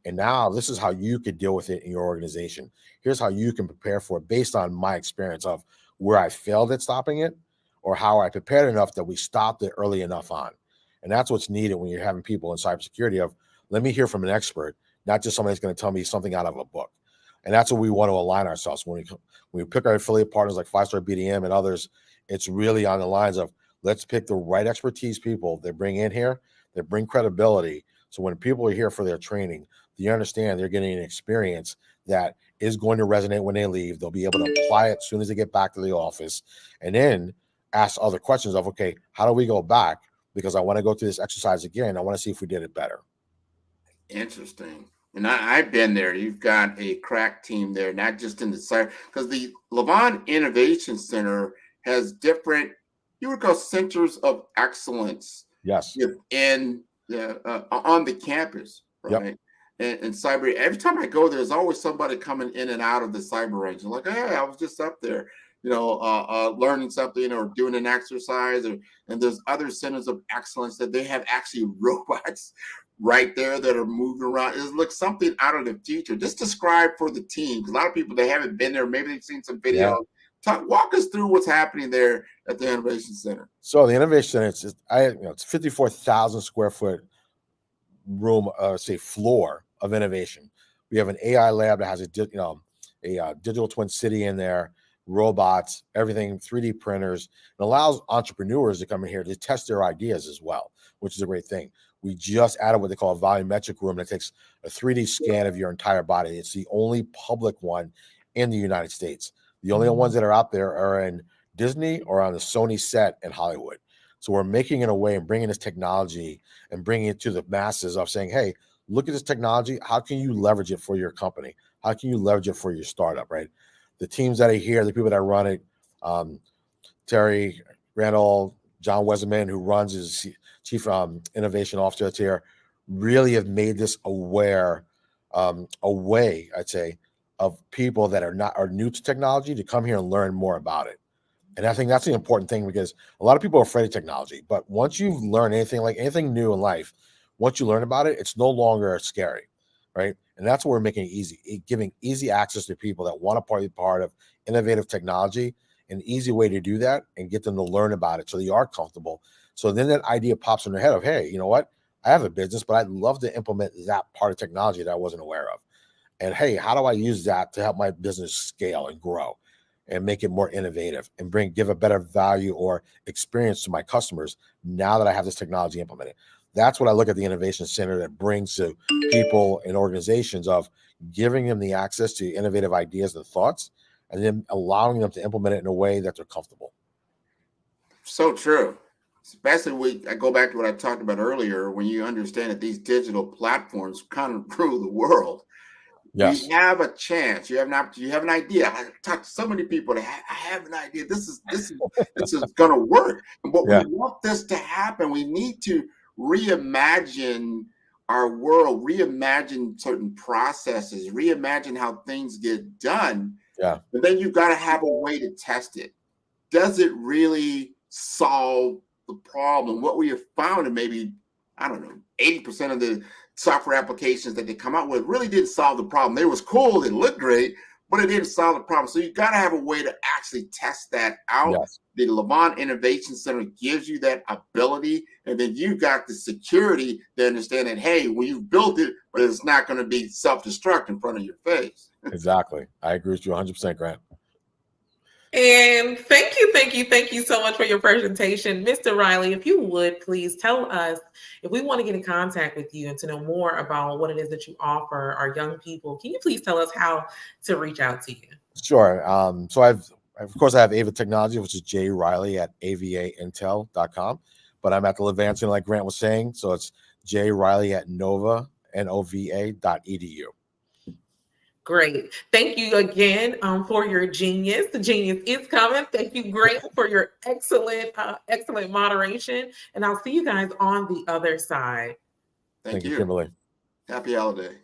And now this is how you could deal with it in your organization. Here's how you can prepare for it based on my experience of where I failed at stopping it, or how I prepared enough that we stopped it early enough on. And that's what's needed when you're having people in cybersecurity of, let me hear from an expert, not just somebody that's going to tell me something out of a book. And that's what we want to align ourselves. When we pick our affiliate partners like 5-Star BDM and others, it's really on the lines of, let's pick the right expertise people that bring in here, that bring credibility. So when people are here for their training, you understand they're getting an experience that is going to resonate when they leave. They'll be able to apply it as soon as they get back to the office, and then ask other questions of, okay, how do we go back? Because I want to go through this exercise again. I want to see if we did it better. Interesting. And I've been there. You've got a crack team there, not just in the cyber, because the Levant Innovation Center has different, you would call centers of excellence. Yes. On the campus, right? Yep. And cyber, every time I go, there's always somebody coming in and out of the cyber range. I'm like, hey, I was just up there, learning something or doing an exercise. And there's other centers of excellence that they have actually robots right there that are moving around. It looks something out of the future. Just describe for the team, because a lot of people, they haven't been there. Maybe they've seen some video. Yeah. Walk us through what's happening there at the Innovation Center. So the Innovation Center, it's 54,000 square foot room, floor of innovation. We have an AI lab that has a digital twin city in there, robots, everything, 3D printers. It allows entrepreneurs to come in here to test their ideas as well, which is a great thing. We just added what they call a volumetric room that takes a 3D scan of your entire body. It's the only public one in the United States. The only ones that are out there are in Disney or on the Sony set in Hollywood. So we're making it a way and bringing this technology and bringing it to the masses of saying, hey, look at this technology. How can you leverage it for your company? How can you leverage it for your startup, right? The teams that are here, the people that run it, Terry Randall, John Weserman, who runs his chief innovation officer that's here, really have made this a way, I'd say, of people that are new to technology to come here and learn more about it. And I think that's the important thing, because a lot of people are afraid of technology. But once you've learned anything new in life, once you learn about it, it's no longer scary, right? And that's what we're making it easy, giving easy access to people that want to be part of innovative technology, an easy way to do that and get them to learn about it so they are comfortable. So then that idea pops in their head of, hey, you know what? I have a business, but I'd love to implement that part of technology that I wasn't aware of. And hey, how do I use that to help my business scale and grow and make it more innovative and give a better value or experience to my customers now that I have this technology implemented? That's what I look at the Innovation Center that brings to people and organizations, of giving them the access to innovative ideas and thoughts, and then allowing them to implement it in a way that they're comfortable. So true. Especially I go back to what I talked about earlier, when you understand that these digital platforms kind of rule the world. Yes. We have a chance. You have an idea. I talked to so many people that I have an idea. This is going to work. But we want this to happen. We need to reimagine our world, reimagine certain processes, reimagine how things get done. Yeah. But then you've got to have a way to test it. Does it really solve the problem? What we have found, and maybe, I don't know, 80% of the software applications that they come out with really didn't solve the problem. It was cool, it looked great, but it didn't solve the problem. So you got to have a way to actually test that out. Yes. The Levant Innovation Center gives you that ability, and then you've got the security to understand that, hey, well, you've built it, but it's not going to be self-destruct in front of your face. Exactly. I agree with you 100%, Grant. And thank you so much for your presentation. Mr. Riley, if you would please tell us, if we want to get in contact with you and to know more about what it is that you offer our young people, can you please tell us how to reach out to you? Sure. So I have Ava Technology, which is jriley@avaintel.com, but I'm at the Levant Center, like Grant was saying. So it's jriley@nova.edu. Great. Thank you again for your genius. The genius is coming. Thank you, Grant, for your excellent moderation. And I'll see you guys on the other side. Thank you, Kimberly. Happy holiday.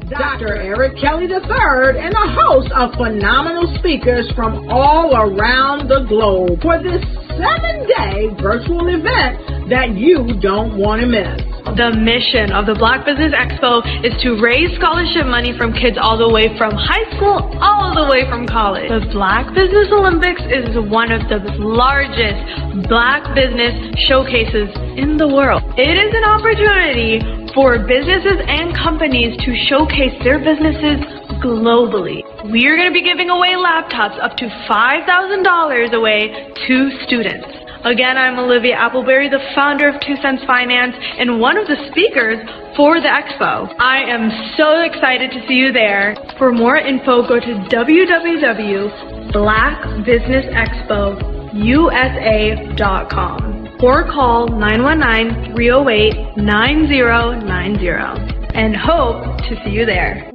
Dr. Eric Kelly III and a host of phenomenal speakers from all around the globe for this 7-day virtual event that you don't want to miss. The mission of the Black Business Expo is to raise scholarship money from kids all the way from high school, all the way from college. The Black Business Olympics is one of the largest Black business showcases in the world. It is an opportunity for businesses and companies to showcase their businesses globally. We are going to be giving away laptops up to $5,000 away to students. Again, I'm Olivia Appleberry, the founder of 2 Cents Finance and one of the speakers for the expo. I am so excited to see you there. For more info, go to www.blackbusinessexpousa.com or call 919-308-9090 and hope to see you there.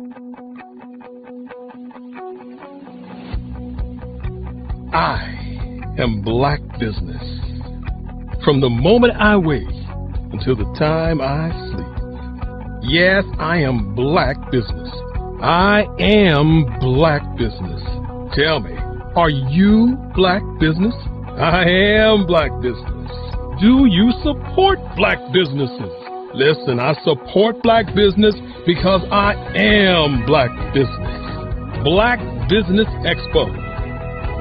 I am Black Business. From the moment I wake until the time I sleep. Yes, I am Black Business. I am Black Business. Tell me, are you Black Business? I am Black Business. Do you support Black businesses? Listen, I support Black business because I am Black Business. Black Business Expo,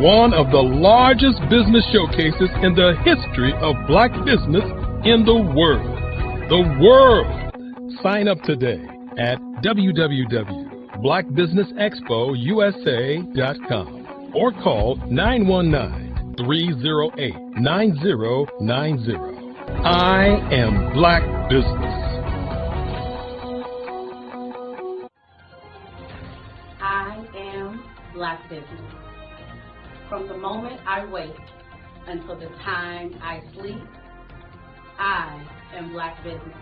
one of the largest business showcases in the history of Black business in the world. The world! Sign up today at www.blackbusinessexpousa.com or call 919-308-9090. I am Black Business. I am Black Business. From the moment I wake until the time I sleep, I am Black Business.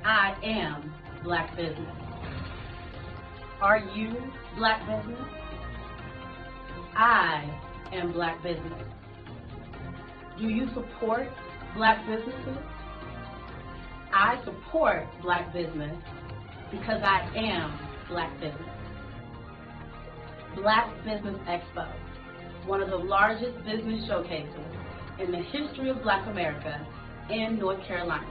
I am Black Business. Are you Black business? I am Black business. Do you support Black businesses? I support Black business because I am Black business. Black Business Expo, one of the largest business showcases in the history of Black America in North Carolina.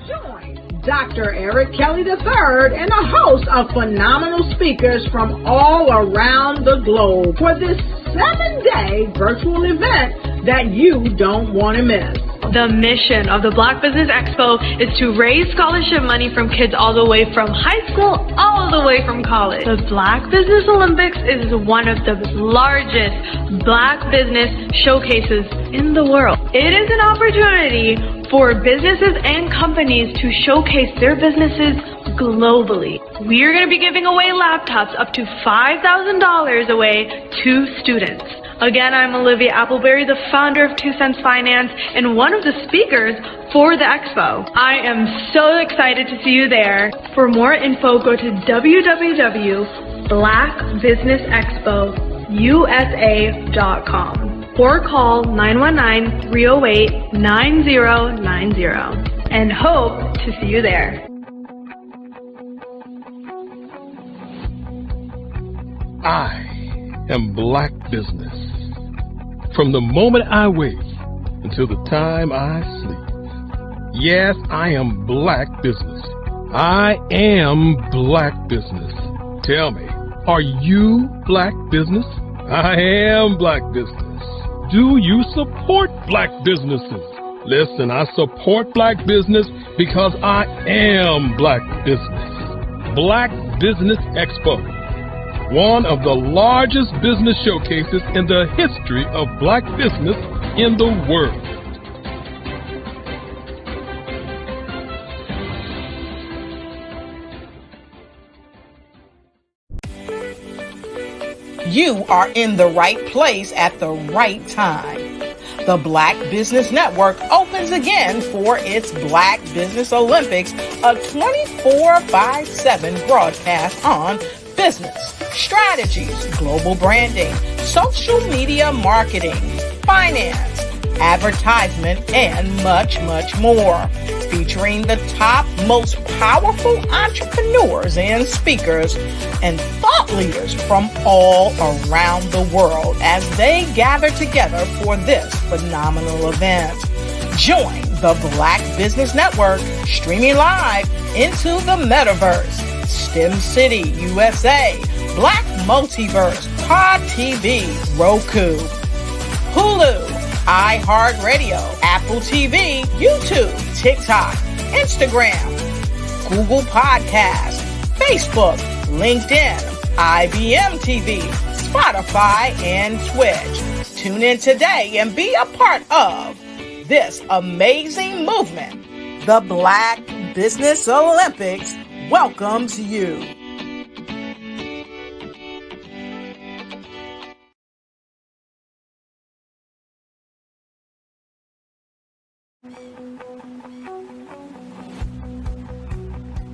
Join Dr. Eric Kelly III and a host of phenomenal speakers from all around the globe for this 7-day virtual event that you don't want to miss. The mission of the Black Business Expo is to raise scholarship money from kids all the way from high school, all the way from college. The Black Business Olympics is one of the largest Black business showcases in the world. It is an opportunity for businesses and companies to showcase their businesses globally. We are going to be giving away laptops up to $5,000 away to students. Again, I'm Olivia Appleberry, the founder of 2 Cents Finance and one of the speakers for the expo. I am so excited to see you there. For more info, go to www.blackbusinessexpousa.com or call 919-308-9090 and hope to see you there. I am Black business. From the moment I wake until the time I sleep. Yes, I am Black business. I am Black business. Tell me, are you Black business? I am Black business. Do you support Black businesses? Listen, I support Black business because I am Black business. Black Business Expo, one of the largest business showcases in the history of Black business in the world. You are in the right place at the right time. The Black Business Network opens again for its Black Business Olympics, a 24/7 broadcast on business, strategies, global branding, social media marketing, finance, advertisement, and much, much more. Featuring the top, most powerful entrepreneurs and speakers and thought leaders from all around the world as they gather together for this phenomenal event. Join the Black Business Network streaming live into the metaverse. STEM City, USA, Black Multiverse, Pod TV, Roku, Hulu, iHeartRadio, Apple TV, YouTube, TikTok, Instagram, Google Podcasts, Facebook, LinkedIn, IBM TV, Spotify, and Twitch. Tune in today and be a part of this amazing movement. The Black Business Olympics welcomes you.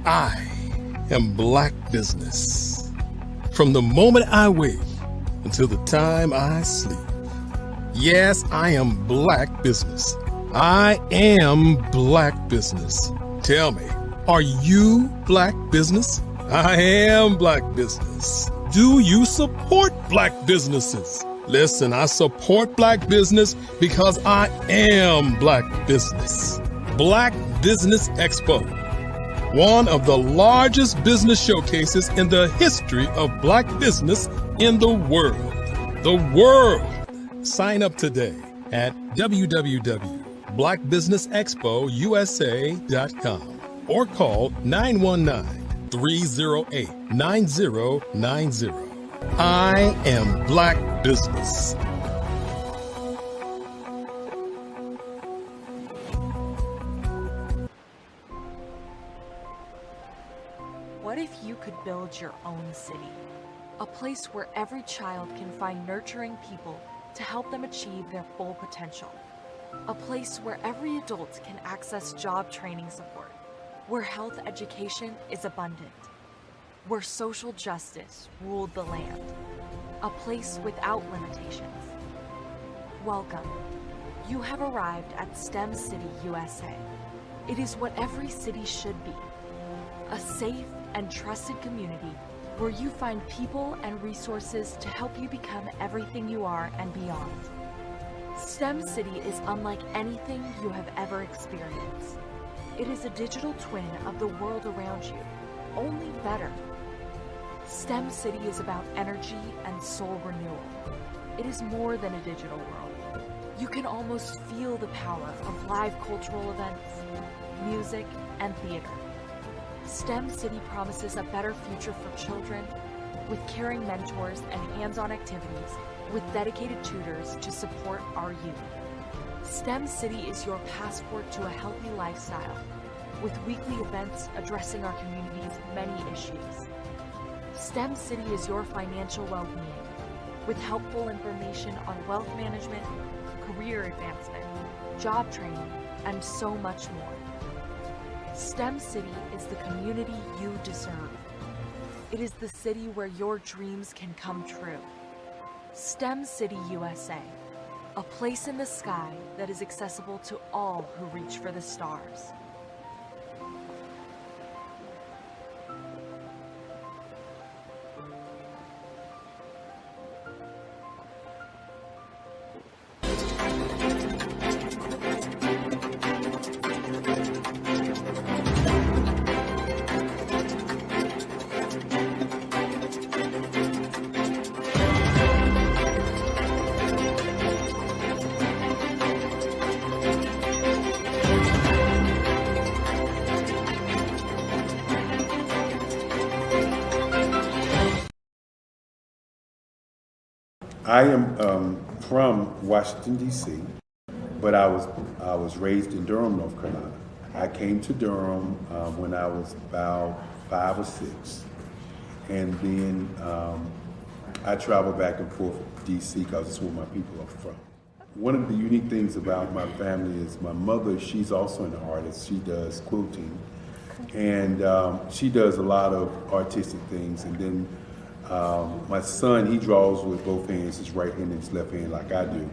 I am Black business. From the moment I wake until the time I sleep. Yes, I am Black business. I am Black business. Tell me, are you Black business? I am Black business. Do you support Black businesses? Listen, I support Black business because I am Black business. Black Business Expo, one of the largest business showcases in the history of Black business in the world. The world. Sign up today at www.blackbusinessexpousa.com or call 919-308-9090. I am Black business. What if you could build your own city? A place where every child can find nurturing people to help them achieve their full potential. A place where every adult can access job training support, where health education is abundant. where social justice ruled the land, a place without limitations. Welcome. You have arrived at STEM City, USA. It is what every city should be, a safe and trusted community where you find people and resources to help you become everything you are and beyond. STEM City is unlike anything you have ever experienced. It is a digital twin of the world around you, only better. STEM City is about energy and soul renewal. It is more than a digital world. You can almost feel the power of live cultural events, music, and theater. STEM City promises a better future for children with caring mentors and hands-on activities with dedicated tutors to support our youth. STEM City is your passport to a healthy lifestyle with weekly events addressing our community's many issues. STEM City is your financial well-being with helpful information on wealth management, career advancement, job training, and so much more. STEM City is the community you deserve. It is the city where your dreams can come true. STEM City, USA, a place in the sky that is accessible to all who reach for the stars. I am from Washington, D.C., but I was raised in Durham, North Carolina. I came to Durham when I was about 5 or 6, and then I traveled back and forth to D.C. because it's where my people are from. One of the unique things about my family is my mother, she's also an artist. She does quilting, and she does a lot of artistic things, and then my son, he draws with both hands, his right hand and his left hand like I do.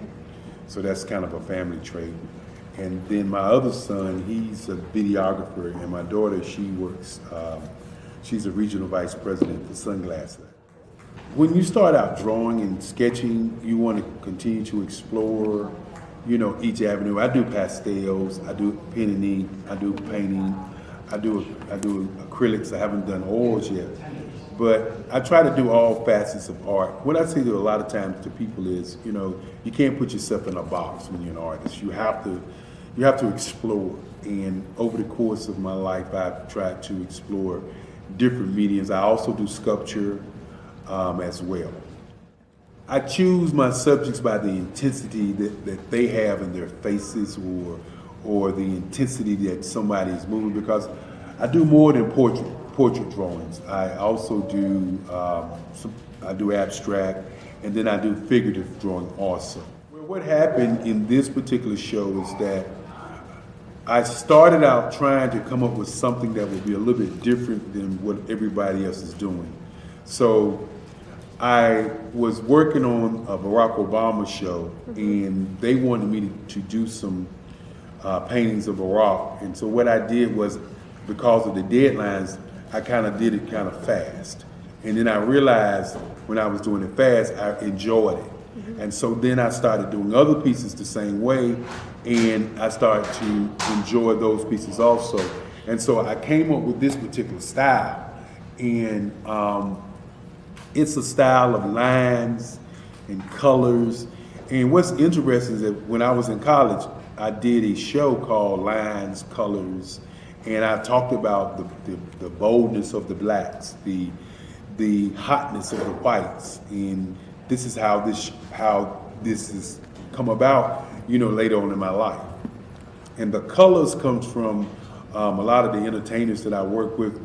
So that's kind of a family trait. And then my other son, he's a videographer, and my daughter, she works, she's a regional vice president for Sunglasses. When you start out drawing and sketching, you want to continue to explore, you know, each avenue. I do pastels, I do pen and ink, I do painting, I do acrylics. I haven't done oils yet. But I try to do all facets of art. What I say to a lot of times to people is, you know, you can't put yourself in a box when you're an artist. You have to explore. And over the course of my life, I've tried to explore different mediums. I also do sculpture as well. I choose my subjects by the intensity that they have in their faces, or the intensity that somebody is moving, because I do more than portrait drawings. I also do I do abstract, and then I do figurative drawing also. Well, what happened in this particular show is that I started out trying to come up with something that would be a little bit different than what everybody else is doing. So I was working on a Barack Obama show, and they wanted me to do some paintings of Barack. And so what I did was, because of the deadlines, I kind of did it kind of fast. And then I realized when I was doing it fast, I enjoyed it. And so then I started doing other pieces the same way, and I started to enjoy those pieces also. And so I came up with this particular style, and it's a style of lines and colors. And what's interesting is that when I was in college, I did a show called Lines, Colors, and I talked about the boldness of the blacks, the hotness of the whites, and this is how this has come about, you know, later on in my life. And the colors comes from a lot of the entertainers that I work with,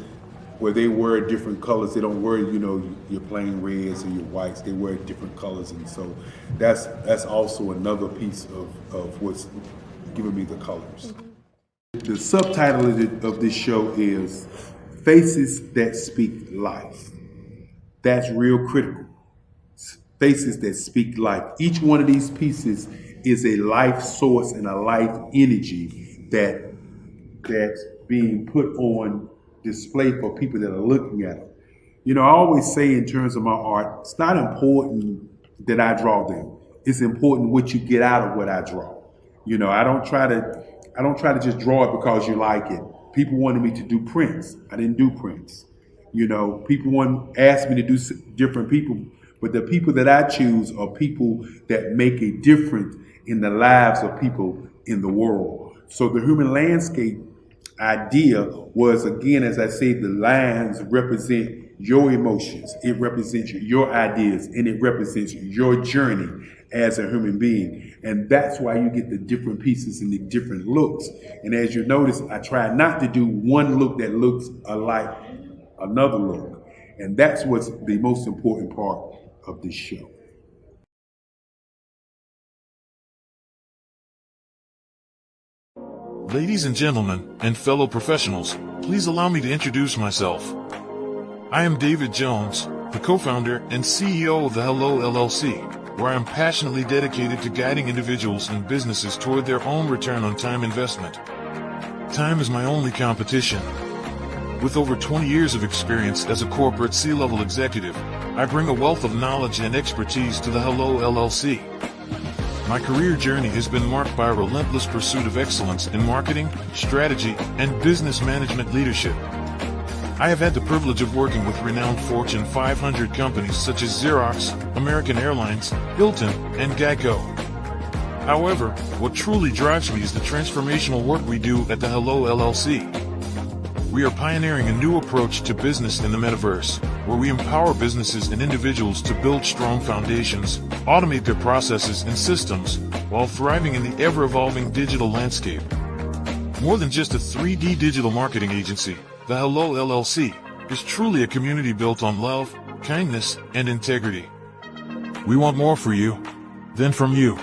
where they wear different colors. They don't wear, you know, your plain reds or your whites. They wear different colors, and so that's also another piece of what's giving me the colors. The subtitle of this show is faces that speak life. That's real critical. Faces that speak life. Each one of these pieces is a life source and a life energy that's being put on display for people that are looking at them. You know, I always say in terms of my art, it's not important that I draw them. It's important what you get out of what I draw. You know, I don't try to just draw it because you like it. People wanted me to do prints. I didn't do prints. You know, people asked me to do different people, but the people that I choose are people that make a difference in the lives of people in the world. So the human landscape idea was, again, as I say, the lines represent your emotions, it represents your ideas, and it represents your journey as a human being. And that's why you get the different pieces and the different looks. And as you notice, I try not to do one look that looks alike another look. And that's what's the most important part of this show. Ladies and gentlemen, and fellow professionals, please allow me to introduce myself. I am David Jones, the co-founder and CEO of the Hello LLC, where I am passionately dedicated to guiding individuals and businesses toward their own return on time investment. Time is my only competition. With over 20 years of experience as a corporate C-level executive, I bring a wealth of knowledge and expertise to the Hello LLC. My career journey has been marked by a relentless pursuit of excellence in marketing, strategy, and business management leadership. I have had the privilege of working with renowned Fortune 500 companies such as Xerox, American Airlines, Hilton, and Geico. However, what truly drives me is the transformational work we do at the Hello LLC. We are pioneering a new approach to business in the metaverse, where we empower businesses and individuals to build strong foundations, automate their processes and systems, while thriving in the ever-evolving digital landscape. More than just a 3D digital marketing agency, the Hello LLC is truly a community built on love, kindness, and integrity. We want more for you than from you.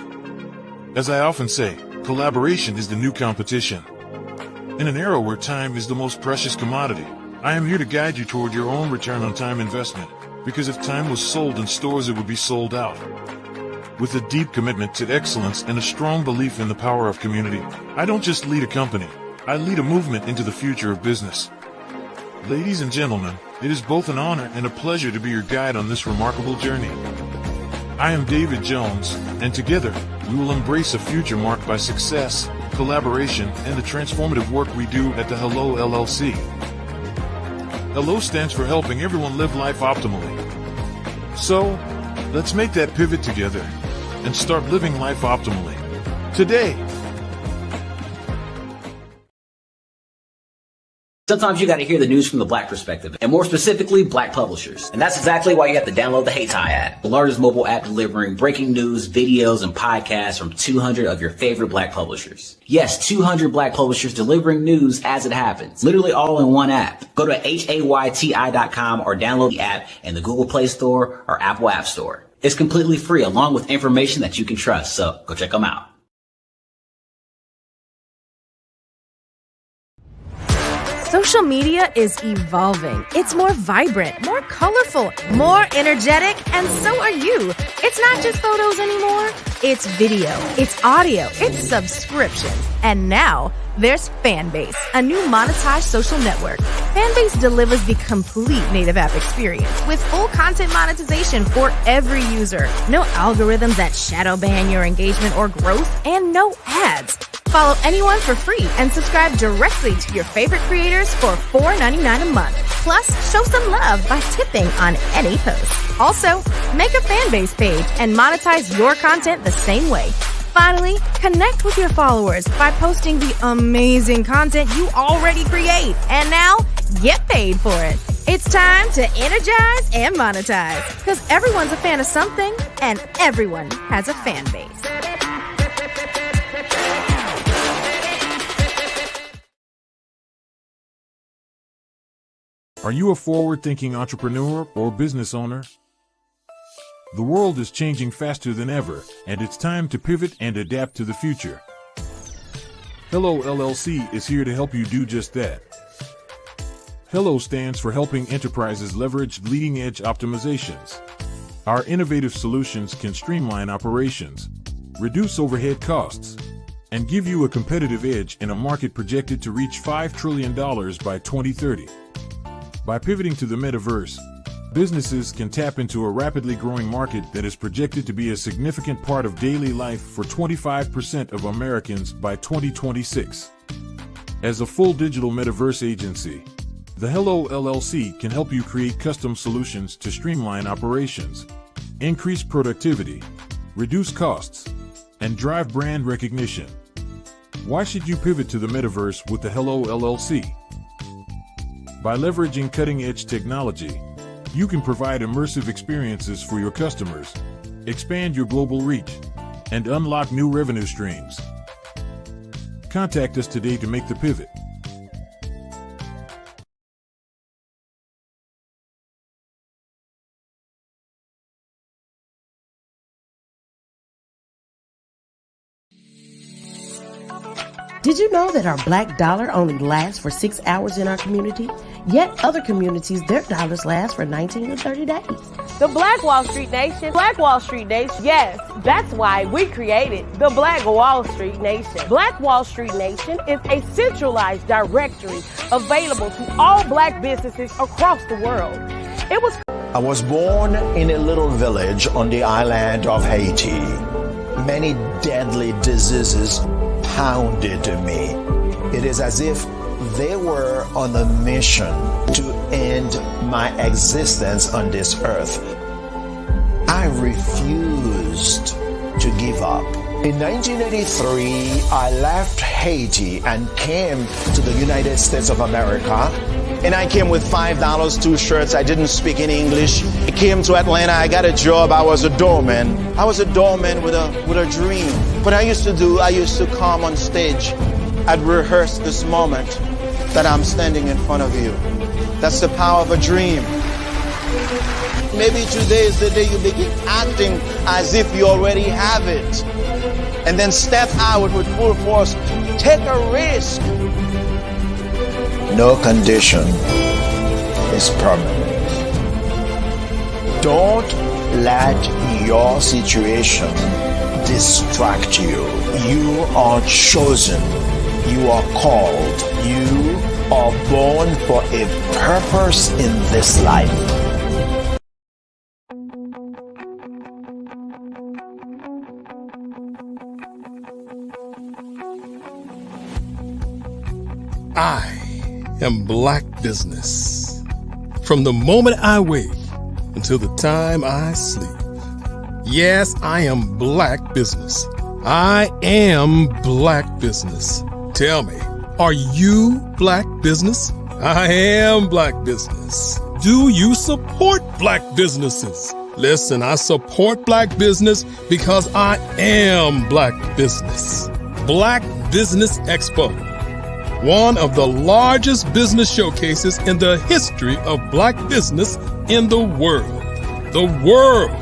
As I often say, collaboration is the new competition. In an era where time is the most precious commodity, I am here to guide you toward your own return on time investment, because if time was sold in stores, it would be sold out. With a deep commitment to excellence and a strong belief in the power of community, I don't just lead a company, I lead a movement into the future of business. Ladies and gentlemen, it is both an honor and a pleasure to be your guide on this remarkable journey. I am David Jones, and together, we will embrace a future marked by success, collaboration, and the transformative work we do at the Hello LLC. Hello stands for helping everyone live life optimally. So, let's make that pivot together and start living life optimally today. Sometimes you got to hear the news from the Black perspective, and more specifically, Black publishers. And that's exactly why you have to download the HeyTie app, the largest mobile app delivering breaking news, videos, and podcasts from 200 of your favorite Black publishers. Yes, 200 Black publishers delivering news as it happens, literally all in one app. Go to HAYTI.com or download the app in the Google Play Store or Apple App Store. It's completely free, along with information that you can trust, so go check them out. Social media is evolving. It's more vibrant, more colorful, more energetic, and so are you. It's not just photos anymore. It's video, it's audio, it's subscriptions. And now there's Fanbase, a new monetized social network. Fanbase delivers the complete native app experience with full content monetization for every user. No algorithms that shadow ban your engagement or growth, and no ads. Follow anyone for free and subscribe directly to your favorite creators for $4.99 a month. Plus, show some love by tipping on any post. Also, make a Fanbase page and monetize your content the same way. Finally, connect with your followers by posting the amazing content you already create. And now, get paid for it. It's time to energize and monetize, because everyone's a fan of something and everyone has a fan base. Are you a forward-thinking entrepreneur or business owner? The world is changing faster than ever, and it's time to pivot and adapt to the future. Hello LLC is here to help you do just that. Hello stands for helping enterprises leverage leading-edge optimizations. Our innovative solutions can streamline operations, reduce overhead costs, and give you a competitive edge in a market projected to reach $5 trillion by 2030. By pivoting to the metaverse, businesses can tap into a rapidly growing market that is projected to be a significant part of daily life for 25% of Americans by 2026. As a full digital metaverse agency, the Hello LLC can help you create custom solutions to streamline operations, increase productivity, reduce costs, and drive brand recognition. Why should you pivot to the metaverse with the Hello LLC? By leveraging cutting-edge technology, you can provide immersive experiences for your customers, expand your global reach, and unlock new revenue streams. Contact us today to make the pivot. Did you know that our black dollar only lasts for 6 hours in our community? Yet other communities, their dollars last for 19 to 30 days. The Black Wall Street Nation. Black Wall Street Nation. Yes, that's why we created the Black Wall Street Nation. Black Wall Street Nation is a centralized directory available to all black businesses across the world. I was born in a little village on the island of Haiti. Many deadly diseases pounded me. It is as if they were on a mission to end my existence on this earth. I refused to give up. In 1983, I left Haiti and came to the United States of America. And I came with $5, 2 shirts. I didn't speak any English. I came to Atlanta. I got a job. I was a doorman. I was a doorman with a dream. What I used to come on stage. I'd rehearse this moment that I'm standing in front of you. That's the power of a dream. Maybe today is the day you begin acting as if you already have it. And then step out with full force. Take a risk. No condition is permanent. Don't let your situation distract you. You are chosen. You are called. You are born for a purpose in this life. I am Black Business. From the moment I wake until the time I sleep. Yes, I am Black Business. I am Black Business. Tell me, are you Black Business? I am Black Business. Do you support Black businesses? Listen, I support Black business because I am Black Business. Black Business Expo, one of the largest business showcases in the history of Black business in the world. The world!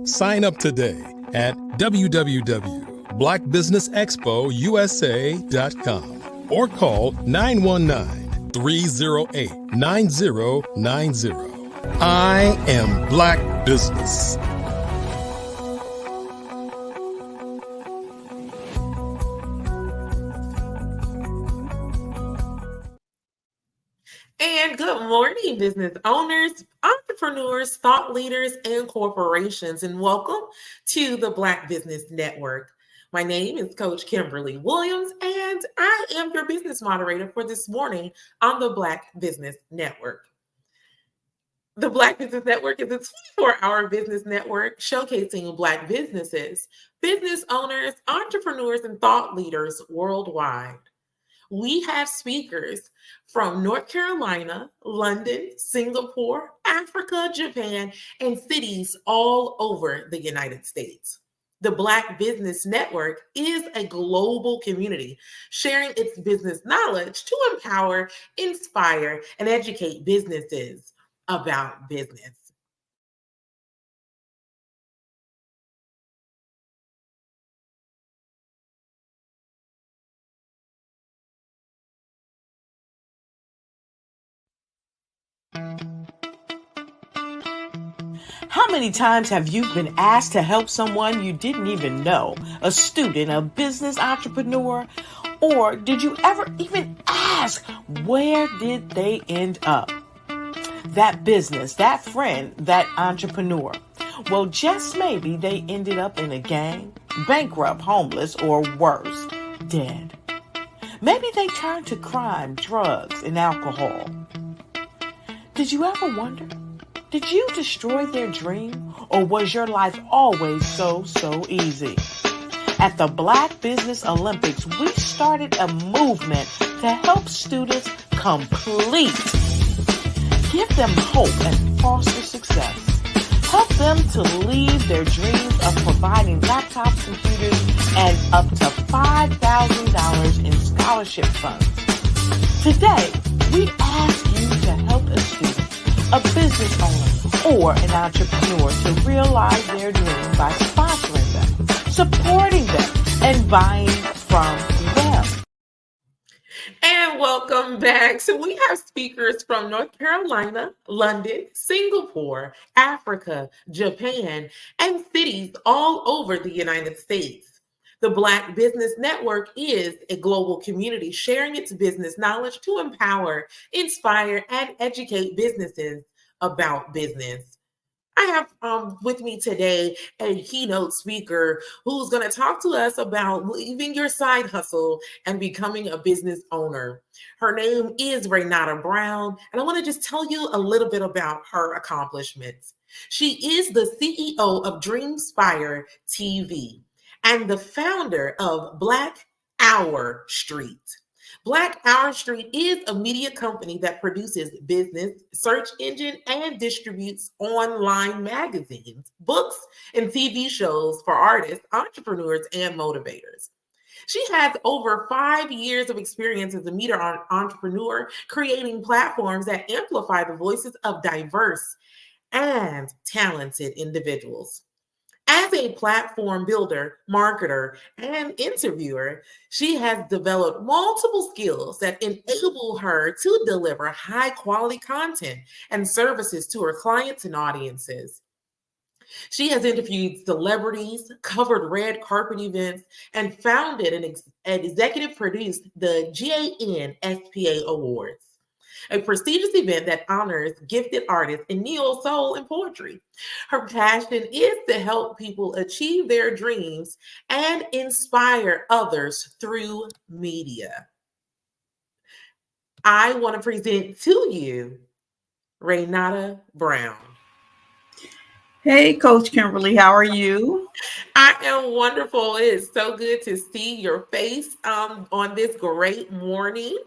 Sign up today at www.blackbusinessexpousa.com or call 919-308-9090. I am Black Business. And good morning, business owners, entrepreneurs, thought leaders, and corporations, and welcome to the Black Business Network. My name is Coach Kimberly Williams, and I am your business moderator for this morning on the Black Business Network. The Black Business Network is a 24-hour business network showcasing Black businesses, business owners, entrepreneurs, and thought leaders worldwide. We have speakers from North Carolina, London, Singapore, Africa, Japan, and cities all over the United States. The Black Business Network is a global community sharing its business knowledge to empower, inspire, and educate businesses about business. How many times have you been asked to help someone you didn't even know? A student, a business entrepreneur? Or did you ever even ask, where did they end up? That business, that friend, that entrepreneur. Well, just maybe they ended up in a gang, bankrupt, homeless, or worse, dead. Maybe they turned to crime, drugs, and alcohol. Did you ever wonder? Did you destroy their dream, or was your life always so easy? At the Black Business Olympics, we started a movement to help students complete. Give them hope and foster success. Help them to leave their dreams of providing laptops, computers, and up to $5,000 in scholarship funds. Today, we ask you to help a student, a business owner, or an entrepreneur to realize their dream by sponsoring them, supporting them, and buying from them. And welcome back. So we have speakers from North Carolina, London, Singapore, Africa, Japan, and cities all over the United States. The Black Business Network is a global community sharing its business knowledge to empower, inspire, and educate businesses about business. I have with me today a keynote speaker who's going to talk to us about leaving your side hustle and becoming a business owner. Her name is Renata Brown, and I want to just tell you a little bit about her accomplishments. She is the CEO of Dreamspire TV and the founder of Black Hour Street. Black Hour Street is a media company that produces business, search engine, and distributes online magazines, books, and TV shows for artists, entrepreneurs, and motivators. She has over 5 years of experience as a media entrepreneur, creating platforms that amplify the voices of diverse and talented individuals. As a platform builder, marketer, and interviewer, she has developed multiple skills that enable her to deliver high quality content and services to her clients and audiences. She has interviewed celebrities, covered red carpet events, and founded and executive produced the GAN SPA Awards, a prestigious event that honors gifted artists in neo soul and poetry. Her passion is to help people achieve their dreams and inspire others through media. I want to present to you Renata Brown. Hey, Coach Kimberly, how are you? I am wonderful. It is so good to see your face on this great morning.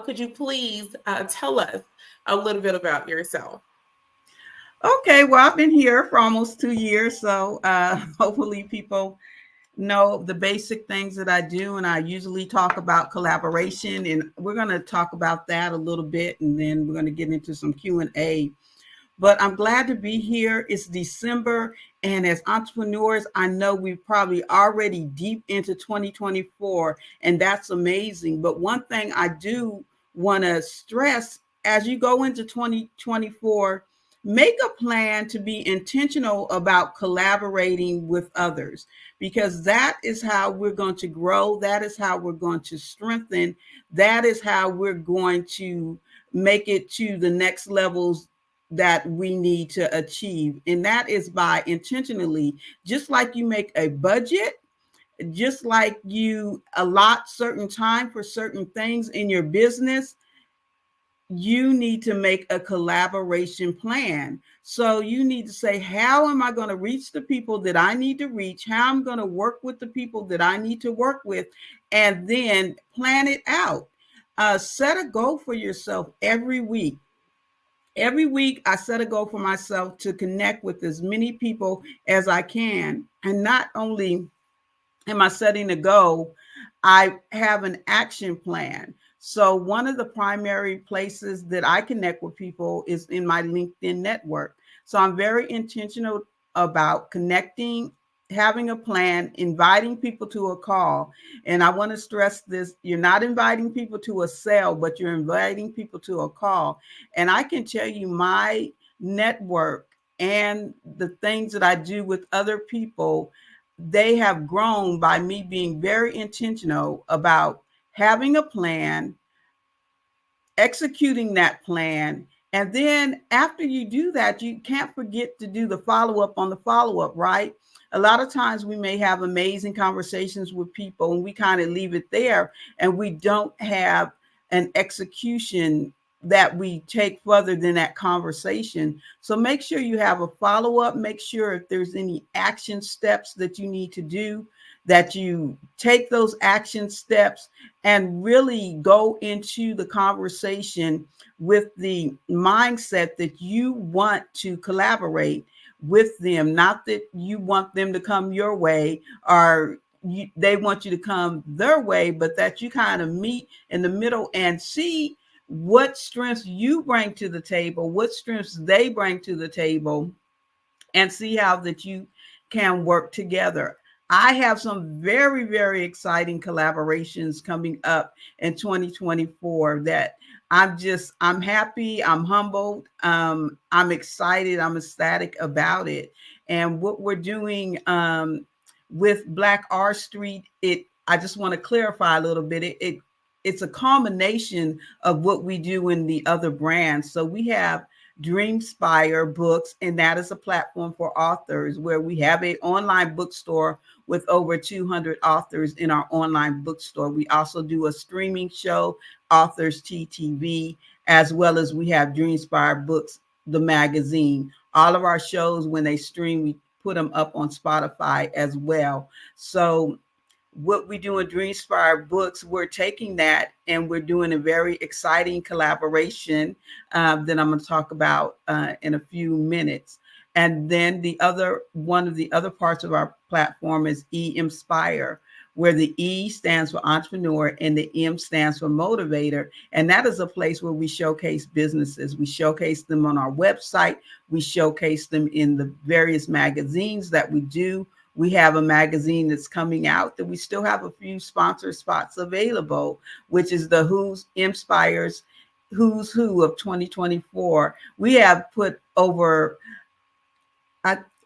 Could you please tell us a little bit about yourself? Okay, well, I've been here for almost 2 years, so hopefully people know the basic things that I do, and I usually talk about collaboration, and we're going to talk about that a little bit, and then we're going to get into some Q&A. But I'm glad to be here. It's December, and as entrepreneurs, I know we're probably already deep into 2024, and that's amazing. But one thing I do want to stress, as you go into 2024, make a plan to be intentional about collaborating with others, because that is how we're going to grow. That is how we're going to strengthen. That is how we're going to make it to the next levels that we need to achieve. And that is by intentionally, just like you make a budget, just like you allot certain time for certain things in your business, you need to make a collaboration plan. So you need to say, how am I going to reach the people that I need to reach? How I'm going to work with the people that I need to work with, and then plan it out. Set a goal for yourself every week. Every week, I set a goal for myself to connect with as many people as I can. And not only am I setting a goal, I have an action plan. So one of the primary places that I connect with people is in my LinkedIn network. So I'm very intentional about connecting having a plan, inviting people to a call. And I want to stress this, you're not inviting people to a sale, but you're inviting people to a call. And I can tell you my network and the things that I do with other people, they have grown by me being very intentional about having a plan, executing that plan. And then after you do that, you can't forget to do the follow-up on the follow-up, right? A lot of times we may have amazing conversations with people and we kind of leave it there and we don't have an execution that we take further than that conversation. So make sure you have a follow-up, make sure if there's any action steps that you need to do, that you take those action steps and really go into the conversation with the mindset that you want to collaborate with them, not that you want them to come your way or they want you to come their way, but that you kind of meet in the middle and see what strengths you bring to the table, what strengths they bring to the table, and see how that you can work together. I have some very, very exciting collaborations coming up in 2024 that I'm happy, I'm humbled, I'm excited, I'm ecstatic about it. And what we're doing with Black R Street, I just want to clarify a little bit. It's a combination of what we do in the other brands. So we have Dreamspire Books, and that is a platform for authors where we have an online bookstore with over 200 authors in our online bookstore. We also do a streaming show, Authors TTV, as well as we have Dreamspire Books, the magazine. All of our shows, when they stream, we put them up on Spotify as well. So what we do in Dreamspire Books, we're taking that and we're doing a very exciting collaboration that I'm going to talk about in a few minutes. And then one of the other parts of our platform is E-Inspire, where the E stands for entrepreneur and the M stands for motivator. And that is a place where we showcase businesses. We showcase them on our website. We showcase them in the various magazines that we do. We have a magazine that's coming out that we still have a few sponsor spots available, which is the Who's Inspires Who's Who of 2024. We have put over,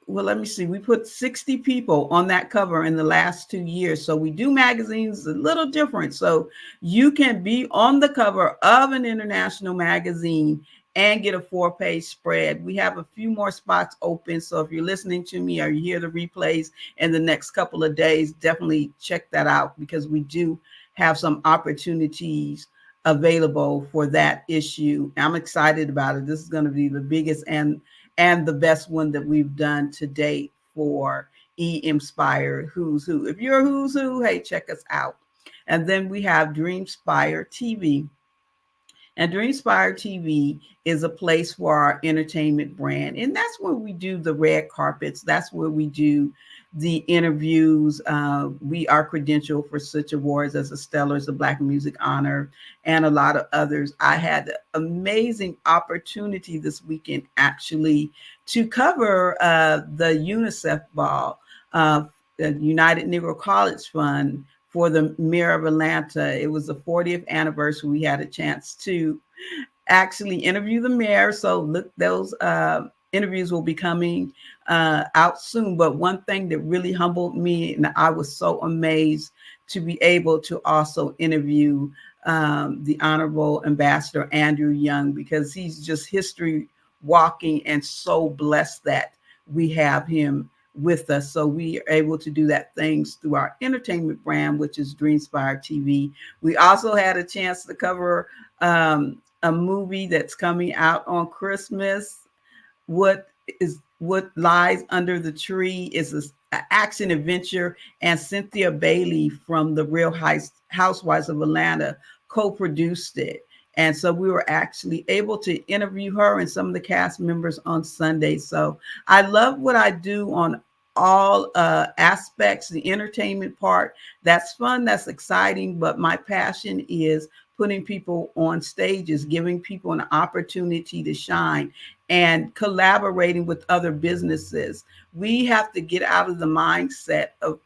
let me see, we put 60 people on that cover in the last 2 years. So we do magazines a little different. So you can be on the cover of an international magazine and get a 4-page spread. We have a few more spots open. So if you're listening to me or you hear the replays in the next couple of days, definitely check that out because we do have some opportunities available for that issue. I'm excited about it. This is going to be the biggest and the best one that we've done to date for E-Inspire Who's Who. If you're a Who's Who, hey, check us out. And then we have Dreamspire TV. And Dreamspire TV is a place for our entertainment brand. And that's where we do the red carpets. That's where we do the interviews. We are credentialed for such awards as the Stellars, the Black Music Honor, and a lot of others. I had the amazing opportunity this weekend actually to cover the UNICEF ball, the United Negro College Fund, for the Mayor of Atlanta. It was the 40th anniversary. We had a chance to actually interview the mayor. So look, those interviews will be coming out soon. But one thing that really humbled me, and I was so amazed to be able to also interview the Honorable Ambassador Andrew Young, because he's just history walking and so blessed that we have him with us. So we are able to do that things through our entertainment brand, which is Dreamspire TV. We also had a chance to cover a movie that's coming out on Christmas. What Lies Under the Tree is an action adventure, and Cynthia Bailey from the Real Housewives of Atlanta co-produced it. And so we were actually able to interview her and some of the cast members on Sunday. So I love what I do on all aspects, the entertainment part. That's fun, that's exciting, but my passion is putting people on stages, giving people an opportunity to shine, and collaborating with other businesses. We have to get out of the mindset of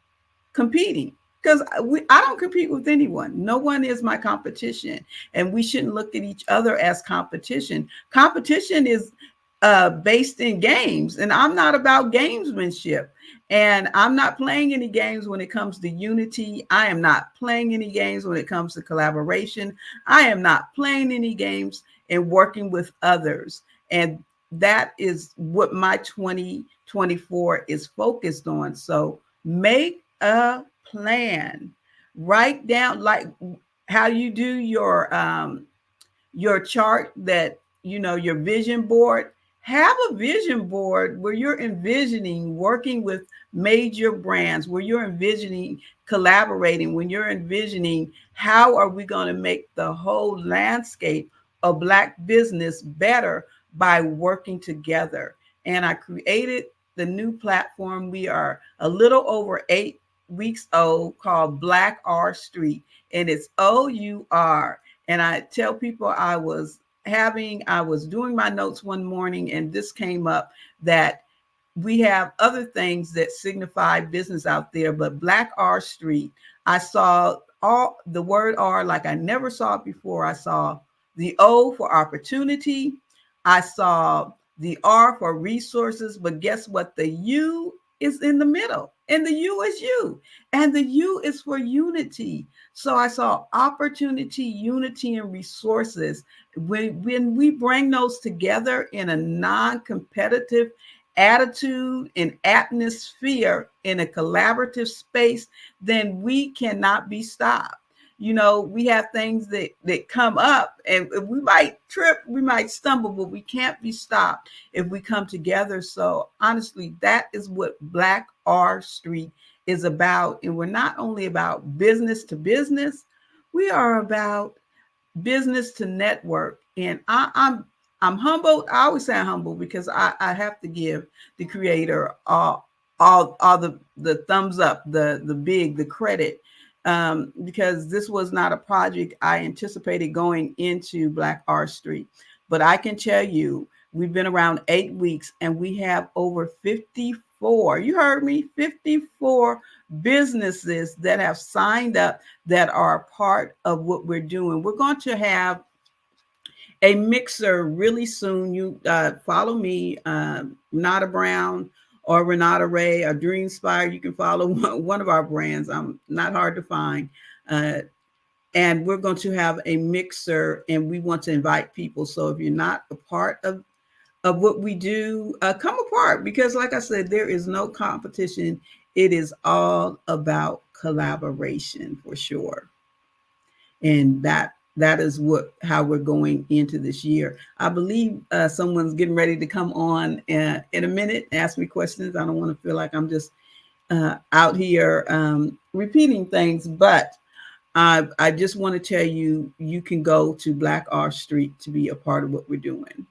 competing, because I don't compete with anyone. No one is my competition, and we shouldn't look at each other as competition. Competition is based in games, and I'm not about gamesmanship. And I'm not playing any games when it comes to unity. I am not playing any games when it comes to collaboration. I am not playing any games in working with others. And that is what my 2024 is focused on. So make a plan. Write down, like how you do your chart, that your vision board. Have a vision board where you're envisioning working with major brands, where you're envisioning collaborating, when you're envisioning how are we going to make the whole landscape of Black business better by working together. And I created the new platform. We are a little over 8 weeks old, called Black R Street, and it's OUR. And I tell people, I was doing my notes one morning, and this came up, that we have other things that signify business out there, but Black R Street, I saw all the word R like I never saw it before. I saw the O for opportunity. I saw the R for resources, but guess what? The U is in the middle, and the U is you, and the U is for unity. So I saw opportunity, unity, and resources. When we bring those together in a non-competitive attitude and atmosphere, in a collaborative space, then we cannot be stopped. We have things that come up, and we might trip, we might stumble, but we can't be stopped if we come together. So honestly, that is what Black R Street is about. And we're not only about business to business, we are about business to network. And I'm humbled. I always say I'm humbled, because I have to give the creator all the thumbs up, the credit, because this was not a project I anticipated going into Black R Street. But I can tell you, we've been around 8 weeks, and we have over 54, you heard me, 54 businesses that have signed up, that are part of what we're doing. We're going to have a mixer really soon. You follow me, Renata Brown or Renata Ray or Dreamspire. You can follow one of our brands. I'm not hard to find. And we're going to have a mixer, and we want to invite people. So if you're not a part of what we do, come apart, because like I said, there is no competition. It is all about collaboration, for sure. And that is how we're going into this year. I believe someone's getting ready to come on in a minute, ask me questions. I don't want to feel like I'm just out here repeating things, but I just want to tell you, you can go to Black R Street to be a part of what we're doing.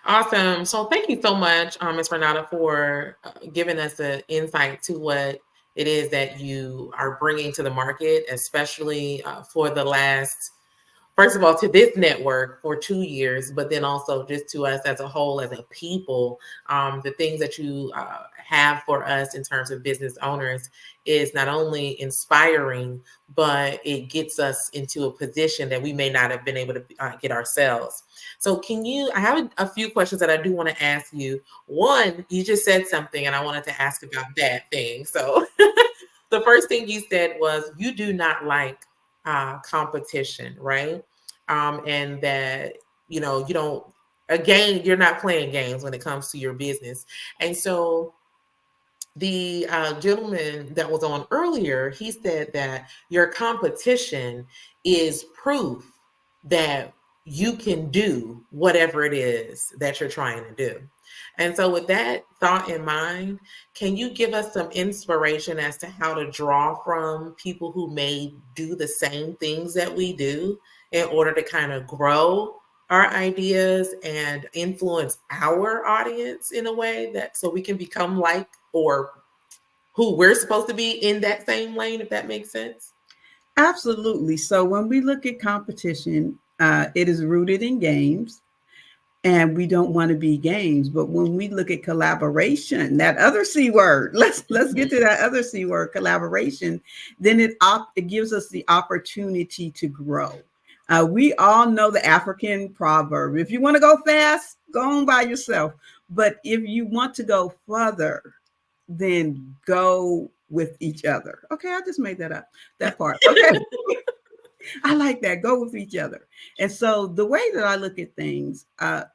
Awesome. So thank you so much, Ms. Renata, for giving us an insight to what it is that you are bringing to the market, especially for the last, first of all, to this network for 2 years, but then also just to us as a whole, as a people. The things that you have for us in terms of business owners is not only inspiring, but it gets us into a position that we may not have been able to get ourselves. So I have a few questions that I do want to ask you. One, you just said something, and I wanted to ask about that thing. So the first thing you said was you do not like competition, right? And that, you don't, again, you're not playing games when it comes to your business. And so the gentleman that was on earlier, he said that your competition is proof that you can do whatever it is that you're trying to do. And so with that thought in mind, can you give us some inspiration as to how to draw from people who may do the same things that we do in order to kind of grow our ideas and influence our audience in a way that so we can become like or who we're supposed to be in that same lane, if that makes sense? Absolutely. So when we look at competition, it is rooted in games, and we don't want to be games. But when we look at collaboration, that other C word, let's get to that other C word, collaboration, then it gives us the opportunity to grow. We all know the African proverb: if you want to go fast, go on by yourself. But if you want to go further, then go with each other. Okay, I just made that up, that part. Okay. I like that. Go with each other. And so the way that I look at things, I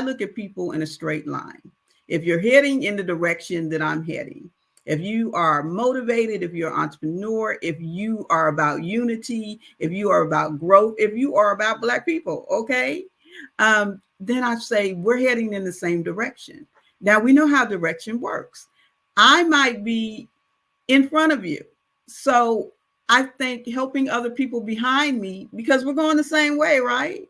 look at people in a straight line. If you're heading in the direction that I'm heading, if you are motivated, if you're an entrepreneur, if you are about unity, if you are about growth, if you are about Black people, okay, then I say we're heading in the same direction. Now we know how direction works. I might be in front of you. So I think helping other people behind me, because we're going the same way, right?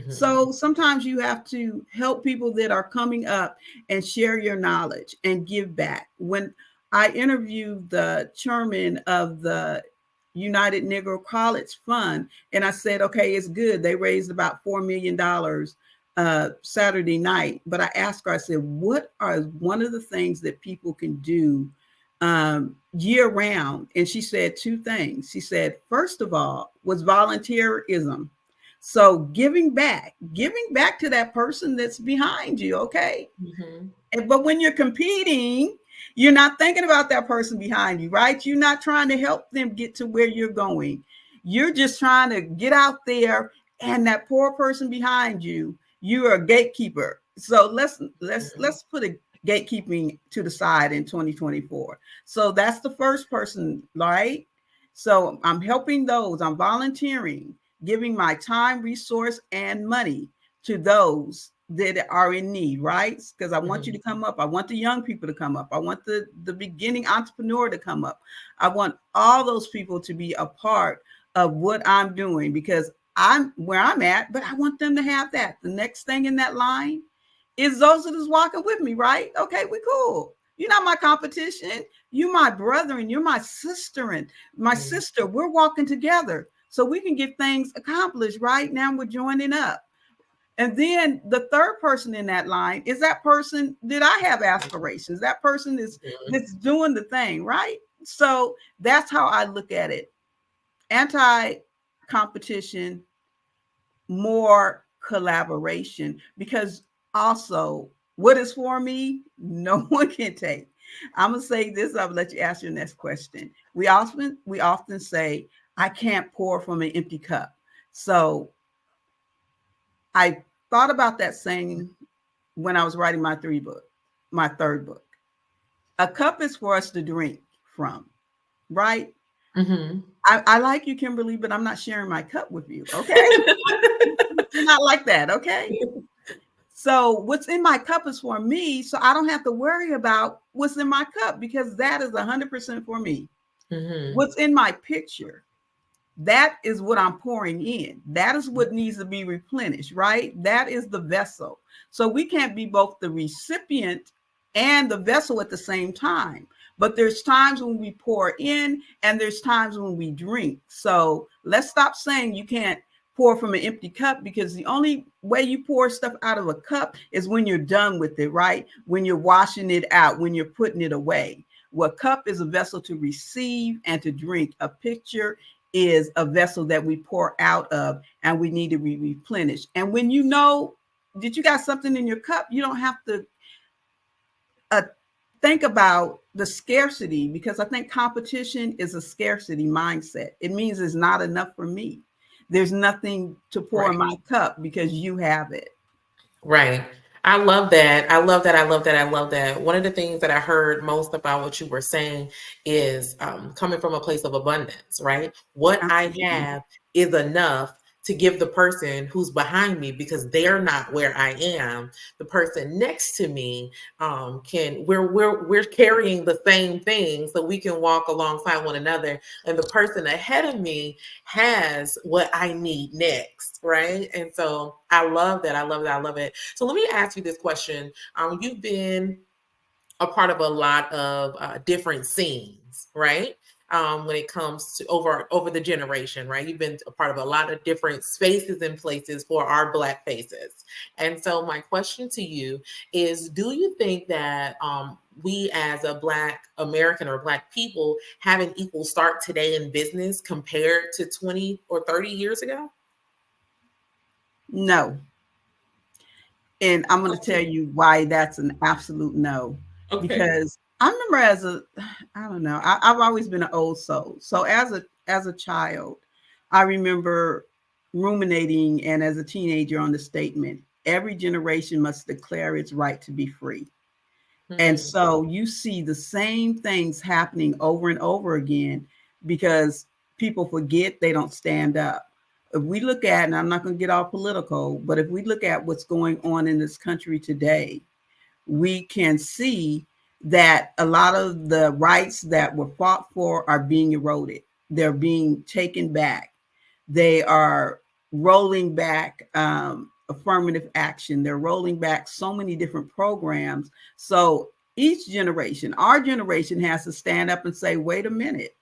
So sometimes you have to help people that are coming up and share your knowledge and give back. When I interviewed the chairman of the United Negro College Fund, and I said, okay, it's good. They raised about $4 million Saturday night. But I asked her, I said, what are one of the things that people can do year round? And she said two things. She said, first of all, was volunteerism. So giving back to that person that's behind you. Okay. But when you're competing, you're not thinking about that person behind you, right? You're not trying to help them get to where you're going. You're just trying to get out there, and that poor person behind you, you're a gatekeeper. So let's put a gatekeeping to the side in 2024. So that's the first person, right? So I'm helping those, I'm volunteering, giving my time, resource, and money to those that are in need, right? Because I want you to come up. I want the young people to come up. I want the beginning entrepreneur to come up. I want all those people to be a part of what I'm doing, because I'm where I'm at, but I want them to have that. The next thing in that line is those that is walking with me, right? Okay, we cool. You're not my competition. You're my brother, and you're my sister, and my sister. We're walking together so we can get things accomplished. Right now, we're joining up. And then the third person in that line is that person that I have aspirations. That person that's doing the thing, right? So that's how I look at it. Anti-competition, more collaboration, because also what is for me, no one can take. I'm gonna say this, I'll let you ask your next question. We often say, I can't pour from an empty cup. So I thought about that saying when I was writing my third book. A cup is for us to drink from, right? I like you, Kimberly, but I'm not sharing my cup with you, okay? You're not like that, okay? So what's in my cup is for me, so I don't have to worry about what's in my cup, because that is 100% for me. What's in my picture, that is what I'm pouring in. That is what needs to be replenished, right? That is the vessel. So we can't be both the recipient and the vessel at the same time. But there's times when we pour in, and there's times when we drink. So let's stop saying you can't pour from an empty cup, because the only way you pour stuff out of a cup is when you're done with it, right? When you're washing it out, when you're putting it away. Well, cup is a vessel to receive and to drink. A picture is a vessel that we pour out of, and we need to be replenished. And when you know that you got something in your cup, you don't have to think about the scarcity, because I think competition is a scarcity mindset. It means it's not enough for me. There's nothing to pour in my cup because you have it. Right. I love that. I love that. I love that. I love that. One of the things that I heard most about what you were saying is coming from a place of abundance, right? What I have is enough to give the person who's behind me, because they're not where I am. The person next to me we're carrying the same thing, so we can walk alongside one another. And the person ahead of me has what I need next, right? And so I love that. I love that. I love it. So let me ask you this question. You've been a part of a lot of different scenes, right? when it comes to over the generation, right? You've been a part of a lot of different spaces and places for our Black faces. And so my question to you is, do you think that we as a Black American or Black people have an equal start today in business compared to 20 or 30 years ago? No. And I'm going to tell you why that's an absolute no. Okay. Because I remember I don't know, I've always been an old soul. So as a child, I remember ruminating and as a teenager on the statement, every generation must declare its right to be free. And so you see the same things happening over and over again because people forget, they don't stand up. If we look at, and I'm not going to get all political, but if we look at what's going on in this country today, we can see that a lot of the rights that were fought for are being eroded. They're being taken back. They are rolling back affirmative action. They're rolling back so many different programs. So each generation, our generation, has to stand up and say, wait a minute,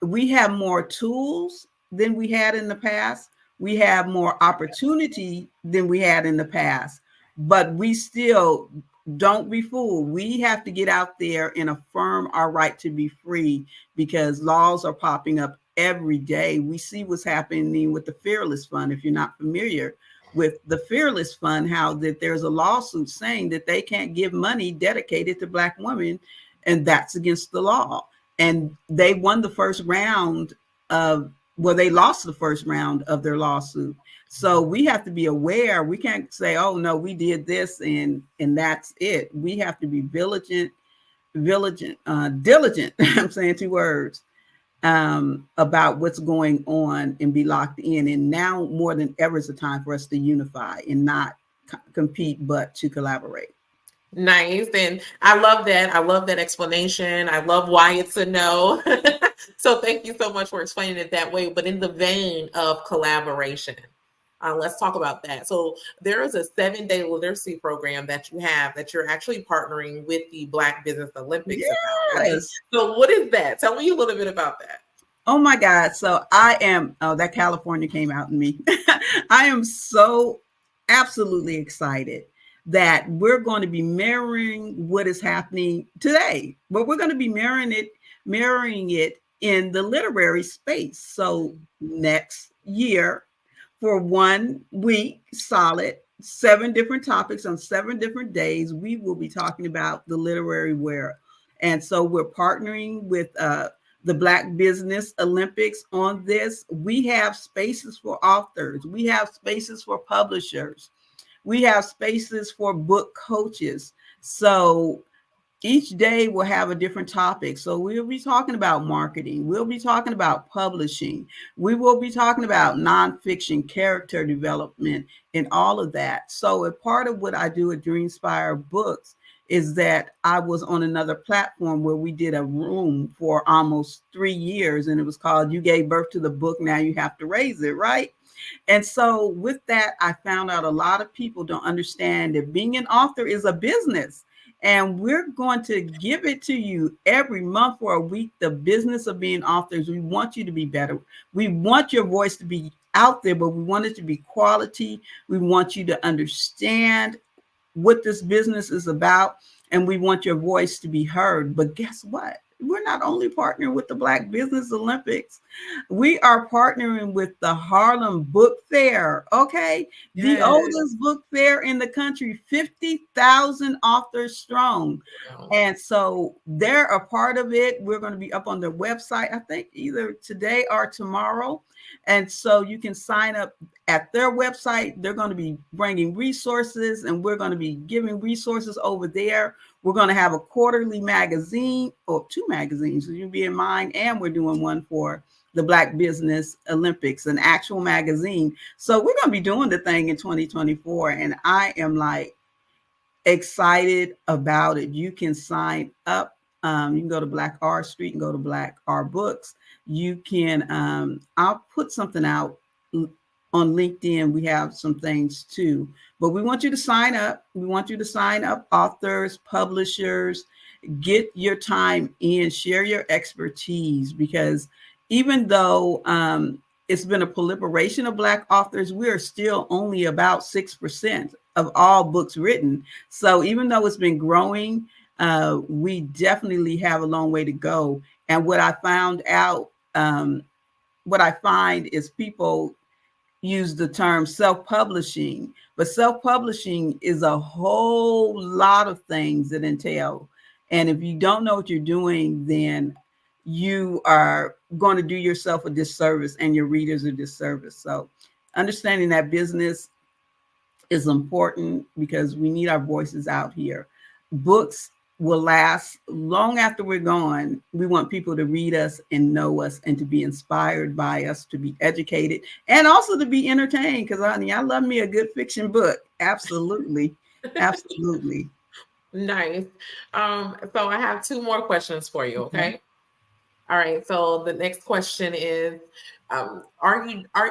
we have more tools than we had in the past. We have more opportunity than we had in the past, but we still don't be fooled. We have to get out there and affirm our right to be free because laws are popping up every day. We see what's happening with the Fearless Fund. If you're not familiar with the Fearless Fund, how that there's a lawsuit saying that they can't give money dedicated to Black women, and that's against the law. And they won the first round of, well, they lost the first round of their lawsuit. So we have to be aware. We can't say, oh no, we did this and that's it. We have to be diligent. I'm saying two words about what's going on and be locked in. And now more than ever is the time for us to unify and not compete, but to collaborate. Nice. And I love that. I love that explanation. I love why it's a no. So thank you so much for explaining it that way. But in the vein of collaboration, let's talk about that. So there is a 7-day literacy program that you have that you're actually partnering with the Black Business Olympics about, right? So what is that? Tell me a little bit about that. Oh my God. So that California came out in me. I am so absolutely excited that we're going to be mirroring what is happening today, but we're going to be mirroring it in the literary space. So next year, for 1 week solid, 7 different topics on 7 different days, we will be talking about the literary world. And so we're partnering with the Black Business Olympics on this. We have spaces for authors. We have spaces for publishers. We have spaces for book coaches. So each day we'll have a different topic. So we'll be talking about marketing. We'll be talking about publishing. We will be talking about nonfiction, character development, and all of that. So a part of what I do at Dreamspire Books is that I was on another platform where we did a room for almost 3 years, and it was called You Gave Birth to the Book, Now You Have to Raise It, right? And so with that, I found out a lot of people don't understand that being an author is a business. And we're going to give it to you every month for a week, the business of being authors. We want you to be better. We want your voice to be out there, but we want it to be quality. We want you to understand what this business is about, and we want your voice to be heard. But guess what? We're not only partnering with the Black Business Olympics, we are partnering with the Harlem Book Fair, okay? Yes. The oldest book fair in the country, 50,000 authors strong. Wow. And so they're a part of it. We're going to be up on their website, I think either today or tomorrow. And so you can sign up at their website. They're going to be bringing resources, and we're going to be giving resources over there. We're going to have a quarterly magazine, or 2 magazines, so you'll be in mine, and we're doing one for the Black Business Olympics, an actual magazine. So we're going to be doing the thing in 2024, and I am like excited about it. You can sign up. You can go to Black R Street and go to Black R Books. You can, I'll put something out on LinkedIn. We have some things too, but we want you to sign up. We want you to sign up authors, publishers. get your time in, share your expertise, because even though it's been a proliferation of Black authors, we are still only about 6% of all books written. So even though it's been growing, we definitely have a long way to go. And what I found out, what I find is people use the term self-publishing, but self-publishing is a whole lot of things that entail. And if you don't know what you're doing, then you are going to do yourself a disservice and your readers a disservice. So understanding that business is important because we need our voices out here. Books will last long after we're gone. We want people to read us and know us and to be inspired by us, to be educated, and also to be entertained. Because honey, I love me a good fiction book. Absolutely. Absolutely. Nice. So I have two more questions for you. Okay. All right. So the next question is,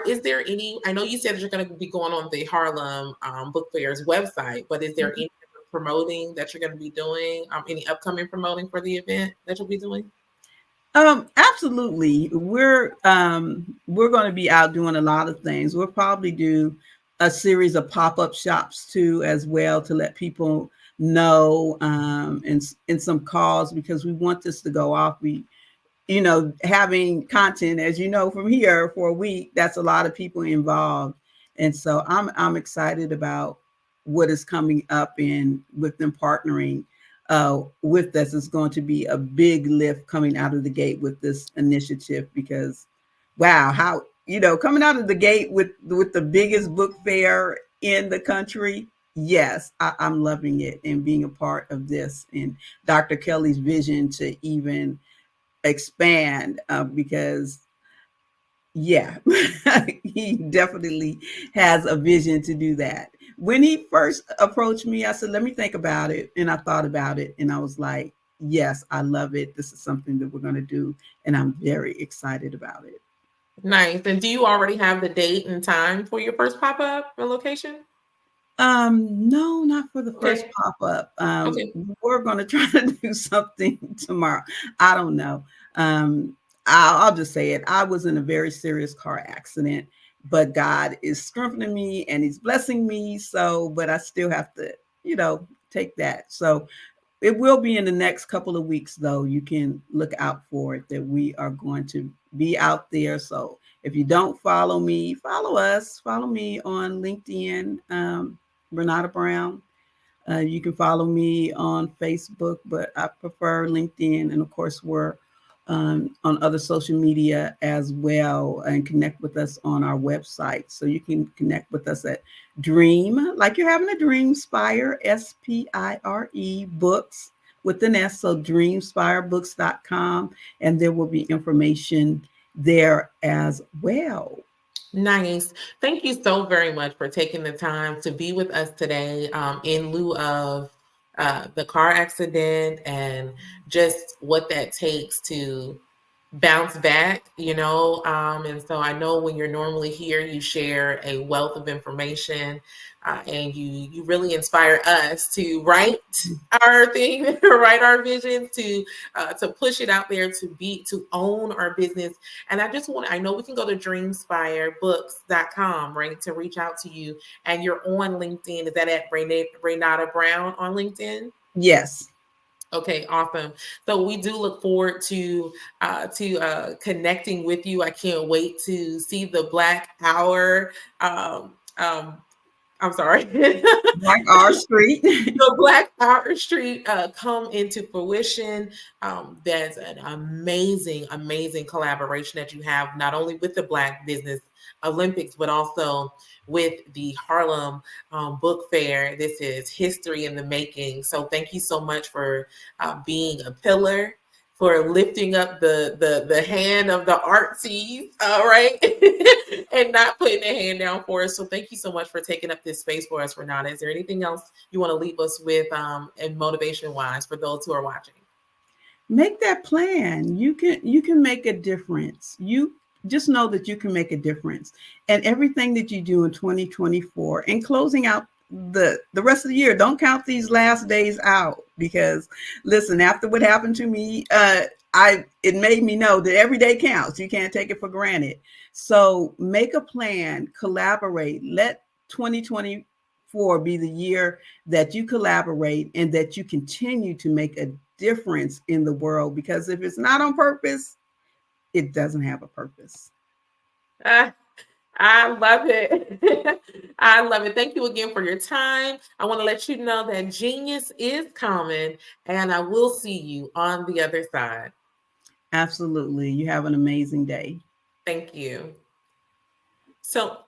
is there any, I know you said that you're going to be going on the Harlem Book Fair's website, but is there any promoting that you're going to be doing? Any upcoming promoting for the event that you'll be doing? Absolutely. We're going to be out doing a lot of things. We'll probably do a series of pop-up shops too, as well, to let people know, and some calls, because we want this to go off. Having content, as you know, from here for a week, that's a lot of people involved. And so I'm excited about what is coming up, and with them partnering with us is going to be a big lift coming out of the gate with this initiative, because wow, how, coming out of the gate with the biggest book fair in the country. Yes, I'm loving it and being a part of this, and Dr. Kelly's vision to even expand, because yeah, he definitely has a vision to do that. When he first approached me, I said, let me think about it. And I thought about it, and I was like, yes, I love it. This is something that we're going to do. And I'm very excited about it. Nice. And do you already have the date and time for your first pop-up and location? No, not for the first pop-up. We're going to try to do something tomorrow. I don't know. I'll just say it. I was in a very serious car accident, but God is strengthening me and he's blessing me. So, but I still have to, take that. So it will be in the next couple of weeks, though. You can look out for it, that we are going to be out there. So if you don't follow me, follow us. Follow me on LinkedIn, Renata Brown. You can follow me on Facebook, but I prefer LinkedIn. And of course, we're on other social media as well, and connect with us on our website. So you can connect with us at Dream, like you're having a dream, Spire, SPIRE books with an S. So dreamspirebooks.com. And there will be information there as well. Nice. Thank you so very much for taking the time to be with us today, in lieu of the car accident and just what that takes to bounce back, and so I know when you're normally here, you share a wealth of information, and you really inspire us to write our thing, write our vision, to push it out there, to own our business. And I know we can go to dreamspirebooks.com, right, to reach out to you. And you're on LinkedIn. Is that at Renata Brown on LinkedIn? Yes. Okay, awesome. So we do look forward to connecting with you. I can't wait to see the Black Hour. I'm sorry. Black Hour Street. The Black Hour Street come into fruition. That's an amazing, amazing collaboration that you have, not only with the Black Business Olympics, but also with the Harlem Book Fair. This is history in the making. So thank you so much for being a pillar, for lifting up the hand of the artsies, right? And not putting a hand down for us. So thank you so much for taking up this space for us, Renata. Is there anything else you want to leave us with, and motivation-wise, for those who are watching? Make that plan. You can make a difference. You just know that you can make a difference. And everything that you do in 2024, and closing out the rest of the year. Don't count these last days out, because listen, after what happened to me, it made me know that every day counts. You can't take it for granted. So make a plan, collaborate. Let 2024 be the year that you collaborate and that you continue to make a difference in the world, because if it's not on purpose, it doesn't have a purpose. I love it. I love it. Thank you again for your time. I want to let you know that genius is common, and I will see you on the other side. Absolutely. You have an amazing day. Thank you. So,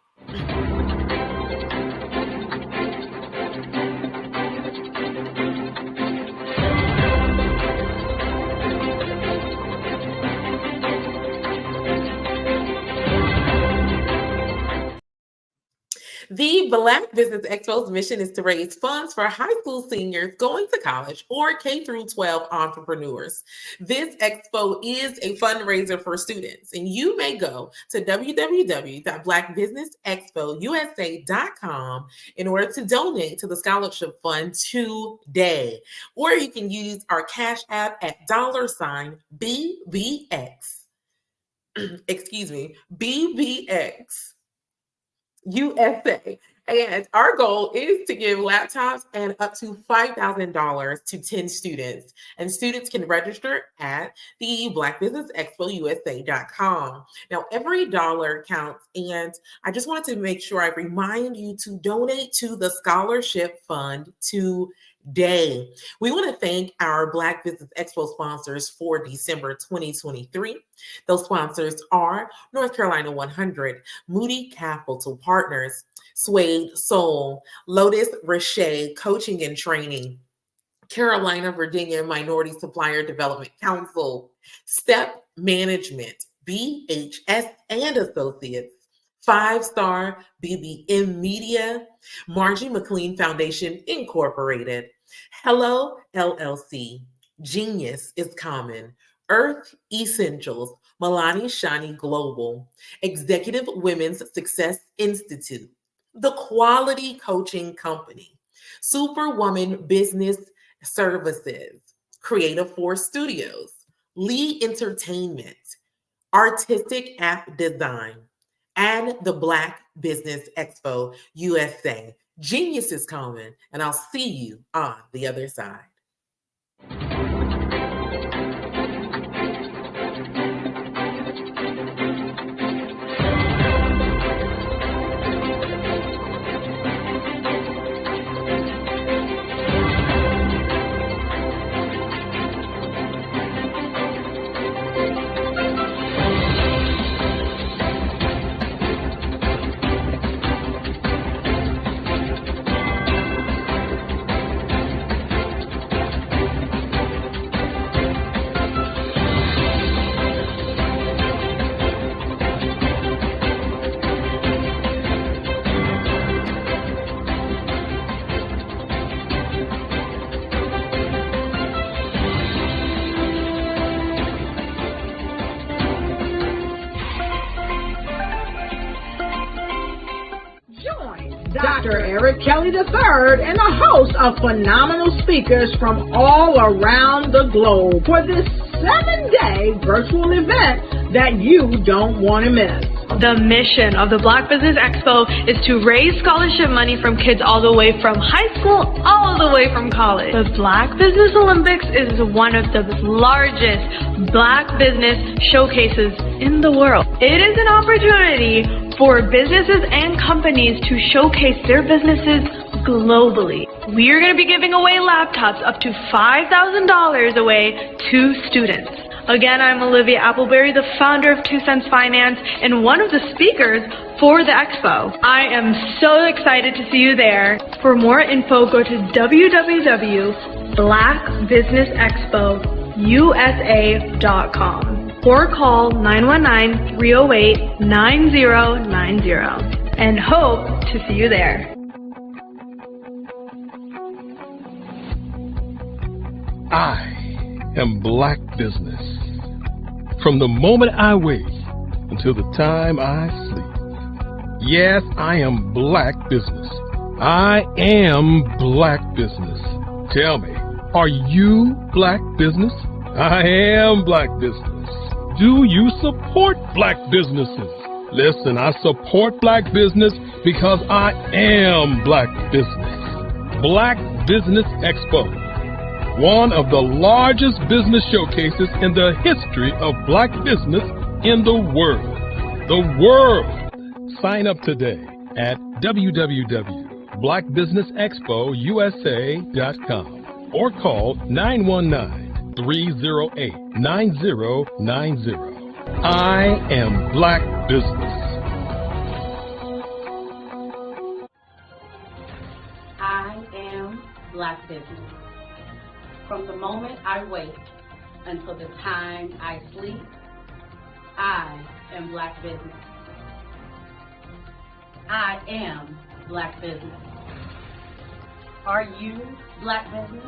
the Black Business Expo's mission is to raise funds for high school seniors going to college or K-12 entrepreneurs. This expo is a fundraiser for students, and you may go to www.blackbusinessexpousa.com in order to donate to the scholarship fund today. Or you can use our Cash App at $BBX. Excuse me, BBX. USA. And our goal is to give laptops and up to $5,000 to 10 students. And students can register at the blackbusinessexpousa.com. Now, every dollar counts. And I just wanted to make sure I remind you to donate to the scholarship fund today. We want to thank our Black Business Expo sponsors for December 2023. Those sponsors are North Carolina 100, Moody Capital Partners, Suede Soul, Lotus Richey Coaching and Training, Carolina, Virginia Minority Supplier Development Council, Step Management, BHS and Associates, 5-Star BBM Media, Margie McLean Foundation Incorporated, Hello LLC, Genius is Common, Earth Essentials, Milani Shani Global, Executive Women's Success Institute, The Quality Coaching Company, Superwoman Business Services, Creative Force Studios, Lee Entertainment, Artistic App Design, and the Black Business Expo USA. Genius is common, and I'll see you on the other side. Dr. Eric Kelly III and a host of phenomenal speakers from all around the globe for this 7-day virtual event that you don't want to miss. The mission of the Black Business Expo is to raise scholarship money from kids all the way from high school, all the way from college. The Black Business Olympics is one of the largest Black business showcases in the world. It is an opportunity for businesses and companies to showcase their businesses globally. We are going to be giving away laptops up to $5,000 away to students. Again, I'm Olivia Appleberry, the founder of 2 Cents Finance and one of the speakers for the expo. I am so excited to see you there. For more info, go to www.blackbusinessexpousa.com or call 919-308-9090 and hope to see you there. I am Black Business. From the moment I wake until the time I sleep. Yes, I am Black Business. I am Black business. Tell me, are you Black business? I am Black business. Do you support Black businesses? Listen, I support Black business because I am Black business. Black Business Expo, one of the largest business showcases in the history of Black business in the world. The world! Sign up today at www.blackbusinessexpousa.com or call 919-308-9090. I am Black business. I am Black business. From the moment I wake until the time I sleep, I am Black business. I am Black business. Are you Black business?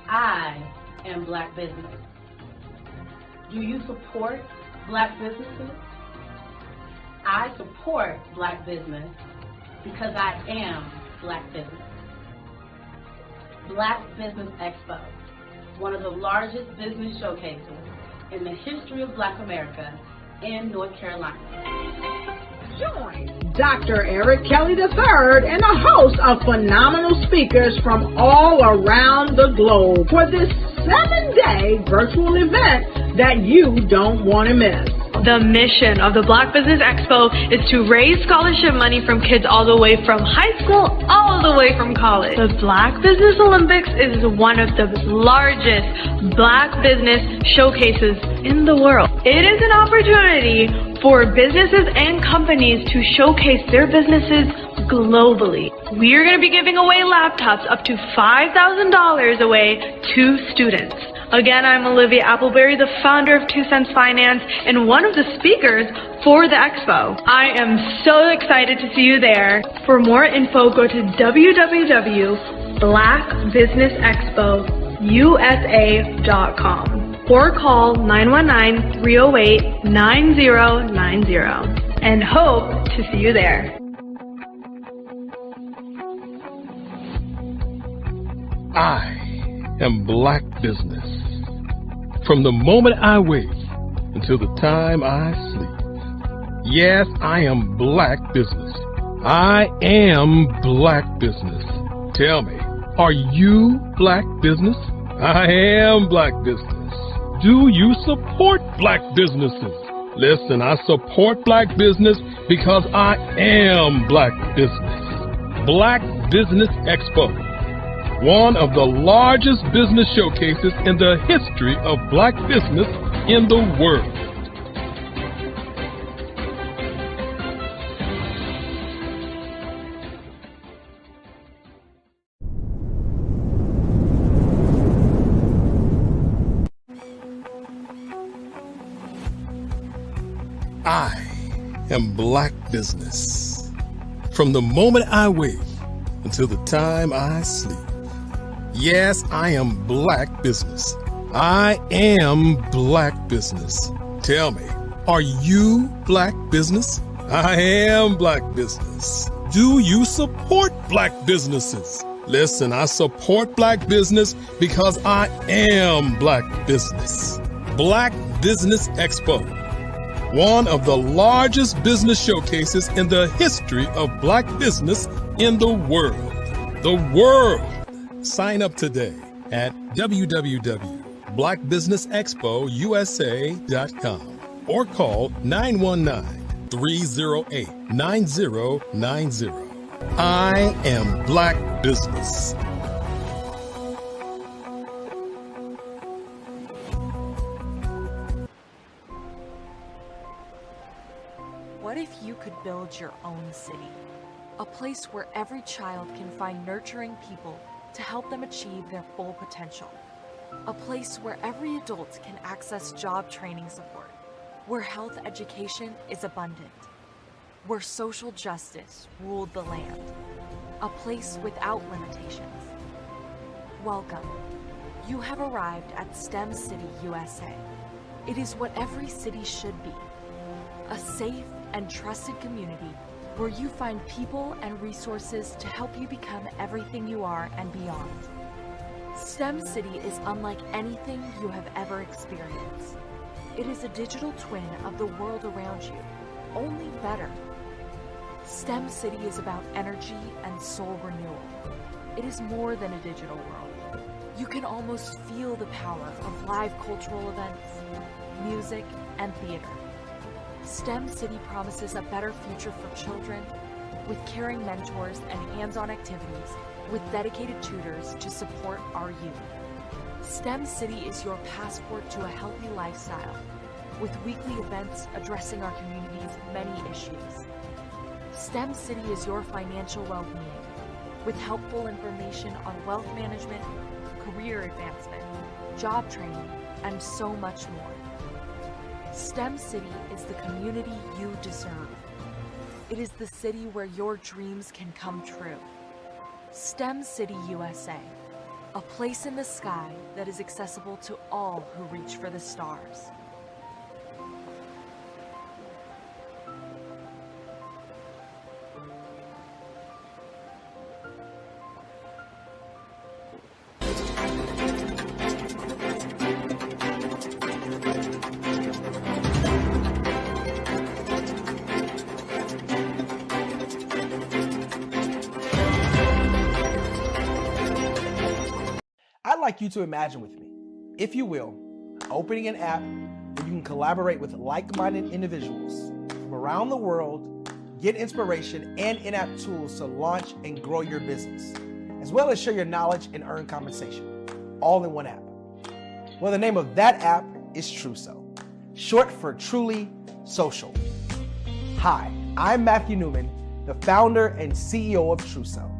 I am Black business. Do you support Black businesses? I support Black business because I am Black business. Black Business Expo, one of the largest business showcases in the history of Black America in North Carolina. Join Dr. Eric Kelly III and a host of phenomenal speakers from all around the globe for this 7-day virtual event that you don't want to miss. The mission of the Black Business Expo is to raise scholarship money from kids all the way from high school all the way from college. The Black Business Olympics is one of the largest Black business showcases in the world. It is an opportunity for businesses and companies to showcase their businesses globally. We are going to be giving away laptops up to $5,000 away to students. Again, I'm Olivia Appleberry, the founder of 2 Cents Finance and one of the speakers for the expo. I am so excited to see you there. For more info, go to www.blackbusinessexpousa.com or call 919-308-9090 and hope to see you there. I am Black business. From the moment I wake until the time I sleep. Yes, I am Black business. I am Black business. Tell me, are you Black business? I am Black business. Do you support Black businesses? Listen, I support Black business because I am Black business. Black Business Expo, one of the largest business showcases in the history of Black business in the world. I am Black business. From the moment I wake until the time I sleep. Yes, I am Black business. I am Black business. Tell me, are you Black business? I am Black business. Do you support Black businesses? Listen, I support Black business because I am Black business. Black Business Expo, one of the largest business showcases in the history of Black business in the world. The world! Sign up today at www.blackbusinessexpousa.com or call 919-308-9090. I am Black business. What if you could build your own city? A place where every child can find nurturing people to help them achieve their full potential. A place where every adult can access job training support, where health education is abundant, where social justice ruled the land. A place without limitations. Welcome. You have arrived at STEM City USA. It is what every city should be. A safe and trusted community where you find people and resources to help you become everything you are and beyond. STEM City is unlike anything you have ever experienced. It is a digital twin of the world around you, only better. STEM City is about energy and soul renewal. It is more than a digital world. You can almost feel the power of live cultural events, music, and theater. STEM City promises a better future for children with caring mentors and hands-on activities with dedicated tutors to support our youth. STEM City is your passport to a healthy lifestyle with weekly events addressing our community's many issues. STEM City is your financial well-being with helpful information on wealth management, career advancement, job training, and so much more. STEM City is the community you deserve. It is the city where your dreams can come true. STEM City USA, a place in the sky that is accessible to all who reach for the stars. I'd like you to imagine with me, if you will, opening an app where you can collaborate with like-minded individuals from around the world, get inspiration and in-app tools to launch and grow your business, as well as share your knowledge and earn compensation, all in one app. Well, the name of that app is Truso, short for Truly Social. Hi, I'm Matthew Newman, the founder and CEO of Truso,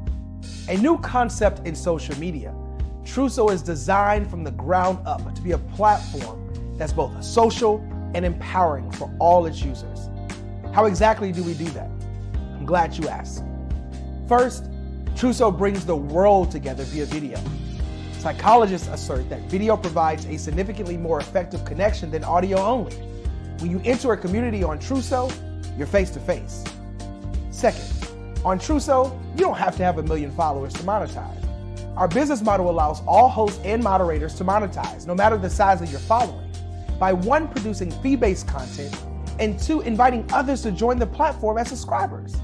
a new concept in social media. Truso is designed from the ground up to be a platform that's both social and empowering for all its users. How exactly do we do that? I'm glad you asked. First, Truso brings the world together via video. Psychologists assert that video provides a significantly more effective connection than audio only. When you enter a community on Truso, you're face to face. Second, on Truso, you don't have to have 1 million followers to monetize. Our business model allows all hosts and moderators to monetize, no matter the size of your following, by 1, producing fee-based content, and 2, inviting others to join the platform as subscribers.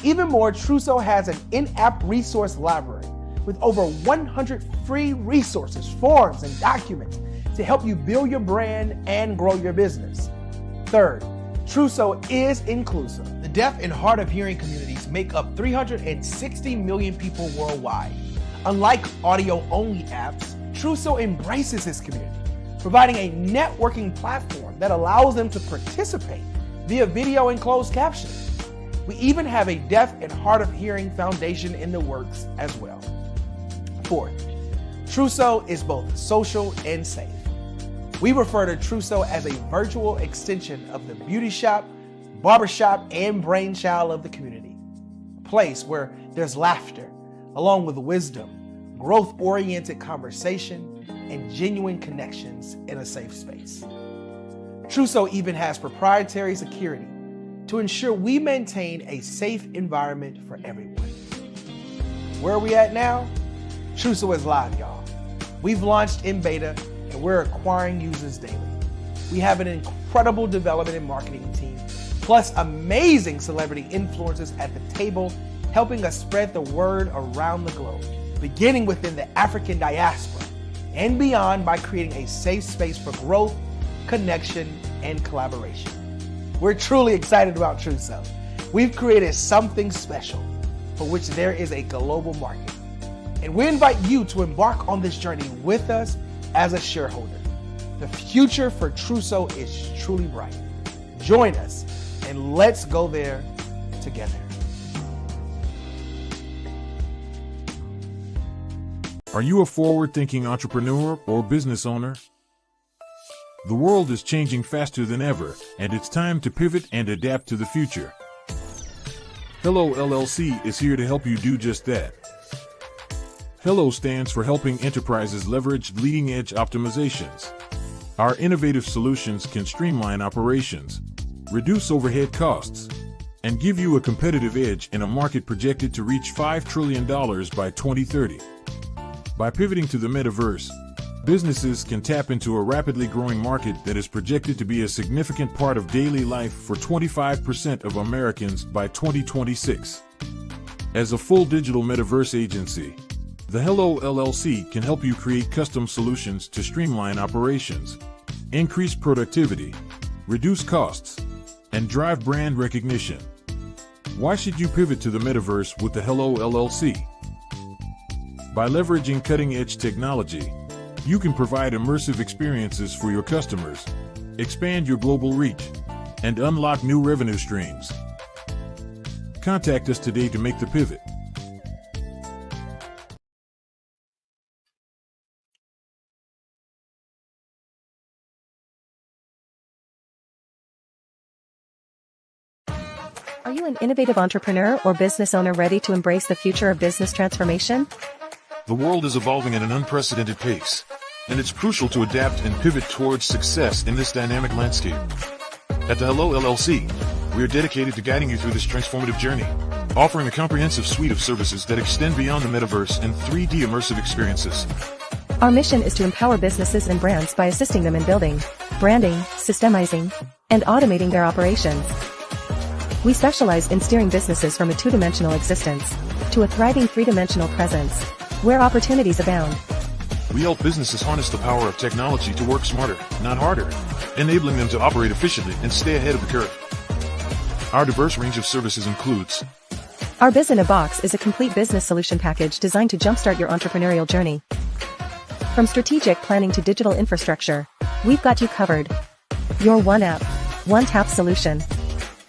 Even more, Truso has an in-app resource library with over 100 free resources, forms, and documents to help you build your brand and grow your business. Third, Truso is inclusive. The deaf and hard of hearing communities make up 360 million people worldwide. Unlike audio-only apps, Truso embraces this community, providing a networking platform that allows them to participate via video and closed captioning. We even have a deaf and hard of hearing foundation in the works as well. Fourth, Truso is both social and safe. We refer to Truso as a virtual extension of the beauty shop, barbershop, and brainchild of the community. A place where there's laughter, along with wisdom, growth-oriented conversation, and genuine connections in a safe space. Truso even has proprietary security to ensure we maintain a safe environment for everyone. Where are we at now? Truso is live, y'all. We've launched in beta, and we're acquiring users daily. We have an incredible development and marketing team, plus amazing celebrity influencers at the table, helping us spread the word around the globe, beginning within the African diaspora and beyond by creating a safe space for growth, connection, and collaboration. We're truly excited about Truso. We've created something special for which there is a global market. And we invite you to embark on this journey with us as a shareholder. The future for Truso is truly bright. Join us and let's go there together. Are you a forward-thinking entrepreneur or business owner? The world is changing faster than ever, and it's time to pivot and adapt to the future. Hello LLC is here to help you do just that. Hello stands for helping enterprises leverage leading-edge optimizations. Our innovative solutions can streamline operations, reduce overhead costs, and give you a competitive edge in a market projected to reach $5 trillion by 2030. By pivoting to the metaverse, businesses can tap into a rapidly growing market that is projected to be a significant part of daily life for 25% of Americans by 2026. As a full digital metaverse agency, the Hello LLC can help you create custom solutions to streamline operations, increase productivity, reduce costs, and drive brand recognition. Why should you pivot to the metaverse with the Hello LLC? By leveraging cutting-edge technology, you can provide immersive experiences for your customers, expand your global reach, and unlock new revenue streams. Contact us today to make the pivot. Are you an innovative entrepreneur or business owner ready to embrace the future of business transformation? The world is evolving at an unprecedented pace, and it's crucial to adapt and pivot towards success in this dynamic landscape. At the Hello LLC, we are dedicated to guiding you through this transformative journey, offering a comprehensive suite of services that extend beyond the metaverse and 3D immersive experiences. Our mission is to empower businesses and brands by assisting them in building, branding, systemizing, and automating their operations. We specialize in steering businesses from a two-dimensional existence to a thriving three-dimensional presence, where opportunities abound. We help businesses harness the power of technology to work smarter, not harder, enabling them to operate efficiently and stay ahead of the curve. Our diverse range of services includes: Our Biz in a Box is a complete business solution package designed to jumpstart your entrepreneurial journey. From strategic planning to digital infrastructure, we've got you covered. Your one app, one tap solution.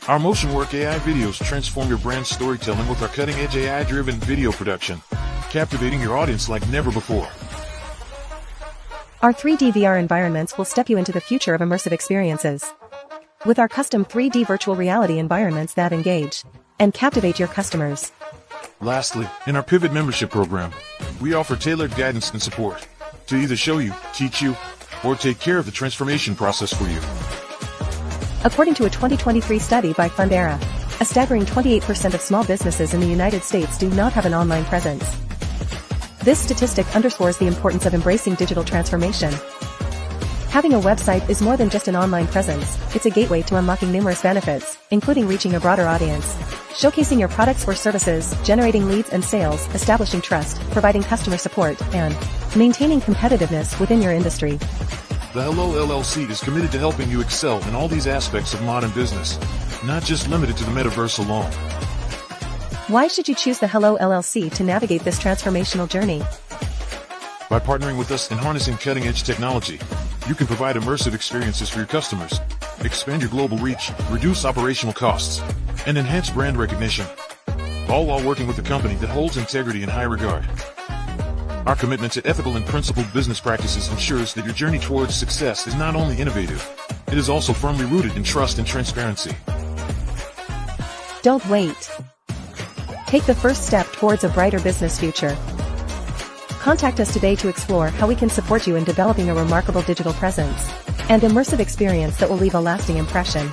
Our Motion Work AI videos transform your brand storytelling with our cutting-edge AI-driven video production, captivating your audience like never before. Our 3D VR environments will step you into the future of immersive experiences. With our custom 3D virtual reality environments that engage and captivate your customers. Lastly, in our Pivot membership program, we offer tailored guidance and support to either show you, teach you, or take care of the transformation process for you. According to a 2023 study by Fundera, a staggering 28% of small businesses in the United States do not have an online presence. This statistic underscores the importance of embracing digital transformation. Having a website is more than just an online presence, it's a gateway to unlocking numerous benefits, including reaching a broader audience, showcasing your products or services, generating leads and sales, establishing trust, providing customer support, and maintaining competitiveness within your industry. The Hello LLC is committed to helping you excel in all these aspects of modern business, not just limited to the metaverse alone. Why should you choose the Hello LLC to navigate this transformational journey? By partnering with us and harnessing cutting-edge technology, you can provide immersive experiences for your customers, expand your global reach, reduce operational costs, and enhance brand recognition, all while working with a company that holds integrity in high regard. Our commitment to ethical and principled business practices ensures that your journey towards success is not only innovative, it is also firmly rooted in trust and transparency. Don't wait. Take the first step towards a brighter business future. Contact us today to explore how we can support you in developing a remarkable digital presence and immersive experience that will leave a lasting impression.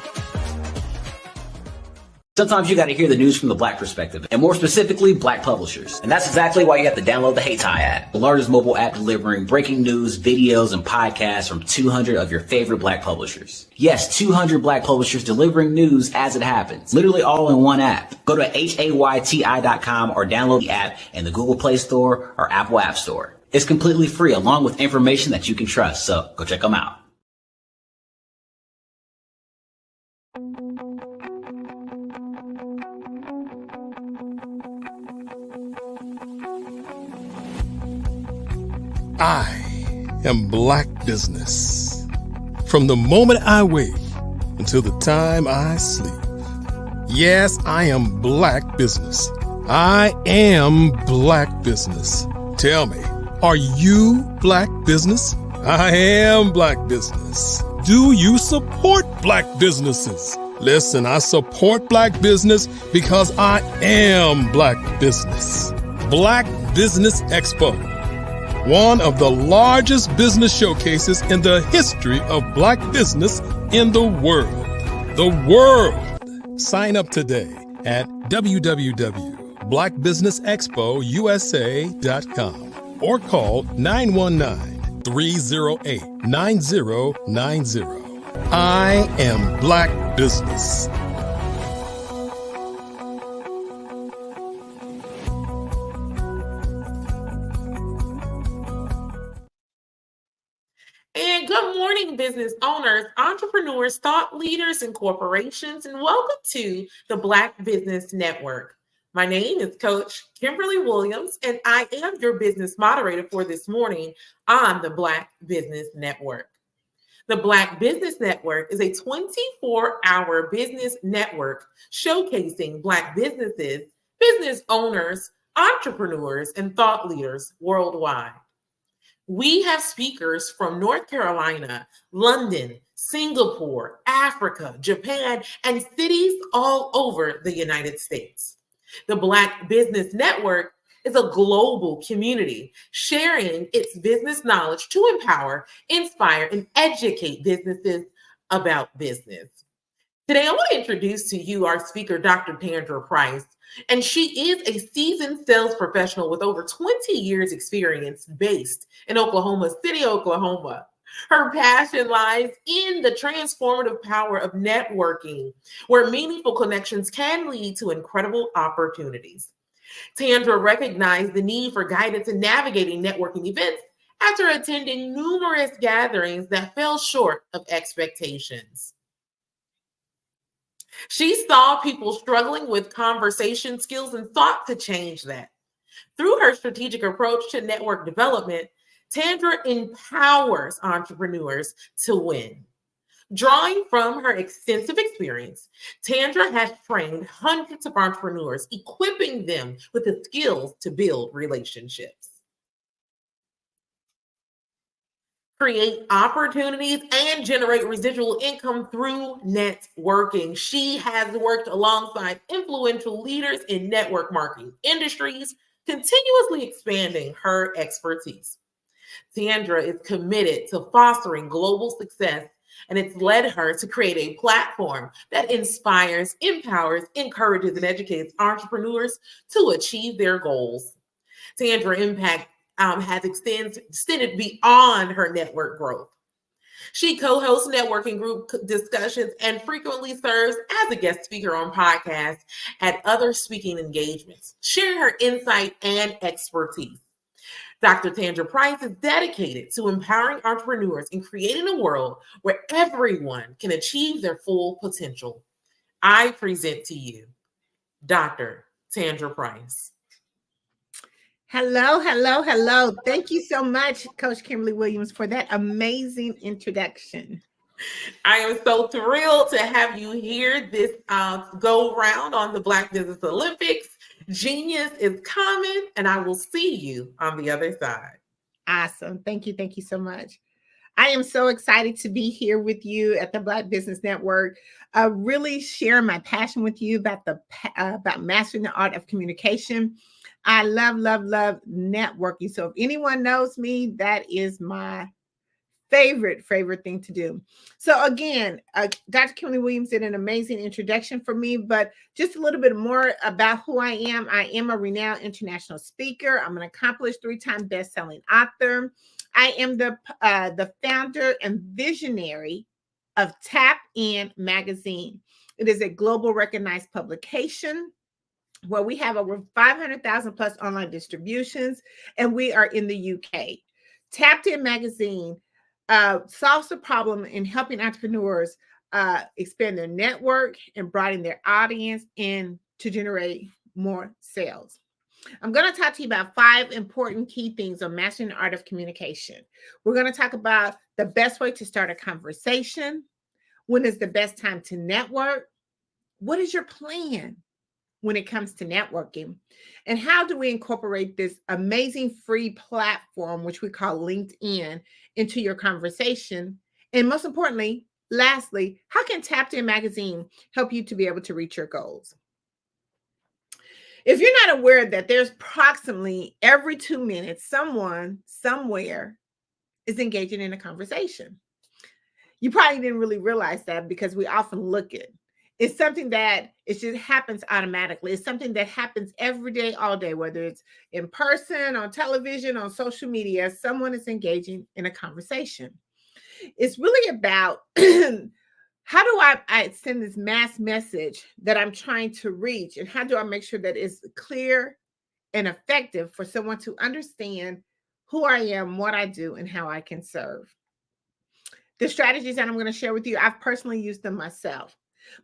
Sometimes you got to hear the news from the Black perspective, and more specifically, Black publishers. And that's exactly why you have to download the Hey Tie app, the largest mobile app delivering breaking news, videos, and podcasts from 200 of your favorite Black publishers. Yes, 200 Black publishers delivering news as it happens, literally all in one app. Go to HAYTI.com or download the app in the Google Play Store or Apple App Store. It's completely free, along with information that you can trust, so go check them out. I am Black Business. From the moment I wake until the time I sleep. Yes, I am Black Business. I am Black Business. Tell me, are you Black Business? I am Black Business. Do you support Black businesses? Listen, I support Black business because I am Black Business. Black Business Expo. One of the largest business showcases in the history of Black business in the world. The world. Sign up today at www.blackbusinessexpousa.com or call 919-308-9090. I am Black Business. And good morning, business owners, entrepreneurs, thought leaders, and corporations, and welcome to the Black Business Network. My name is Coach Kimberly Williams, and I am your business moderator for this morning on the Black Business Network. The Black Business Network is a 24-hour business network showcasing Black businesses, business owners, entrepreneurs, and thought leaders worldwide. We have speakers from North Carolina, London, Singapore, Africa, Japan, and cities all over the United States. The Black Business Network is a global community sharing its business knowledge to empower, inspire, and educate businesses about business. Today, I want to introduce to you our speaker, Dr. Tandra Price, and she is a seasoned sales professional with over 20 years experience based in Oklahoma City, Oklahoma. Her passion lies in the transformative power of networking, where meaningful connections can lead to incredible opportunities. Tandra recognized the need for guidance in navigating networking events after attending numerous gatherings that fell short of expectations. She saw people struggling with conversation skills and sought to change that. Through her strategic approach to network development, Tandra empowers entrepreneurs to win. Drawing from her extensive experience, Tandra has trained hundreds of entrepreneurs, equipping them with the skills to build relationships, create opportunities, and generate residual income through networking. She has worked alongside influential leaders in network marketing industries, continuously expanding her expertise. Tandra is committed to fostering global success, and it's led her to create a platform that inspires, empowers, encourages, and educates entrepreneurs to achieve their goals. Tandra impact has extended beyond her network growth. She co-hosts networking group discussions and frequently serves as a guest speaker on podcasts at other speaking engagements, sharing her insight and expertise. Dr. Tandra Price is dedicated to empowering entrepreneurs and creating a world where everyone can achieve their full potential. I present to you Dr. Tandra Price. Hello, hello, hello. Thank you so much, Coach Kimberly Williams, for that amazing introduction. I am so thrilled to have you here this go round on the Black Business Olympics. Genius is coming, and I will see you on the other side. Awesome. Thank you. Thank you so much. I am so excited to be here with you at the Black Business Network, really share my passion with you about mastering the art of communication. I love, love, love networking. So if anyone knows me, that is my favorite thing to do. So again, Dr. Kimberly Williams did an amazing introduction for me, but just a little bit more about who I am. I am a renowned international speaker. I'm an accomplished 3-time best-selling author. I am the founder and visionary of Tap In Magazine. It is a global recognized publication where we have over 500,000 plus online distributions, and we are in the UK. Tapped In Magazine solves the problem in helping entrepreneurs expand their network and broaden their audience and to generate more sales. I'm going to talk to you about 5 important key things on mastering the art of communication. We're going to talk about the best way to start a conversation. When is the best time to network? What is your plan when it comes to networking? And how do we incorporate this amazing free platform, which we call LinkedIn, into your conversation? And most importantly, lastly, how can Tapped In Magazine help you to be able to reach your goals? If you're not aware that there's approximately every 2 minutes, someone somewhere is engaging in a conversation. You probably didn't really realize that because we often look at It's something that it just happens automatically. It's something that happens every day, all day, whether it's in person, on television, on social media, someone is engaging in a conversation. It's really about how do I send this mass message that I'm trying to reach, and how do I make sure that it's clear and effective for someone to understand who I am, what I do, and how I can serve. The strategies that I'm going to share with you, I've personally used them myself.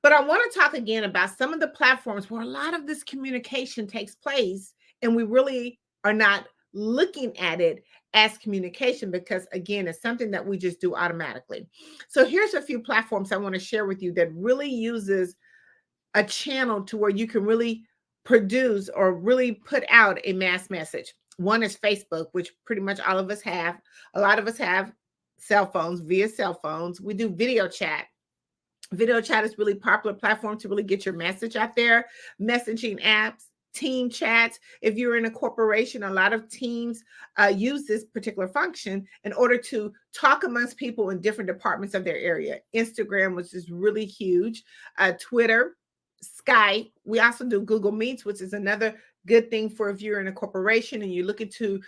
But I want to talk again about some of the platforms where a lot of this communication takes place, and we really are not looking at it as communication because, again, it's something that we just do automatically. So here's a few platforms I want to share with you that really uses a channel to where you can really produce or really put out a mass message. One is Facebook, which pretty much all of us have. A lot of us have cell phones, via cell phones. We do video chat. Video chat is really popular platform to really get your message out there. Messaging apps, team chats. If you're in a corporation, a lot of teams use this particular function in order to talk amongst people in different departments of their area. Instagram, which is really huge. Twitter, Skype. We also do Google Meets, which is another good thing for if you're in a corporation and you're looking to,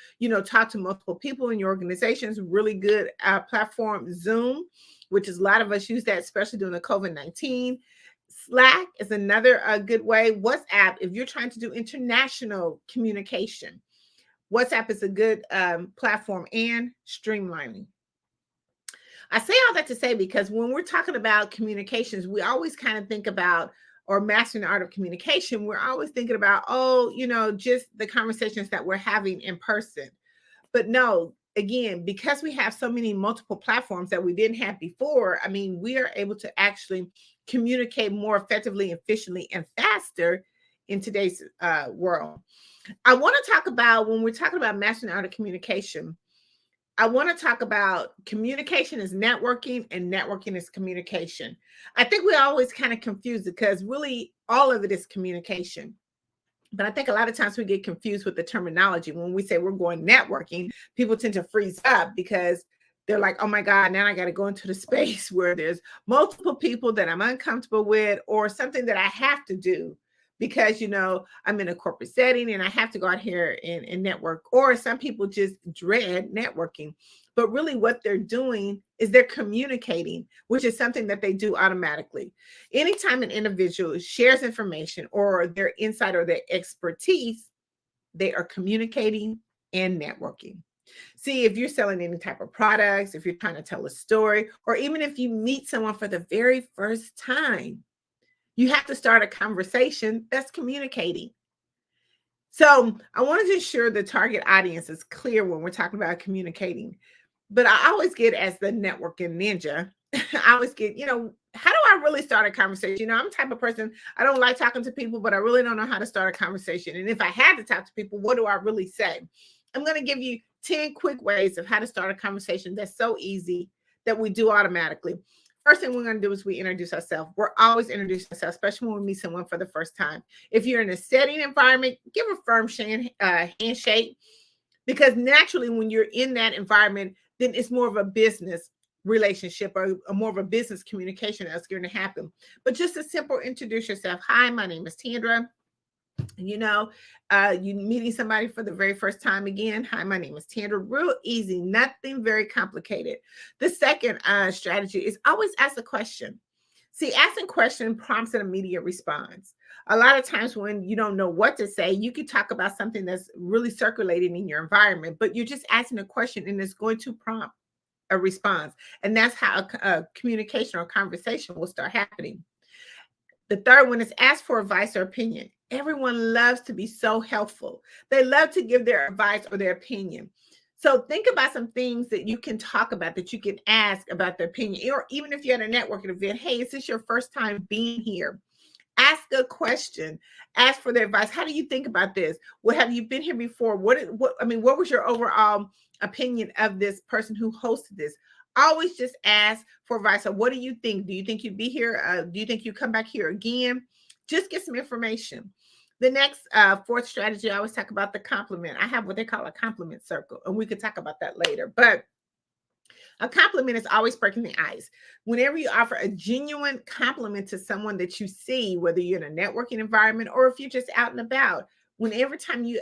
talk to multiple people in your organizations. Really good platform. Zoom, which is a lot of us use that, especially during the COVID-19. Slack is another good way. WhatsApp, if you're trying to do international communication, WhatsApp is a good platform, and streamlining. I say all that to say because when we're talking about communications, we always kind of think about, or mastering the art of communication, we're always thinking about, just the conversations that we're having in person. But no, again, because we have so many multiple platforms that we didn't have before, we are able to actually communicate more effectively, efficiently, and faster in today's world. I want to talk about, when we're talking about mastering the art of communication, I want to talk about communication is networking and networking is communication. I think we always kind of confuse it because really all of it is communication. But I think a lot of times we get confused with the terminology. When we say we're going networking, people tend to freeze up because they're like, oh my God, now I got to go into the space where there's multiple people that I'm uncomfortable with, or something that I have to do because, I'm in a corporate setting and I have to go out here and network. Or some people just dread networking. But really what they're doing is they're communicating, which is something that they do automatically. Anytime an individual shares information or their insight or their expertise, they are communicating and networking. See, if you're selling any type of products, if you're trying to tell a story, or even if you meet someone for the very first time, you have to start a conversation that's communicating. So I want to ensure the target audience is clear when we're talking about communicating. But I always get, as the networking ninja, I always get, how do I really start a conversation? I'm the type of person, I don't like talking to people, but I really don't know how to start a conversation. And if I had to talk to people, what do I really say? I'm going to give you 10 quick ways of how to start a conversation that's so easy that we do automatically. First thing we're going to do is we introduce ourselves. We're always introducing ourselves, especially when we meet someone for the first time. If you're in a setting environment, give a firm handshake, because naturally when you're in that environment, then it's more of a business relationship or more of a business communication that's going to happen. But just a simple introduce yourself. Hi, my name is Tandra. You meeting somebody for the very first time again. Hi, my name is Tandra. Real easy, nothing very complicated. The second strategy is always ask a question. See, asking question prompts an immediate response. A lot of times when you don't know what to say, you could talk about something that's really circulating in your environment, but you're just asking a question and it's going to prompt a response. And that's how a communication or conversation will start happening. The third one is ask for advice or opinion. Everyone loves to be so helpful. They love to give their advice or their opinion. So think about some things that you can talk about, that you can ask about their opinion. Or even if you're at a networking event, hey, is this your first time being here? Ask a question. Ask for their advice. How do you think about this? What have you been here before? What was your overall opinion of this person who hosted this? Always just ask for advice. So what do you think? Do you think you'd be here? Do you think you come back here again? Just get some information. The next fourth strategy, I always talk about the compliment. I have what they call a compliment circle, and we could talk about that later. But A compliment is always breaking the ice. Whenever you offer a genuine compliment to someone that you see, whether you're in a networking environment or if you're just out and about, whenever time you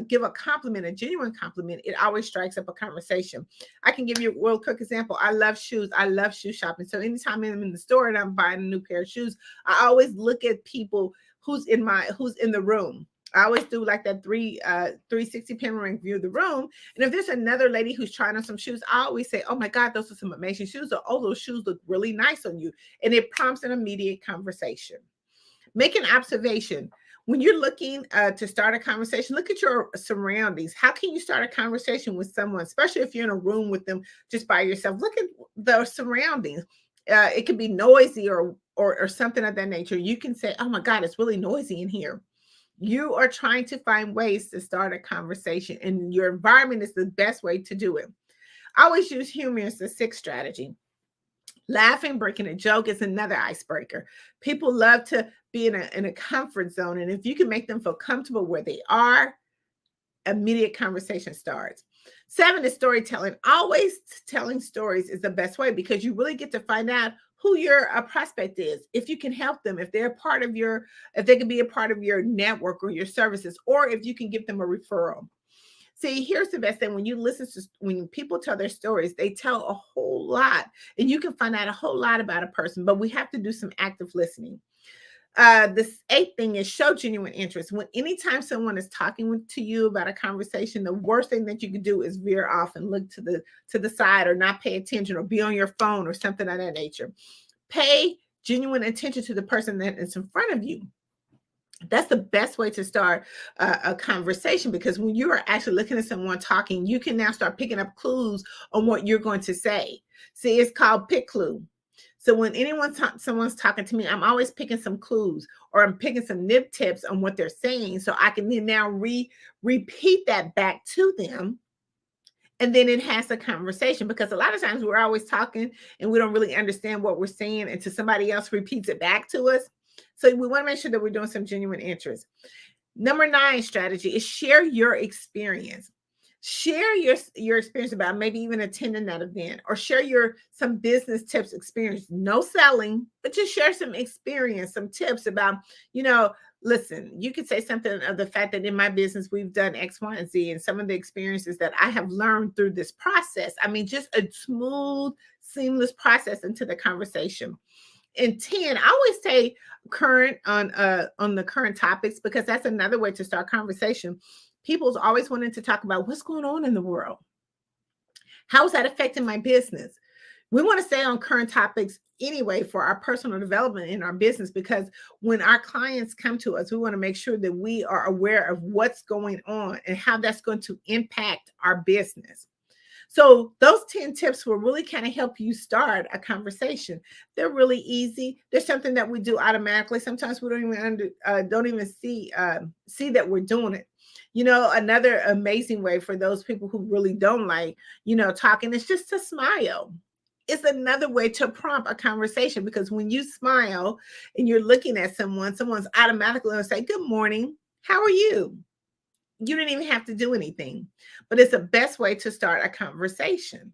give a compliment, a genuine compliment, it always strikes up a conversation. I can give you a real quick example. I love shoes. I love shoe shopping. So anytime I'm in the store and I'm buying a new pair of shoes, I always look at people who's in the room. I always do like that 360 panoramic view of the room. And if there's another lady who's trying on some shoes, I always say, oh my God, those are some amazing shoes. Or, oh, those shoes look really nice on you. And it prompts an immediate conversation. Make an observation. When you're looking to start a conversation, look at your surroundings. How can you start a conversation with someone, especially if you're in a room with them just by yourself? Look at the surroundings. It could be noisy or something of that nature. You can say, oh my God, it's really noisy in here. You are trying to find ways to start a conversation, and your environment is the best way to do it. I always use humor as the sixth strategy. Laughing, breaking a joke is another icebreaker. People love to be in a comfort zone, and if you can make them feel comfortable where they are, immediate conversation starts. 7 is storytelling. Always telling stories is the best way because you really get to find out who your prospect is, if you can help them, if they can be a part of your network or your services, or if you can give them a referral. See, here's the best thing. When people tell their stories, they tell a whole lot, and you can find out a whole lot about a person, but we have to do some active listening. This 8th thing is show genuine interest. Anytime someone is talking to you about a conversation, the worst thing that you can do is veer off and look to the side or not pay attention or be on your phone or something of that nature. Pay genuine attention to the person that is in front of you. That's the best way to start a conversation, because when you are actually looking at someone talking, you can now start picking up clues on what you're going to say. See, it's called pick clue. So when someone's talking to me, I'm always picking some clues, or I'm picking some nip tips on what they're saying, so I can then now repeat that back to them. And then it has a conversation, because a lot of times we're always talking and we don't really understand what we're saying until somebody else repeats it back to us. So we want to make sure that we're doing some genuine interest. Number 9 strategy is share your experience. Share your experience about maybe even attending that event, or share some business tips, experience. No selling, but just share some experience, some tips about, listen, you could say something of the fact that in my business, we've done X, Y, and Z, and some of the experiences that I have learned through this process. I mean, just a smooth, seamless process into the conversation. And 10, I always say current on the current topics, because that's another way to start conversation. People's always wanting to talk about what's going on in the world. How is that affecting my business? We want to stay on current topics anyway for our personal development in our business, because when our clients come to us, we want to make sure that we are aware of what's going on and how that's going to impact our business. So those 10 tips will really kind of help you start a conversation. They're really easy. They're something that we do automatically. Sometimes we don't even see that we're doing it. Another amazing way for those people who really don't like, talking, is just to smile. It's another way to prompt a conversation, because when you smile and you're looking at someone's automatically going to say, good morning, how are you? You didn't even have to do anything, but it's the best way to start a conversation.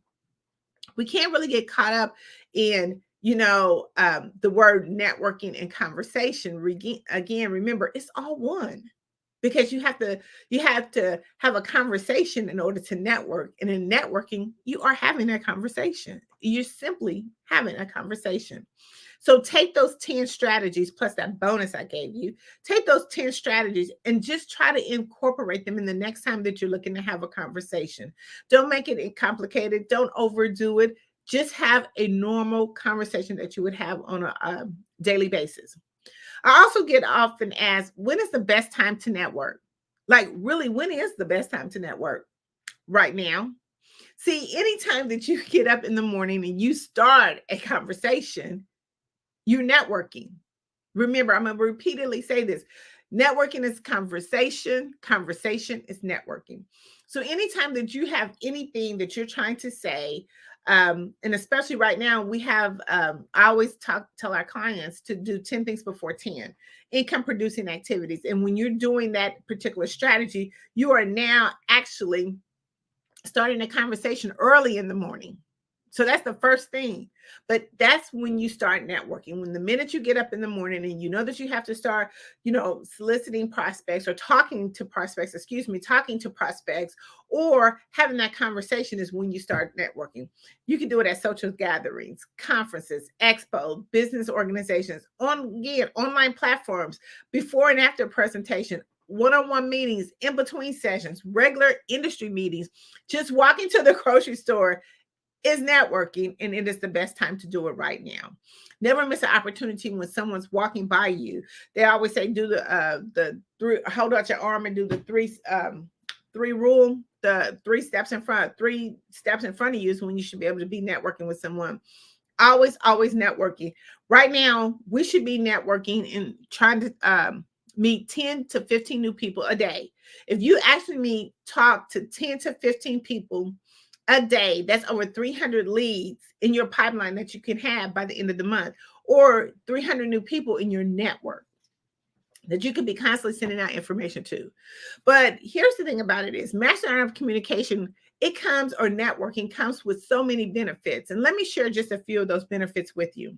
We can't really get caught up in, the word networking and conversation. Again, remember, it's all one, because you have to have a conversation in order to network. And in networking, you are having a conversation. You're simply having a conversation. So take those 10 strategies plus that bonus I gave you. Take those 10 strategies and just try to incorporate them in the next time that you're looking to have a conversation. Don't make it complicated. Don't overdo it. Just have a normal conversation that you would have on a daily basis. I also get often asked, when is the best time to network? Like, really, when is the best time to network? Right now. See, anytime that you get up in the morning and you start a conversation, you're networking. Remember, I'm going to repeatedly say this. Networking is conversation. Conversation is networking. So anytime that you have anything that you're trying to say, and especially right now, we have, I always tell our clients to do 10 things before 10, income producing activities. And when you're doing that particular strategy, you are now actually starting a conversation early in the morning. So that's the first thing. But that's when you start networking. When the minute you get up in the morning and you know that you have to start, soliciting prospects or talking to prospects, or having that conversation is when you start networking. You can do it at social gatherings, conferences, expos, business organizations, online platforms, before and after presentation, one-on-one meetings, in between sessions, regular industry meetings, just walking to the grocery store is networking, and it is the best time to do it right now. Never miss an opportunity when someone's walking by you. They always say, do the three, hold out your arm and do the three rule, the 3 steps in front of you is when you should be able to be networking with someone. Always networking. Right now, we should be networking and trying to meet 10 to 15 new people a day. If you actually talk to 10 to 15 people a day, that's over 300 leads in your pipeline that you can have by the end of the month, or 300 new people in your network that you could be constantly sending out information to. But here's the thing about it is mastering of communication, networking comes with so many benefits. And let me share just a few of those benefits with you.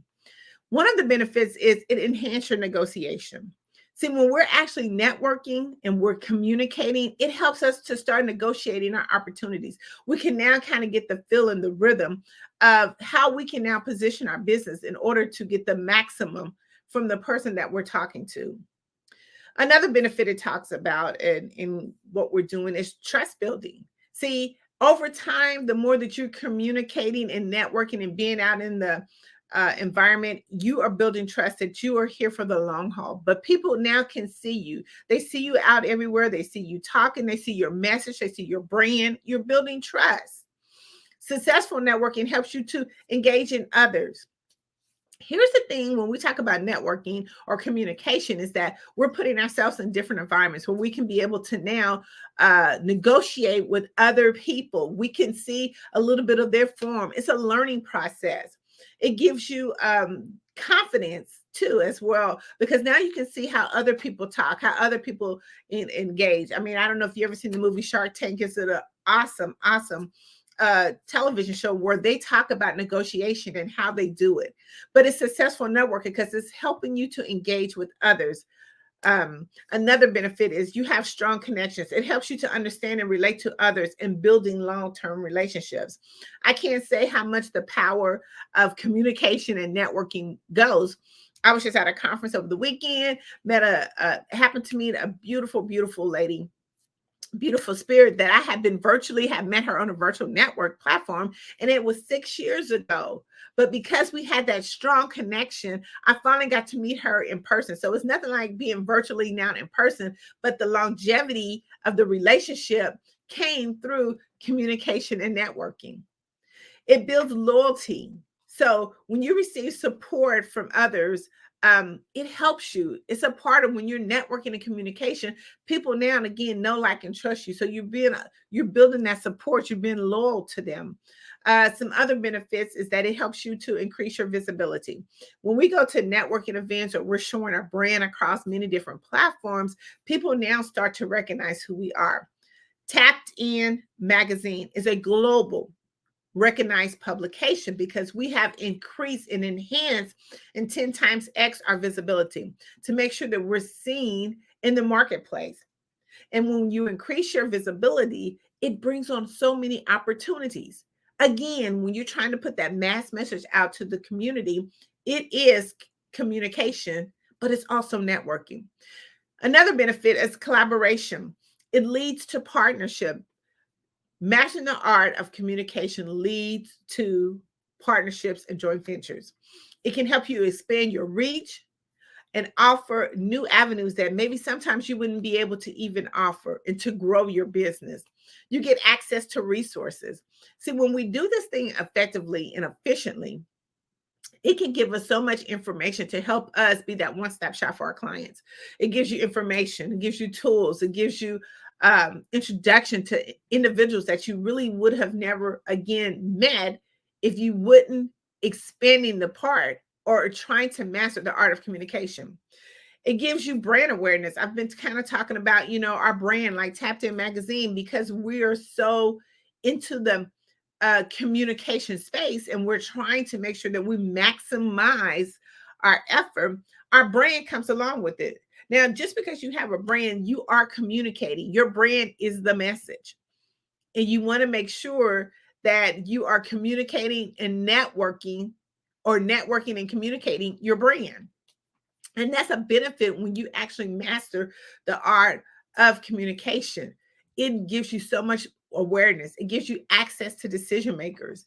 One of the benefits is it enhances your negotiation. See, when we're actually networking and we're communicating, it helps us to start negotiating our opportunities. We can now kind of get the feel and the rhythm of how we can now position our business in order to get the maximum from the person that we're talking to. Another benefit it talks about in what we're doing is trust building. See, over time, the more that you're communicating and networking and being out in the environment, you are building trust that you are here for the long haul. But people now can see you. They see you out everywhere. They see you talking. They see your message. They see your brand. You're building trust. Successful networking helps you to engage in others. Here's the thing when we talk about networking or communication is that we're putting ourselves in different environments where we can be able to now negotiate with other people. We can see a little bit of their form. It's a learning process. It gives you confidence too as well, because now you can see how other people talk, how other people engage. I mean, I don't know if you ever seen the movie Shark Tank. It's an awesome television show where they talk about negotiation and how they do it. But it's successful networking because it's helping you to engage with others. Another benefit is you have strong connections. It helps you to understand and relate to others and building long-term relationships. I can't say how much the power of communication and networking goes. I was just at a conference over the weekend, happened to meet a beautiful, beautiful lady, beautiful spirit that I have met her on a virtual network platform, and it was 6 years ago. But because we had that strong connection, I finally got to meet her in person. So it's nothing like being virtually now in person, but the longevity of the relationship came through communication and networking. It builds loyalty. So when you receive support from others, it helps you. It's a part of when you're networking and communication, people now and again know, like, and trust you. So you're building that support. You're being loyal to them. Some other benefits is that it helps you to increase your visibility. When we go to networking events or we're showing our brand across many different platforms, people now start to recognize who we are. Tapped In magazine is a global recognized publication because we have increased and enhanced and 10 times X our visibility to make sure that we're seen in the marketplace. And when you increase your visibility, it brings on so many opportunities. Again, when you're trying to put that mass message out to the community, it is communication, but it's also networking. Another benefit is collaboration. It leads to partnership. Mastering the art of communication leads to partnerships and joint ventures. It can help you expand your reach and offer new avenues that maybe sometimes you wouldn't be able to even offer, and to grow your business. You get access to resources. See, when we do this thing effectively and efficiently, it can give us so much information to help us be that one-stop shop for our clients. It gives you information, it gives you tools, it gives you introduction to individuals that you really would have never again met if you wouldn't expanding the part or trying to master the art of communication. It gives you brand awareness. I've been kind of talking about, our brand like Tapped In magazine, because we are so into the communication space, and we're trying to make sure that we maximize our effort, our brand comes along with it. Now, just because you have a brand, you are communicating. Your brand is the message. And you want to make sure that you are communicating and networking, or networking and communicating your brand. And that's a benefit when you actually master the art of communication. It gives you so much awareness. It gives you access to decision makers,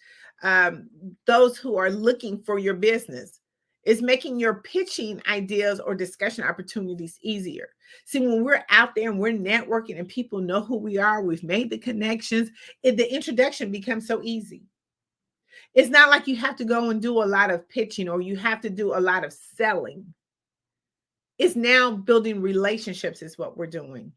those who are looking for your business. It's making your pitching ideas or discussion opportunities easier. See, when we're out there and we're networking and people know who we are, we've made the connections, the introduction becomes so easy. It's not like you have to go and do a lot of pitching or you have to do a lot of selling. It's now building relationships is what we're doing.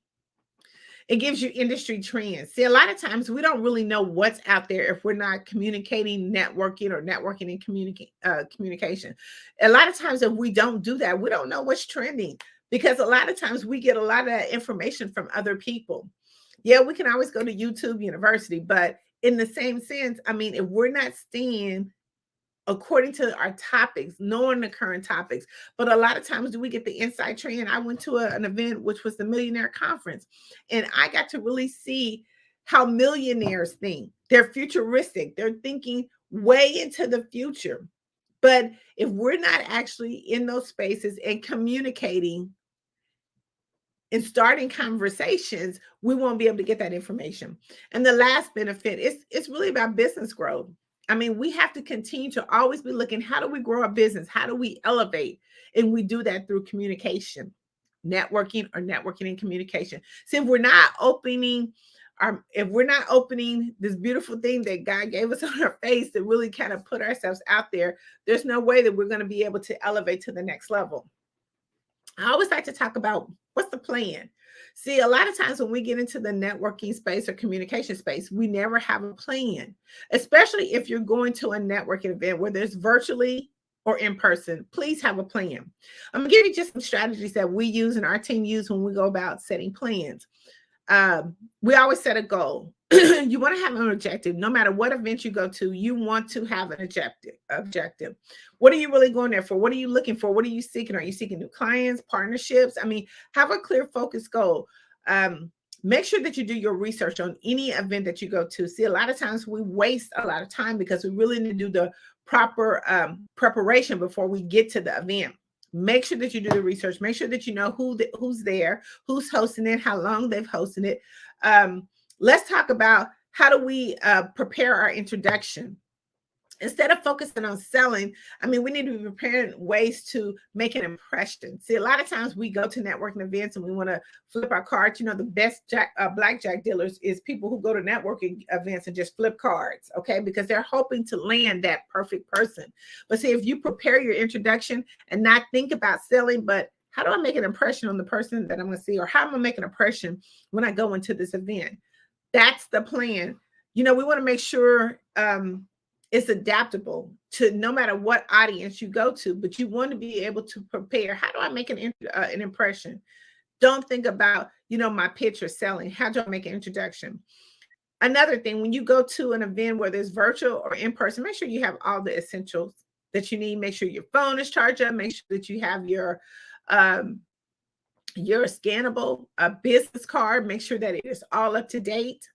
It gives you industry trends. See, a lot of times we don't really know what's out there if we're not communicating, networking, or networking and communication. A lot of times if we don't do that, we don't know what's trending, because a lot of times we get a lot of information from other people. Yeah, we can always go to YouTube University, but in the same sense, I mean, if we're not staying according to our topics, knowing the current topics. But a lot of times do we get the inside trend? I went to an event, which was the Millionaire Conference, and I got to really see how millionaires think. They're futuristic. They're thinking way into the future. But if we're not actually in those spaces and communicating and starting conversations, we won't be able to get that information. And the last benefit is it's really about business growth. I mean, we have to continue to always be looking, how do we grow our business? How do we elevate? And we do that through communication, networking and communication. So if we're not opening this beautiful thing that God gave us on our face to really kind of put ourselves out there, there's no way that we're going to be able to elevate to the next level. I always like to talk about what's the plan. See, a lot of times when we get into the networking space or communication space, we never have a plan, especially if you're going to a networking event, whether it's virtually or in person. Please have a plan. I'm going to give you just some strategies that we use and our team use when we go about setting plans. We always set a goal. You want to have an objective. No matter what event you go to, you want to have an objective. What are you really going there for? What are you looking for? What are you seeking? Are you seeking new clients, partnerships? I mean, have a clear focus goal. Make sure that you do your research on any event that you go to. See, a lot of times we waste a lot of time because we really need to do the proper preparation before we get to the event. Make sure that you do the research. Make sure that you know who's there, who's hosting it, how long they've hosted it. Let's talk about how do we prepare our introduction. Instead of focusing on selling, I mean, we need to be preparing ways to make an impression. See, a lot of times we go to networking events and we want to flip our cards. You know, the best blackjack dealers is people who go to networking events and just flip cards, okay? Because they're hoping to land that perfect person. But see, if you prepare your introduction and not think about selling, but how do I make an impression on the person that I'm going to see, or how am I make an impression when I go into this event? That's the plan. You know, we want to make sure it's adaptable to no matter what audience you go to, but you want to be able to prepare. How do I make an impression? Don't think about, you know, my pitch or selling. How do I make an introduction? Another thing, when you go to an event, whether it's virtual or in person, make sure you have all the essentials that you need. Make sure your phone is charged up. Make sure that you have your scannable business card. Make sure that it is all up to date.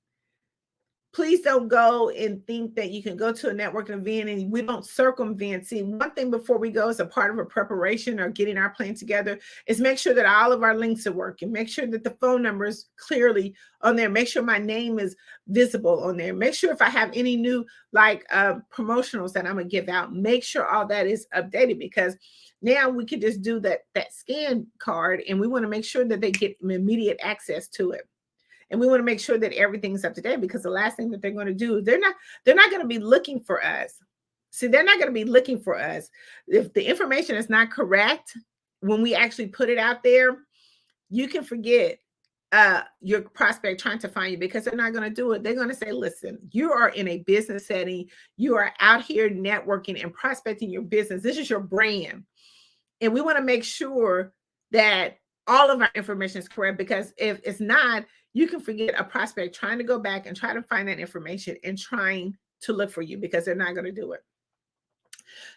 Please don't go and think that you can go to a networking event and we don't circumvent. See, one thing before we go as a part of a preparation or getting our plan together is make sure that all of our links are working. Make sure that the phone number is clearly on there. Make sure my name is visible on there. Make sure if I have any new promotionals that I'm going to give out, make sure all that is updated, because now we can just do that scan card, and we want to make sure that they get immediate access to it. And we want to make sure that everything's up to date, because the last thing that they're going to do, they're not going to be looking for us. See, they're not going to be looking for us. If the information is not correct, when we actually put it out there, you can forget your prospect trying to find you, because they're not going to do it. They're going to say, listen, you are in a business setting. You are out here networking and prospecting your business. This is your brand. And we want to make sure that all of our information is correct, because if it's not, you can forget a prospect trying to go back and try to find that information and trying to look for you, because they're not going to do it.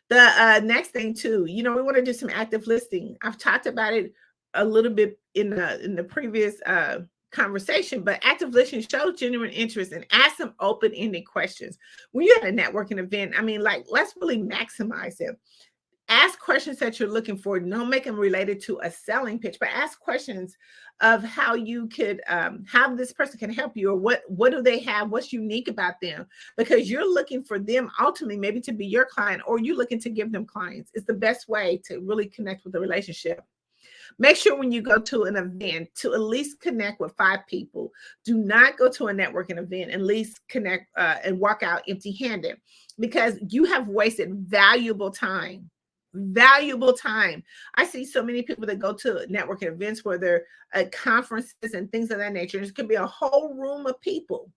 The next thing too, we want to do some active listening. I've talked about it a little bit in the previous conversation, but active listening shows genuine interest and ask some open-ended questions. When you're at a networking event, let's really maximize it. Ask questions that you're looking for. Don't make them related to a selling pitch, but ask questions of how you could, how this person can help you, or what do they have, what's unique about them, because you're looking for them ultimately maybe to be your client, or you're looking to give them clients. It's the best way to really connect with the relationship. Make sure when you go to an event to at least connect with 5 people. Do not go to a networking event and at least connect and walk out empty-handed, because you have wasted valuable time. Valuable time. I see so many people that go to networking events where they're at conferences and things of that nature. It could be a whole room of people,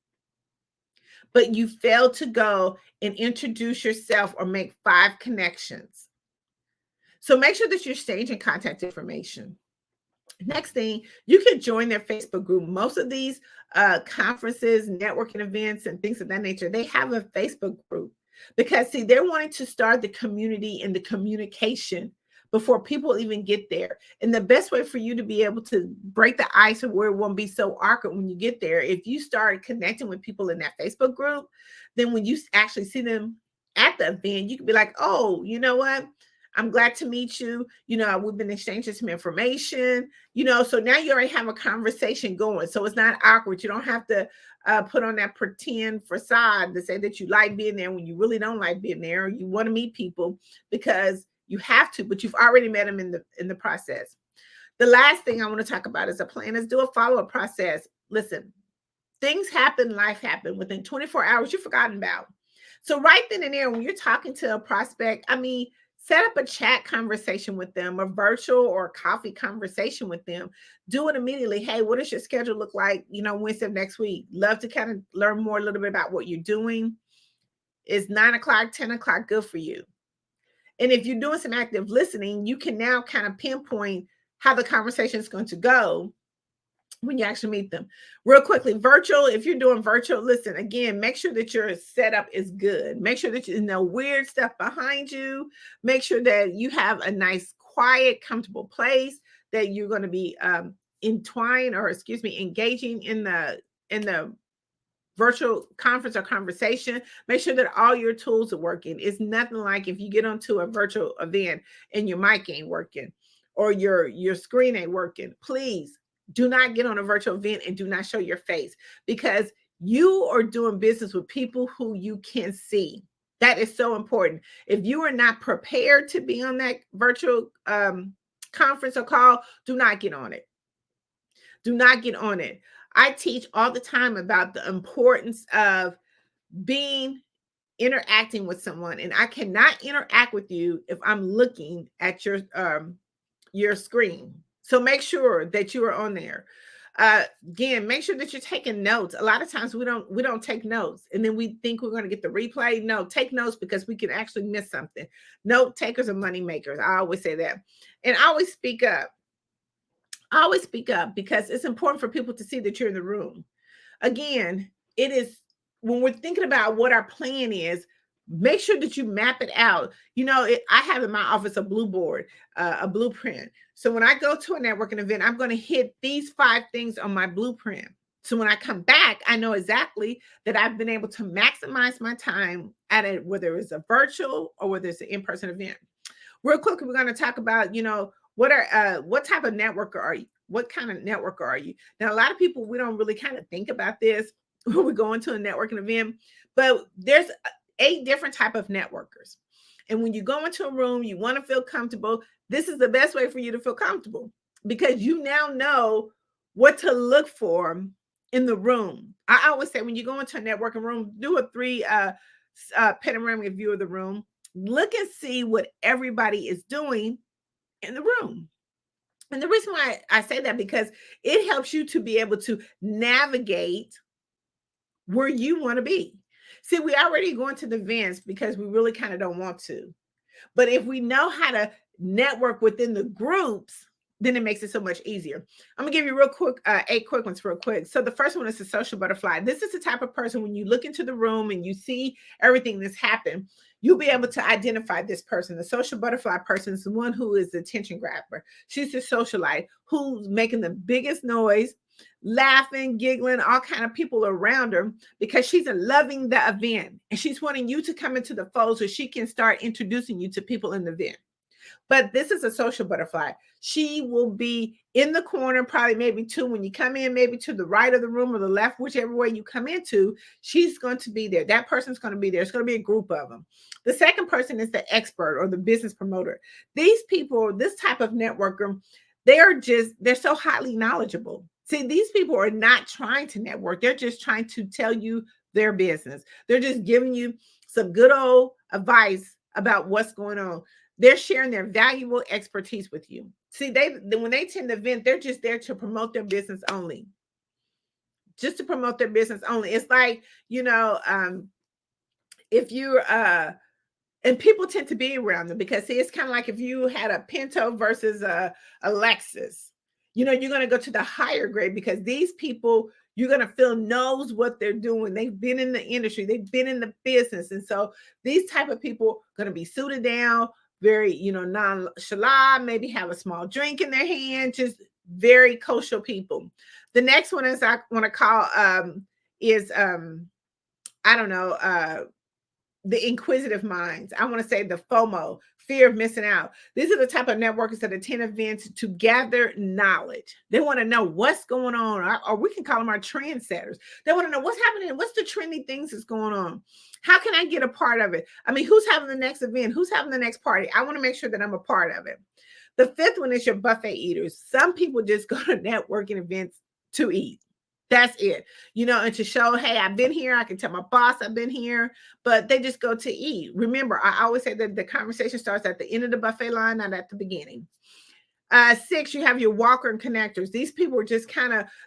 but you fail to go and introduce yourself or make 5 connections. So make sure that you're staging contact information. Next thing, you can join their Facebook group. Most of these conferences, networking events, and things of that nature, they have a Facebook group. Because see, they're wanting to start the community and the communication before people even get there. And the best way for you to be able to break the ice of where it won't be so awkward when you get there, if you start connecting with people in that Facebook group, then when you actually see them at the event, you can be like, oh, you know what? I'm glad to meet you. We've been exchanging some information, so now you already have a conversation going. So it's not awkward. You don't have to put on that pretend facade to say that you like being there when you really don't like being there, or you want to meet people because you have to, but you've already met them in the process. The last thing I want to talk about is a plan. Is do a follow-up process. Listen, things happen, life happen. Within 24 hours, you've forgotten about. So right then and there, when you're talking to a prospect, set up a chat conversation with them, a virtual or coffee conversation with them. Do it immediately. Hey, what does your schedule look like, Wednesday of next week? Love to kind of learn more a little bit about what you're doing. Is 9 o'clock, 10 o'clock good for you? And if you're doing some active listening, you can now kind of pinpoint how the conversation is going to go when you actually meet them. Real quickly, virtual, if you're doing virtual, listen, again, make sure that your setup is good. Make sure that there's no weird stuff behind you. Make sure that you have a nice, quiet, comfortable place that you're going to be engaging in the virtual conference or conversation. Make sure that all your tools are working. It's nothing like if you get onto a virtual event and your mic ain't working or your screen ain't working. Please do not get on a virtual event and do not show your face, because you are doing business with people who you can see. That is so important. If you are not prepared to be on that virtual conference or call, do not get on it. Do not get on it. I teach all the time about the importance of interacting with someone, and I cannot interact with you if I'm looking at your screen. So make sure that you are on there. Again, make sure that you're taking notes. A lot of times we don't take notes, and then we think we're going to get the replay. No, take notes, because we can actually miss something. Note takers are money makers. I always say that. And I always speak up. Because it's important for people to see that you're in the room. Again, it is when we're thinking about what our plan is, make sure that you map it out. I have in my office a blue board, a blueprint. So when I go to a networking event, I'm going to hit these 5 things on my blueprint. So when I come back, I know exactly that I've been able to maximize my time at it, whether it's a virtual or whether it's an in-person event. Real quick, we're going to talk about, what type of networker are you? What kind of networker are you? Now, a lot of people, we don't really kind of think about this when we go into a networking event, but there's 8 different type of networkers. And when you go into a room, you want to feel comfortable. This is the best way for you to feel comfortable, because you now know what to look for in the room. I always say when you go into a networking room, do a 3 panoramic view of the room. Look and see what everybody is doing in the room. And the reason why I say that, because it helps you to be able to navigate where you want to be. See, we already going to the events because we really kind of don't want to. But if we know how to network within the groups, then it makes it so much easier. I'm gonna give you real quick, 8 quick ones real quick. So the first one is the social butterfly. This is the type of person, when you look into the room and you see everything that's happened, you'll be able to identify this person. The social butterfly person is the one who is the attention grabber. She's the socialite who's making the biggest noise, laughing, giggling, all kind of people around her because she's loving the event and she's wanting you to come into the fold so she can start introducing you to people in the event. But this is a social butterfly. She will be in the corner, probably maybe two when you come in, maybe to the right of the room or the left, whichever way you come into, she's going to be there. That person's going to be there. It's going to be a group of them. The second person is the expert or the business promoter. These people, this type of networker, they're so highly knowledgeable. See, these people are not trying to network. They're just trying to tell you their business. They're just giving you some good old advice about what's going on. They're sharing their valuable expertise with you. See, when they attend the event, they're just there to promote their business only. Just to promote their business only. It's like, if you're, and people tend to be around them because, see, it's kind of like if you had a Pinto versus a Lexus. You're going to go to the higher grade because these people, you're going to feel knows what they're doing. They've been in the industry. They've been in the business. And so these type of people are going to be suited down, very, nonchalant, maybe have a small drink in their hand, just very kosher people. The next one is I want to call the inquisitive minds. I want to say the FOMO, fear of missing out. These are the type of networkers that attend events to gather knowledge. They want to know what's going on, or we can call them our trendsetters. They want to know what's happening, what's the trendy things that's going on. How can I get a part of it? I mean, who's having the next event? Who's having the next party? I want to make sure that I'm a part of it. The fifth one is your buffet eaters. Some people just go to networking events to eat. That's it, and to show, hey, I've been here. I can tell my boss I've been here, but they just go to eat. Remember, I always say that the conversation starts at the end of the buffet line, not at the beginning. 6, you have your walker and connectors. These people are just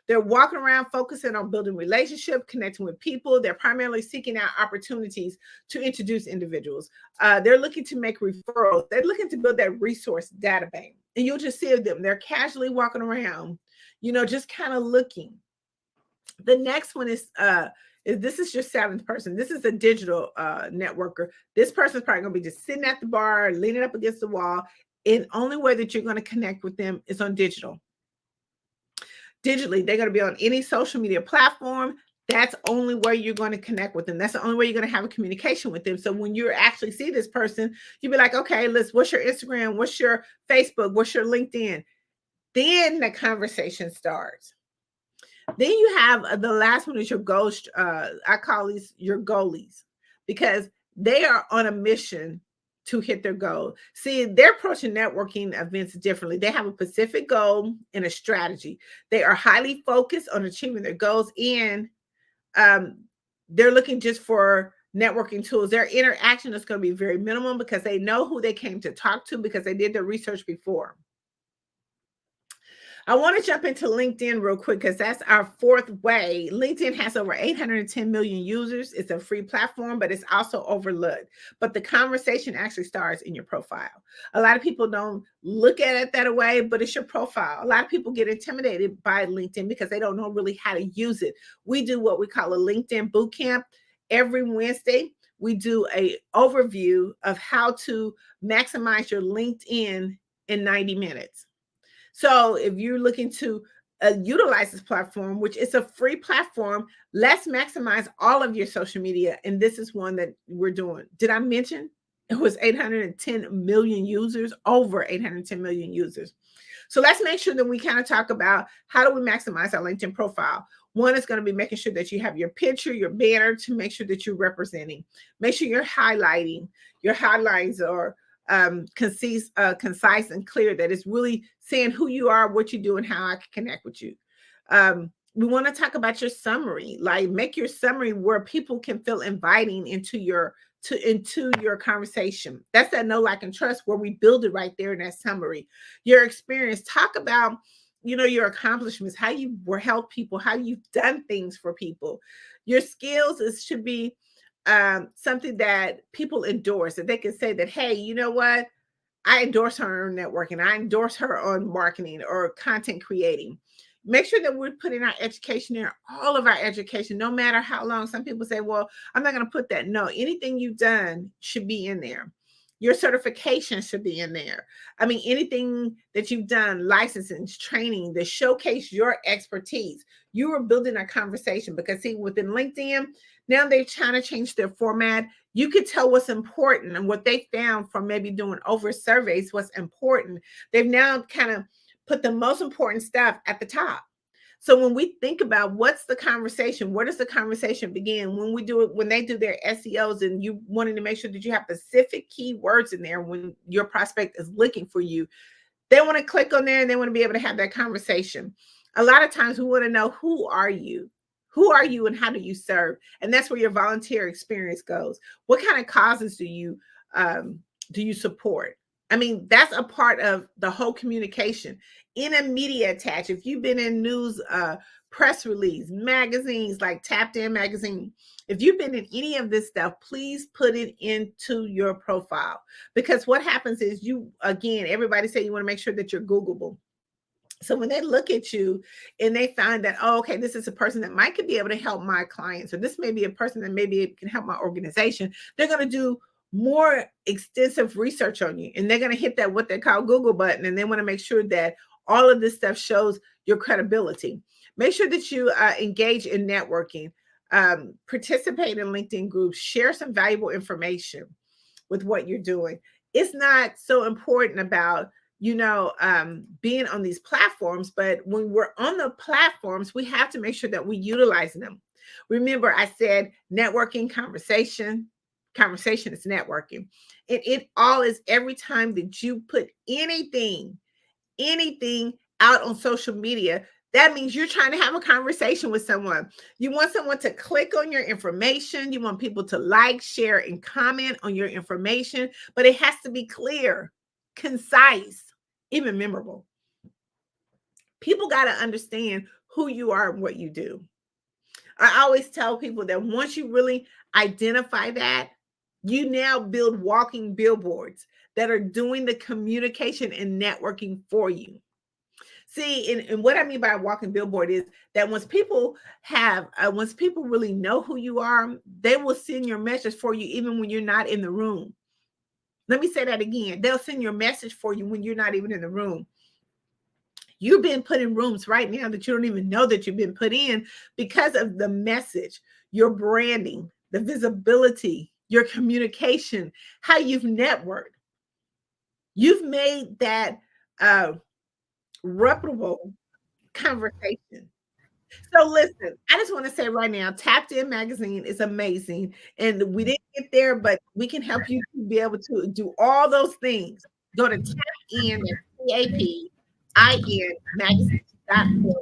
they're walking around focusing on building relationship, connecting with people. They're primarily seeking out opportunities to introduce individuals. They're looking to make referrals. They're looking to build that resource database. And you'll just see them. They're casually walking around, just kind of looking. The next one is this is your 7th person. This is a digital networker. This person's probably going to be just sitting at the bar, leaning up against the wall. And only way that you're going to connect with them is on digital. Digitally, they're going to be on any social media platform. That's only where you're going to connect with them. That's the only way you're going to have a communication with them. So when you actually see this person, you'll be like, okay, what's your Instagram? What's your Facebook? What's your LinkedIn? Then the conversation starts. Then you have the last one is your ghost. I call these your goalies because they are on a mission to hit their goal. See, they're approaching networking events differently. They have a specific goal and a strategy. They are highly focused on achieving their goals, and they're looking just for networking tools. Their interaction is going to be very minimum because they know who they came to talk to because they did their research before. I want to jump into LinkedIn real quick because that's our 4th way. LinkedIn has over 810 million users. It's a free platform, but it's also overlooked. But the conversation actually starts in your profile. A lot of people don't look at it that way, but it's your profile. A lot of people get intimidated by LinkedIn because they don't know really how to use it. We do what we call a LinkedIn boot camp every Wednesday. We do an overview of how to maximize your LinkedIn in 90 minutes. So if you're looking to utilize this platform, which is a free platform, let's maximize all of your social media. And this is one that we're doing. Did I mention it was 810 million users, over 810 million users? So let's make sure that we kind of talk about how do we maximize our LinkedIn profile. One is going to be making sure that you have your picture, your banner to make sure that you're representing. Make sure you're highlighting. Your highlights are concise and clear, that it's really saying who you are, what you do, and how I can connect with you. We want to talk about your summary, like make your summary where people can feel inviting into your conversation. That's that know, like, and trust where we build it right there in that summary. Your experience, talk about, your accomplishments, how you helped people, how you've done things for people. Your skills should be something that people endorse, that they can say that, hey, you know what? I endorse her on networking. I endorse her on marketing or content creating. Make sure that we're putting our education there, all of our education, no matter how long. Some people say, well, I'm not going to put that. No, anything you've done should be in there. Your certification should be in there. I mean, anything that you've done, licensing, training, that showcase your expertise. You are building a conversation because see, within LinkedIn, now they're trying to change their format. You could tell what's important and what they found from maybe doing over surveys, what's important. They've now kind of put the most important stuff at the top. So when we think about what's the conversation, where does the conversation begin? When we do it, when they do their SEOs and you wanting to make sure that you have specific keywords in there when your prospect is looking for you, they want to click on there and they want to be able to have that conversation. A lot of times we want to know, who are you? Who are you and how do you serve? And that's where your volunteer experience goes. What kind of causes do you support? I mean, that's a part of the whole communication. In a media attach, if you've been in news, press release, magazines like Tapped In magazine, if you've been in any of this stuff, please put it into your profile. Because what happens is everybody say you want to make sure that you're Googleable. So when they look at you and they find that, oh, okay, this is a person that might could be able to help my clients, or this may be a person that maybe can help my organization, they're going to do more extensive research on you. And they're going to hit that, what they call Google button. And they want to make sure that all of this stuff shows your credibility. Make sure that you engage in networking, participate in LinkedIn groups, share some valuable information with what you're doing. It's not so important about, being on these platforms, but when we're on the platforms, we have to make sure that we utilize them. Remember, I said networking, conversation is networking. It all is every time that you put anything out on social media, that means you're trying to have a conversation with someone. You want someone to click on your information. You want people to like, share, and comment on your information, but it has to be clear, concise, even memorable. People got to understand who you are and what you do. I always tell people that once you really identify that, you now build walking billboards that are doing the communication and networking for you. See, and what I mean by a walking billboard is that once people really know who you are, they will send your message for you even when you're not in the room. Let me say that again. They'll send your message for you when you're not even in the room. You've been put in rooms right now that you don't even know that you've been put in because of the message, your branding, the visibility, your communication, how you've networked. You've made that reputable conversation. So listen, I just want to say right now, Tapped In magazine is amazing. And we didn't get there, but we can help you to be able to do all those things. Go to TAPIN, TAPIN magazine.org.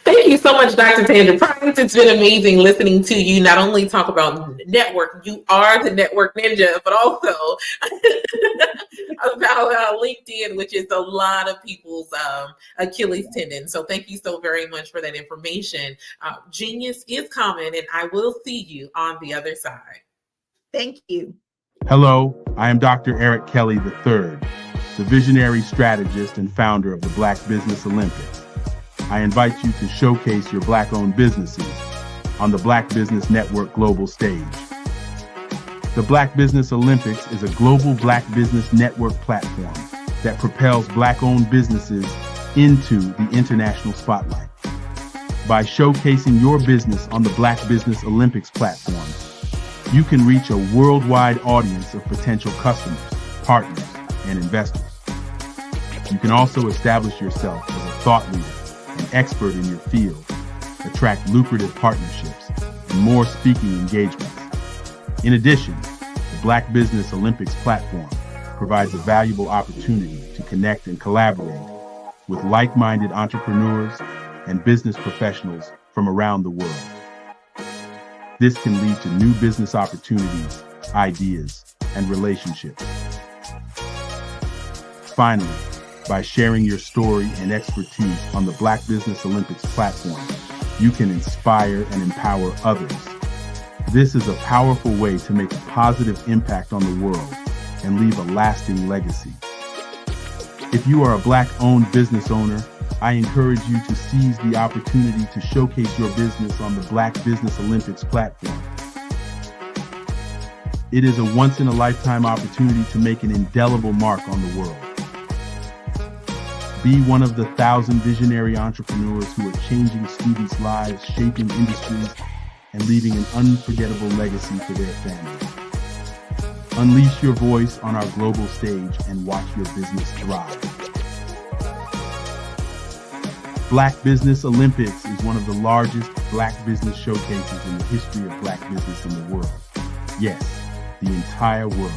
Thank you so much, Dr. Tandra Price. It's been amazing listening to you not only talk about network, you are the network ninja, but also about LinkedIn, which is a lot of people's Achilles tendon. So thank you so very much for that information. Genius is coming, and I will see you on the other side. Thank you. Hello, I am Dr. Eric Kelly III, the visionary strategist and founder of the Black Business Olympics. I invite you to showcase your Black-owned businesses on the Black Business Network global stage. The Black Business Olympics is a global Black Business Network platform that propels Black-owned businesses into the international spotlight. By showcasing your business on the Black Business Olympics platform, you can reach a worldwide audience of potential customers, partners, and investors. You can also establish yourself as a thought leader, an expert in your field, attract lucrative partnerships, and more speaking engagements. In addition, the Black Business Olympics platform provides a valuable opportunity to connect and collaborate with like-minded entrepreneurs and business professionals from around the world. This can lead to new business opportunities, ideas, and relationships. Finally, by sharing your story and expertise on the Black Business Olympics platform, you can inspire and empower others. This is a powerful way to make a positive impact on the world and leave a lasting legacy. If you are a Black-owned business owner, I encourage you to seize the opportunity to showcase your business on the Black Business Olympics platform. It is a once-in-a-lifetime opportunity to make an indelible mark on the world. Be one of the 1,000 visionary entrepreneurs who are changing students' lives, shaping industries, and leaving an unforgettable legacy for their families. Unleash your voice on our global stage and watch your business thrive. Black Business Olympics is one of the largest Black business showcases in the history of Black business in the world. Yes, the entire world.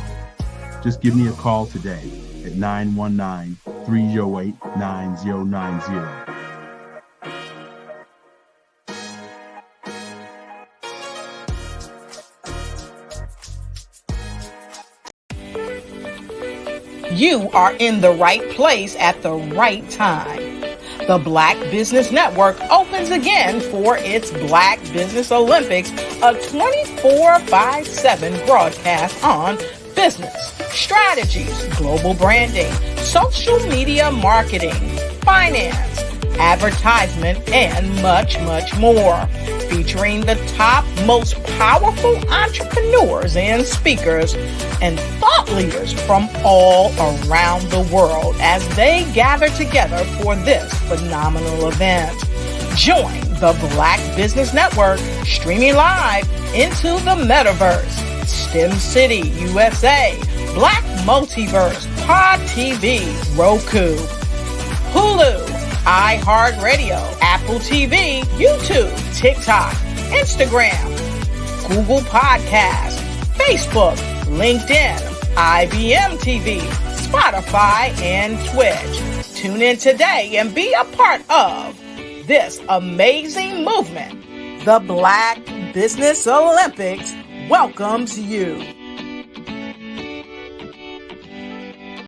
Just give me a call today at 919-308-9090. You are in the right place at the right time. The Black Business Network opens again for its Black Business Olympics, a 24/7 broadcast on business, strategies, global branding, social media marketing, finance, advertisement, and much, much more. Featuring the top, most powerful entrepreneurs and speakers and thought leaders from all around the world as they gather together for this phenomenal event. Join the Black Business Network streaming live into the metaverse, STEM City, USA, Black Multiverse, Pod TV, Roku, Hulu, iHeartRadio, Apple TV, YouTube, TikTok, Instagram, Google Podcasts, Facebook, LinkedIn, IBM TV, Spotify, and Twitch. Tune in today and be a part of this amazing movement. The Black Business Olympics welcomes you.